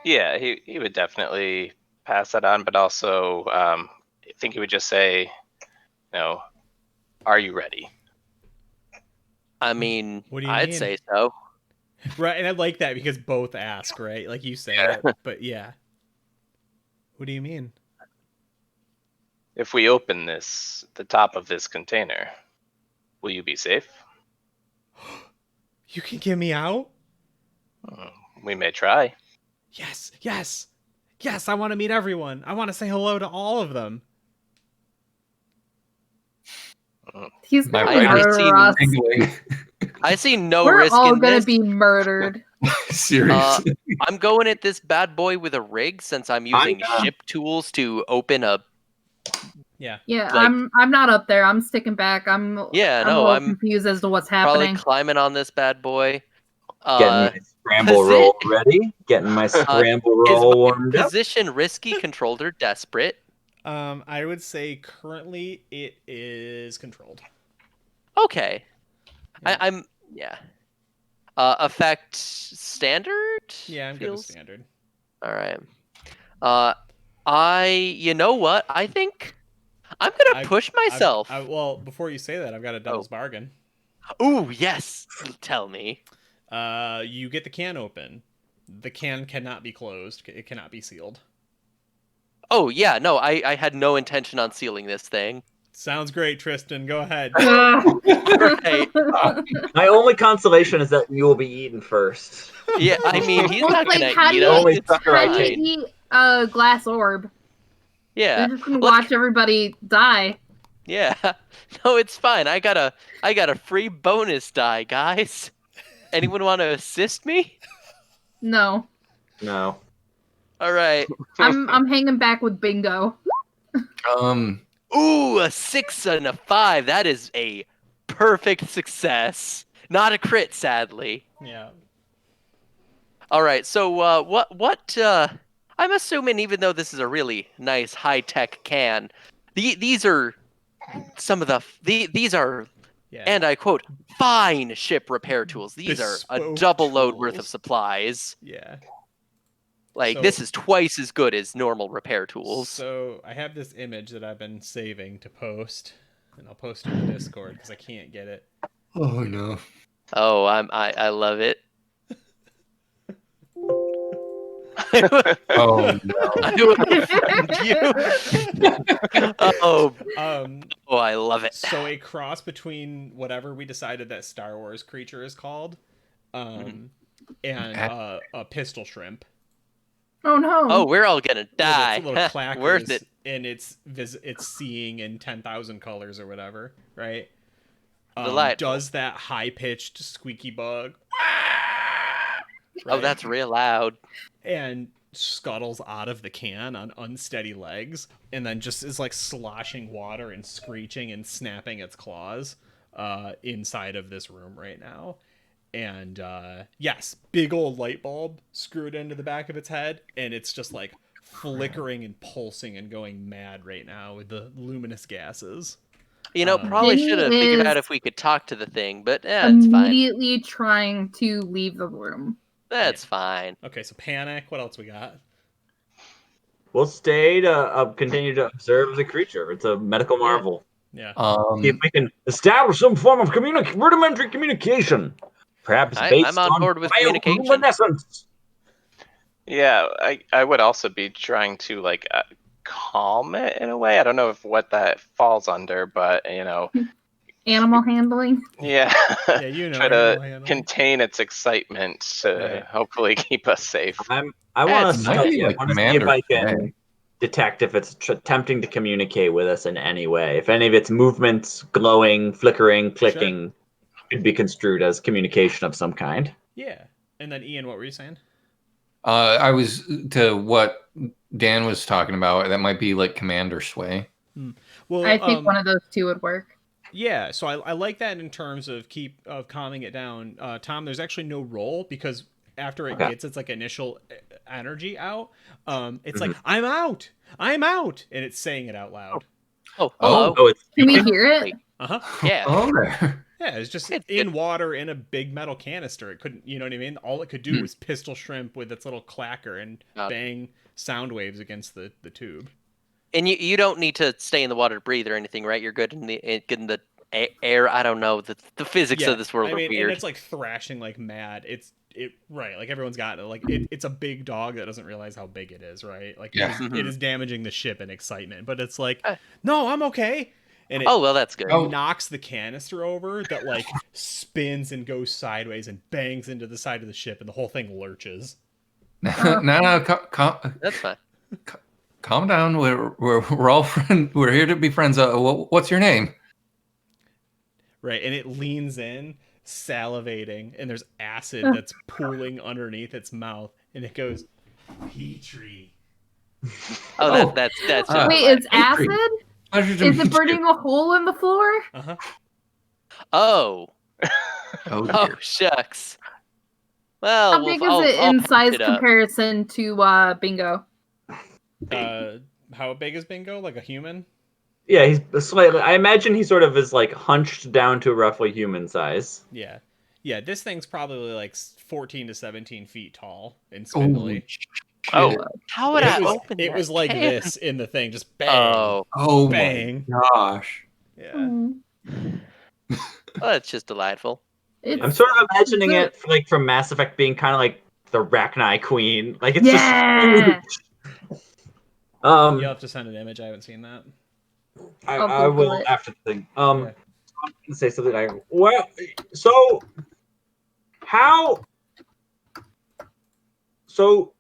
Yeah, he would definitely pass that on, but also I think he would just say, are you ready? I mean, What do you I'd mean? say so. Right, and I like that because both ask, right? Like you say it, but yeah. What do you mean? If we open the top of this container, will you be safe? You can get me out? We may try. Yes, yes, yes, I want to meet everyone. I want to say hello to all of them. He's gonna I've already murder seen us. I see no We're risk all in gonna this. be murdered. Seriously. I'm going at this bad boy with a rig since I'm using ship tools to open a. Yeah. Yeah, Like- I'm not up there. I'm sticking back. I'm a little confused as to what's Probably happening. climbing on this bad boy. Getting my scramble roll ready. Getting my scramble roll warmed up. Position risky, controlled, or desperate. I would say currently it is controlled. Okay. Yeah. I'm effect standard? Yeah, I'm good with standard. All right. You know what? I think I'm gonna push myself. Well, before you say that, I've got a devil's bargain. Ooh, yes. Tell me. You get the can open. The can cannot be closed. It cannot be sealed. Oh yeah, no, I had no intention on sealing this thing. Sounds great, Tristan. Go ahead. Right. My only consolation is that you will be eaten first. Yeah, I mean he's not gonna how eat do us. you, It's how do fine. you eat a glass orb? Yeah. You're just gonna watch everybody die. Yeah. No, it's fine. I got a free bonus die, guys. Anyone want to assist me? No. No. All right. I'm hanging back with bingo. Ooh, a 6 and a 5. That is a perfect success. Not a crit, sadly. Yeah. All right. So what I'm assuming, even though this is a really nice high-tech can, these are some of these are, and I quote, fine ship repair tools. These are a double load worth of supplies. Yeah. Like, this is twice as good as normal repair tools. So I have this image that I've been saving to post, and I'll post it in Discord because I can't get it. Oh no. Oh, I love it. Oh no. I love it. So a cross between whatever we decided that Star Wars creature is called, and a pistol shrimp. Oh no! Oh, we're all gonna die. Little clackers, worth it. And it's seeing in 10,000 colors or whatever, right? Delightful. Does that high pitched squeaky bug? Right? Oh, that's real loud. And scuttles out of the can on unsteady legs, and then just is like sloshing water and screeching and snapping its claws inside of this room right now. And yes, big old light bulb screwed into the back of its head, and it's just like flickering and pulsing and going mad right now with the luminous gases. You know, probably should have figured out if we could talk to the thing, but it's fine. Immediately trying to leave the room. That's fine. Okay, so panic. What else we got? We'll stay to continue to observe the creature. It's a medical marvel. Yeah. See if we can establish some form of rudimentary communication. Perhaps based I'm on board with communication. Yeah, I would also be trying to like calm it in a way. I don't know what that falls under, but animal handling. Yeah, yeah, try to contain its excitement to hopefully keep us safe. I want to see if I can detect if it's attempting to communicate with us in any way. If any of its movements, glowing, flickering, clicking, could be construed as communication of some kind. Yeah. And then Ian, what were you saying? I was to what Dan was talking about. That might be like command or sway. Well, I think one of those two would work. Yeah, so I like that in terms of calming it down. Tom, there's actually no roll because after it gets its like initial energy out, it's like I'm out, and it's saying it out loud. Oh, hello. Can we hear it? Uh-huh. Yeah. Oh, there. Yeah, it's just It's in good. water in a big metal canister. It couldn't, you know what I mean? All it could do was pistol shrimp with its little clacker and bang sound waves against the tube. And you don't need to stay in the water to breathe or anything, right? You're good in the air. I don't know. The physics of this world I mean, are weird. and it's like thrashing like mad. Right, like everyone's got it. Like it's a big dog that doesn't realize how big it is, right? Like Yeah. it is damaging the ship in excitement, but it's like, Eh. no, I'm okay. And it Oh, well, that's good. knocks the canister over that like spins and goes sideways and bangs into the side of the ship, and the whole thing lurches. No, That's fine. calm down. We're all friends. We're here to be friends. What's your name? Right, and it leans in, salivating, and there's acid that's pooling underneath its mouth, and it goes, Petrie. Oh, that's just Wait, fine. it's acid? Pleasure to Is meet it burning a hole in the floor? Uh-huh. Oh. you. Oh, Oh, dear. shucks. Well, How big is it in size comparison to Bingo? How big is Bingo? Like a human? Yeah, he's slightly. I imagine he sort of is like hunched down to roughly human size. Yeah. Yeah, this thing's probably like 14 to 17 feet tall and Oh, spindly. Oh, How would I It was, open it that was like can? this in the thing, just bang. oh Bang. my gosh. Yeah. Oh, that's just delightful. I'm sort of imagining it like from Mass Effect being kind of like the Rachni Queen. Like it's Yeah. just. You'll have to send an image. I haven't seen that. I Google will it. after the thing. Yeah. I'm gonna say something like, well, so how? So,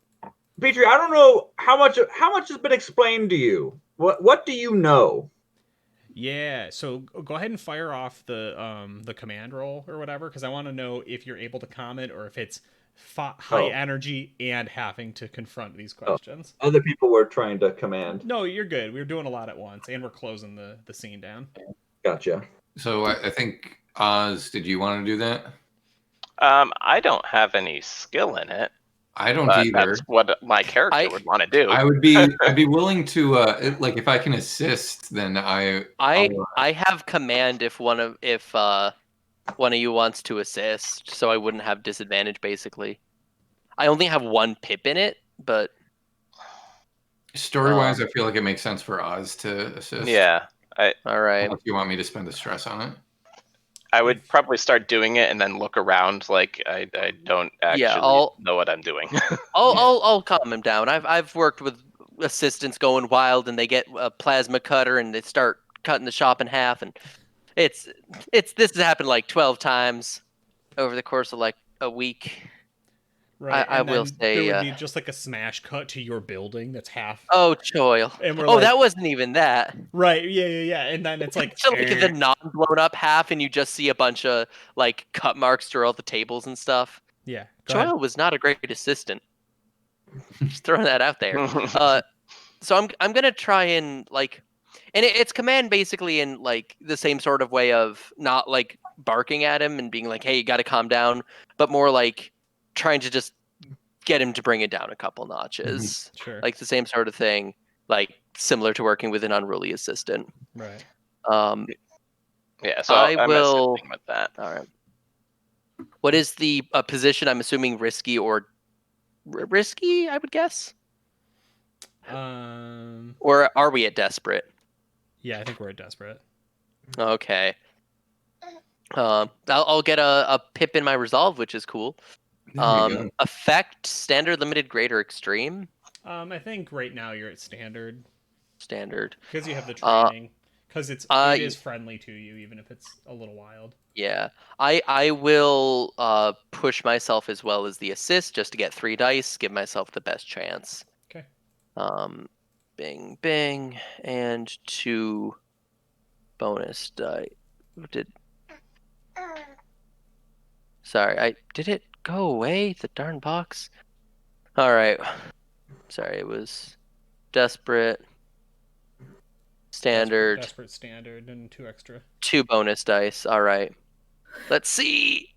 Petrie, I don't know how much has been explained to you. What do you know? Yeah, so go ahead and fire off the command roll or whatever, because I want to know if you're able to comment or if it's high energy and having to confront these questions. Other people were trying to command. No, you're good. We're doing a lot at once, and we're closing the scene down. Gotcha. So I think Oz, did you want to do that? I don't have any skill in it. I don't But either. that's what my character would want to do. I'd be willing to like if I can assist, then I have command if one of you wants to assist, so I wouldn't have disadvantage basically. I only have one pip in it, but story-wise, I feel like it makes sense for Oz to assist. Yeah. All right. Unless you want me to spend the stress on it. I would probably start doing it and then look around like I don't actually know what I'm doing. I'll calm him down. I've worked with assistants going wild and they get a plasma cutter and they start cutting the shop in half, and this has happened like 12 times over the course of like a week. Right. I will say there would be just like a smash cut to your building that's half. Oh, Choil. And we're that wasn't even that. Right. Yeah. And then it's like so like the non-blown up half, and you just see a bunch of like cut marks throughout the tables and stuff. Yeah. Choil was not a great assistant. Just throwing that out there. So I'm gonna try and like, and it's command basically in like the same sort of way of not like barking at him and being like, hey, you got to calm down, but more like trying to just get him to bring it down a couple notches. Sure. Like the same sort of thing, like similar to working with an unruly assistant. Right. Yeah, so I'm assisting with that. All right. What is the position? I'm assuming risky or risky, I would guess. Or are we at desperate? Yeah, I think we're at desperate. Okay. I'll get a pip in my resolve, which is cool. Effect, standard, limited, great, or extreme? I think right now you're at standard. Standard. Because you have the training. Because it is friendly to you, even if it's a little wild. Yeah. I will push myself as well as the assist just to get 3 dice, give myself the best chance. Okay. Bing, bing, and 2 bonus die. Sorry, did it go away? The darn box? Alright. Sorry, it was desperate, standard. Desperate standard, and 2 extra. 2 bonus dice. Alright. Let's see.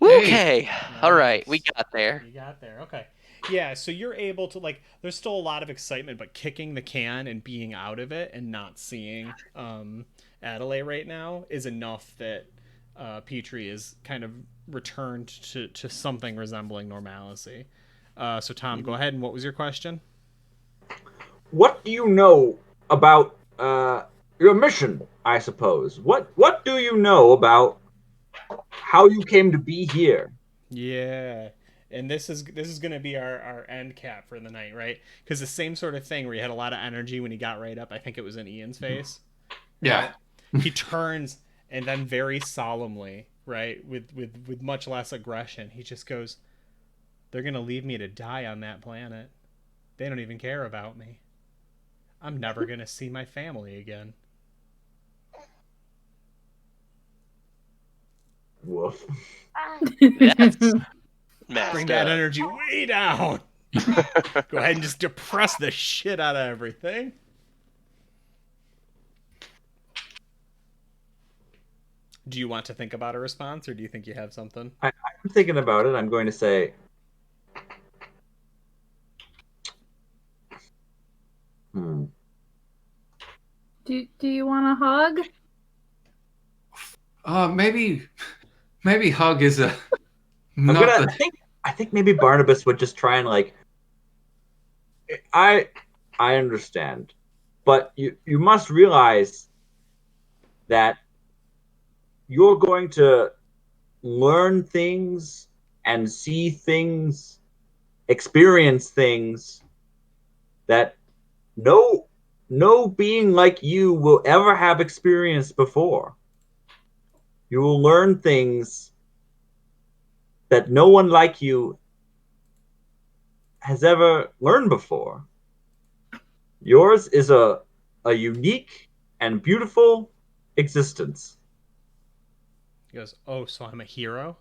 Okay. Nice. Alright, we got there. You got there. Okay. Yeah, so you're able to, like, there's still a lot of excitement, but kicking the can and being out of it and not seeing Adelaide right now is enough that Petrie is kind of returned to something resembling normalcy. So Tom, go ahead, and what was your question? What do you know about your mission, I suppose? What do you know about how you came to be here? Yeah. And this is going to be our end cap for the night, right? Because the same sort of thing where he had a lot of energy when he got right up. I think it was in Ian's face. Yeah. He turns and then very solemnly, right, with much less aggression, he just goes, "They're going to leave me to die on that planet. They don't even care about me. I'm never going to see my family again." Woof. That's Bring messed that up. energy way down. Go ahead and just depress the shit out of everything. Do you want to think about a response, or do you think you have something? I'm thinking about it. I'm going to say, Do you want a hug? Maybe hug is a. I think maybe Barnabas would just try and like. I understand, but you must realize that you're going to learn things and see things, experience things that no being like you will ever have experienced before. You will learn things that no one like you has ever learned before. Yours is a unique and beautiful existence. He goes, "Oh, so I'm a hero?"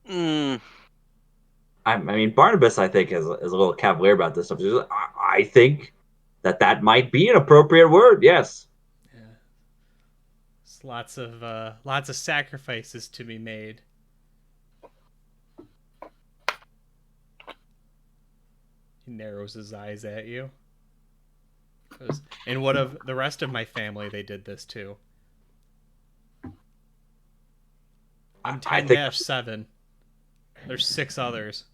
Mm, I mean, Barnabas, I think, is a little cavalier about this stuff. I think that might be an appropriate word. Yes. Yeah. There's lots of sacrifices to be made. He narrows his eyes at you. Goes, "And what of the rest of my family? They did this too. I'm 10-7. There's 6 others."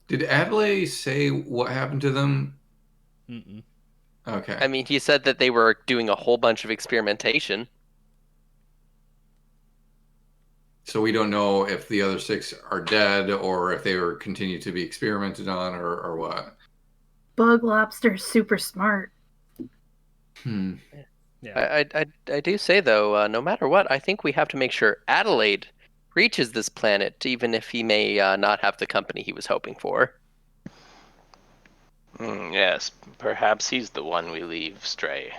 Did Adelaide say what happened to them? Mm-mm. Okay. I mean, he said that they were doing a whole bunch of experimentation. So we don't know if the other 6 are dead or if they were continue to be experimented on or what. Bug lobster's super smart. Yeah. I do say though, no matter what, I think we have to make sure Adelaide reaches this planet, even if he may not have the company he was hoping for. Yes, perhaps he's the one we leave stray.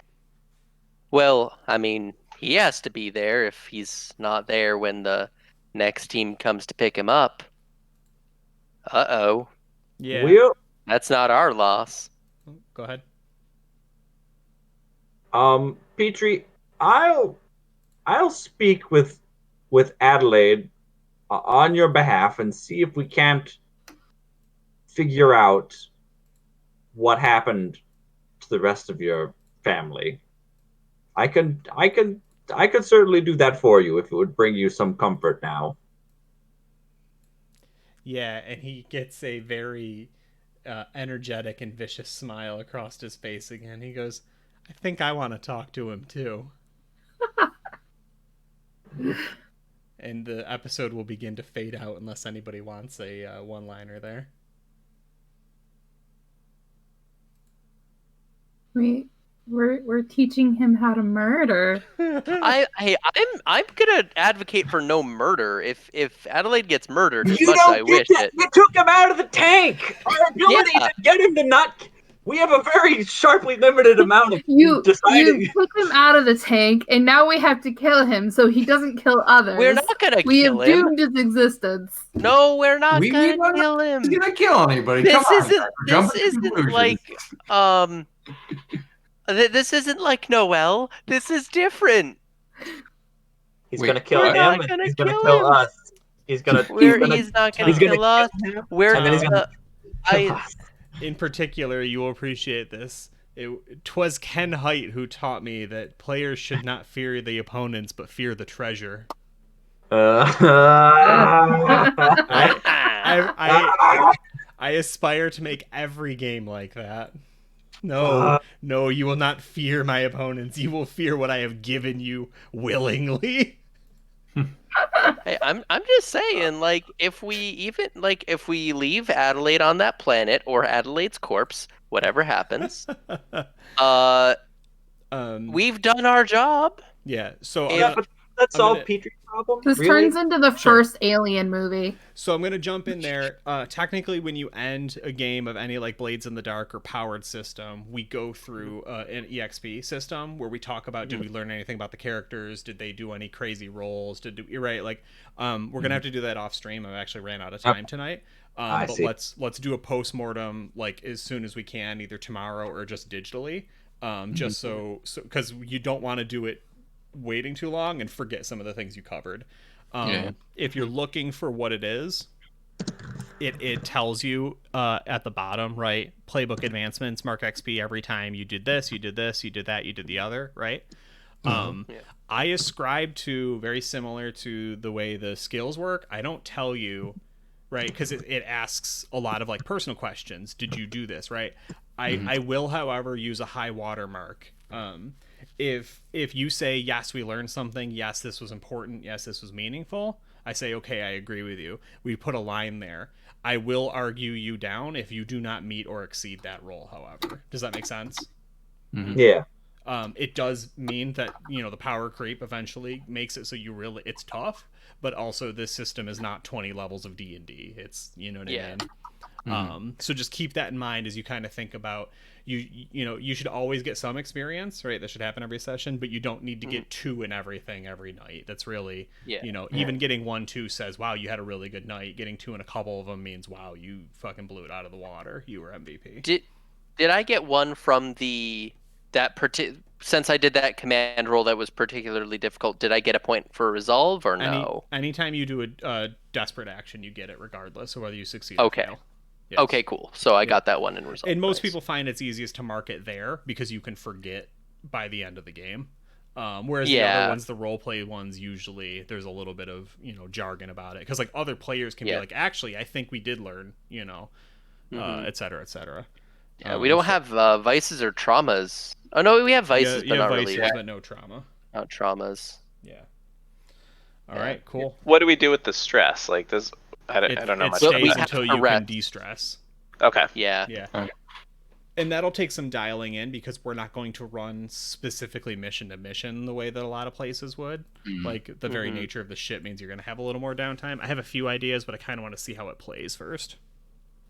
Well, I mean, he has to be there if he's not there when the next team comes to pick him up. Uh-oh. Yeah. That's not our loss. Go ahead. Petrie, I'll speak with Adelaide on your behalf and see if we can't figure out what happened to the rest of your family. I could certainly do that for you if it would bring you some comfort now. Yeah, and he gets a very energetic and vicious smile across his face again. He goes, "I think I want to talk to him too." And the episode will begin to fade out unless anybody wants a one-liner there. We're teaching him how to murder. I'm gonna advocate for no murder. If Adelaide gets murdered, as You much as don't I get wish that. it. You took him out of the tank. Our ability Yeah. to get him to not. We have a very sharply limited amount of You deciding. took him out of the tank, and now we have to kill him so he doesn't kill others. We're not gonna We kill have him. doomed his existence. No, we're not We gonna don't know kill if him. he's gonna kill anybody. This Come on, isn't. Tucker, This jump to isn't conclusions. like This isn't like Noel. This is different. He's Wait, gonna kill We're him, not and gonna he's gonna kill kill him. us. He's not gonna He's not gonna he's gonna kill us. kill him, We're and then he's gonna I kill us. In particular, you will appreciate this. 'Twas Ken Height who taught me that players should not fear the opponents, but fear the treasure. I aspire to make every game like that. No, you will not fear my opponents. You will fear what I have given you willingly. Hey, I'm just saying, like, if we leave Adelaide on that planet or Adelaide's corpse, whatever happens, we've done our job. Yeah. So but that's solved Petrie's problem. This turns into the first Alien movie. So I'm gonna jump in there. Technically, when you end a game of any like Bladesinthedark or powered system, we go through an EXP system where we talk about did we learn anything about the characters? Did they do any crazy rolls? You're right. Like, we're gonna have to do that off stream. I actually ran out of time tonight. But let's do a post-mortem like as soon as we can, either tomorrow or just digitally. Just so because you don't want to do it waiting too long and forget some of the things you covered. If you're looking for what it is, it tells you at the bottom, right? Playbook advancements, mark XP every time you did this, you did this, you did that, you did the other, right? I ascribe to very similar to the way the skills work. I don't tell you, right? Because it asks a lot of like personal questions. Did you do this, right? I will, however, use a high watermark. If you say, yes, we learned something, yes, this was important, yes, this was meaningful, I say, okay, I agree with you. We put a line there. I will argue you down if you do not meet or exceed that role, however. Does that make sense? Yeah. It does mean that, the power creep eventually makes it so it's tough, but also this system is not 20 levels of D&D. It's, you know what I mean? So just keep that in mind as you kind of think about you should always get some experience, right? That should happen every session, but you don't need to get 2 in everything every night. That's really, even getting 1, 2 says, wow, you had a really good night. Getting 2 in a couple of them means, wow, you fucking blew it out of the water. You were MVP. Did I get 1 from since I did that command roll that was particularly difficult, did I get a point for resolve or no? Anytime you do a desperate action, you get it regardless of whether you succeed or fail. Yes. Okay, cool. So I got that 1 in resolve. And most people find it's easiest to mark it there because you can forget by the end of the game. Whereas the other ones, the roleplay ones, usually there's a little bit of jargon about it because like other players can be like, actually, I think we did learn, et cetera, et cetera. Yeah, we don't have vices or traumas. Oh no, we have vices, but not vices, really. But no trauma. Not traumas. Yeah. All right, cool. What do we do with the stress? Like this, I don't know it much. Stays until you can de-stress. Okay. Yeah. Okay. And that'll take some dialing in because we're not going to run specifically mission to mission the way that a lot of places would. Like the very nature of the ship means you're going to have a little more downtime. I have a few ideas, but I kind of want to see how it plays first.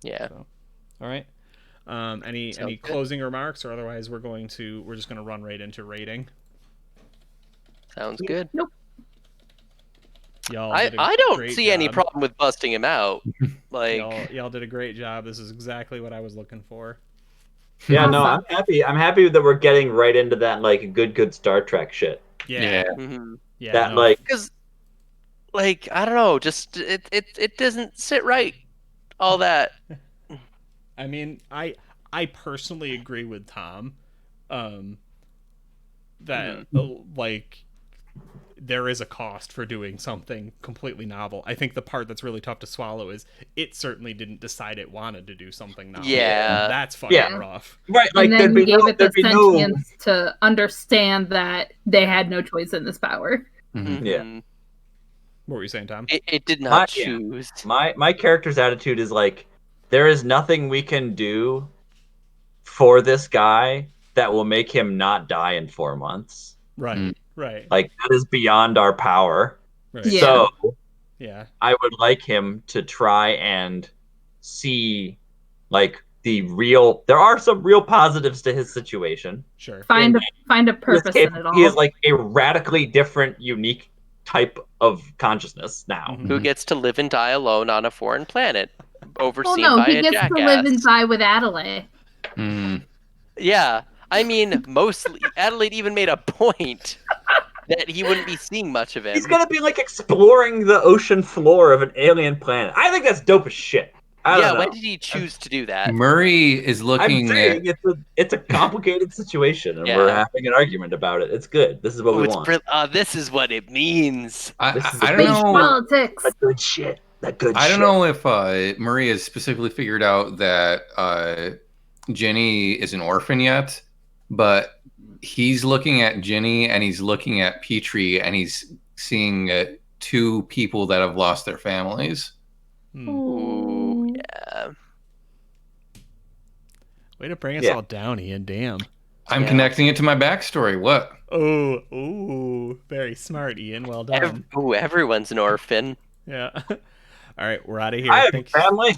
Yeah. So, all right. Any closing remarks, or otherwise we're just gonna run right into rating. Sounds good. Nope. Y'all I don't see any problem with busting him out. Like y'all did a great job. This is exactly what I was looking for. Yeah, no, I'm happy. I'm happy that we're getting right into that like good Star Trek shit. Yeah. Yeah. That like because like I don't know, just it doesn't sit right. All that. I mean, I personally agree with Tom, that like there is a cost for doing something completely novel. I think the part that's really tough to swallow is it certainly didn't decide it wanted to do something novel. Yeah, that's fucking rough. Right, like and then you gave it the sentience to understand that they had no choice in this power. Yeah. What were you saying, Tom? It did not choose. My character's attitude is like, there is nothing we can do for this guy that will make him not die in 4 months. Right, right. Like, that is beyond our power. Right. Yeah. So, I would like him to try and see, like, there are some real positives to his situation. Sure. Find a purpose in it all. He is, like, a radically different, unique type of consciousness now. Who gets to live and die alone on a foreign planet. Overseen by he a gets jackass. to live and die with Adelaide. Yeah, I mean, mostly Adelaide even made a point that he wouldn't be seeing much of him. He's gonna be like exploring the ocean floor of an alien planet. I think that's dope as shit. I don't know. When did he choose to do that? Murray is I'm looking saying it's a complicated situation, and we're having an argument about it. It's good. This is what we want. This is what it means. I This is don't Space know. politics. That good shit. I don't know if Murray has specifically figured out that Jenny is an orphan yet, but he's looking at Jenny and he's looking at Petrie and he's seeing two people that have lost their families. Ooh, yeah. Way to bring us all down, Ian. Damn. I'm connecting it to my backstory. What? Oh, very smart, Ian. Well done. Everyone's an orphan. Yeah. All right, we're out of here. I have a family.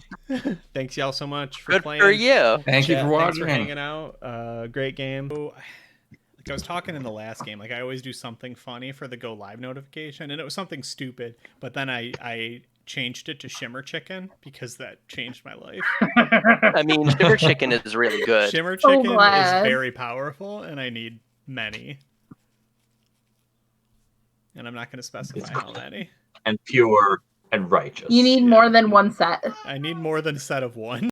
Thanks y'all so much for Good playing. for you. Thank you for watching. Thanks for hanging out. Great game. Like I was talking in the last game, like I always do something funny for the go live notification, and it was something stupid, but then I changed it to Shimmer Chicken because that changed my life. I mean, Shimmer Chicken is really good. Shimmer Chicken is glad. very powerful, and I need many. And I'm not going to specify how many. And pure and righteous. You need more than one set. I need more than a set of one.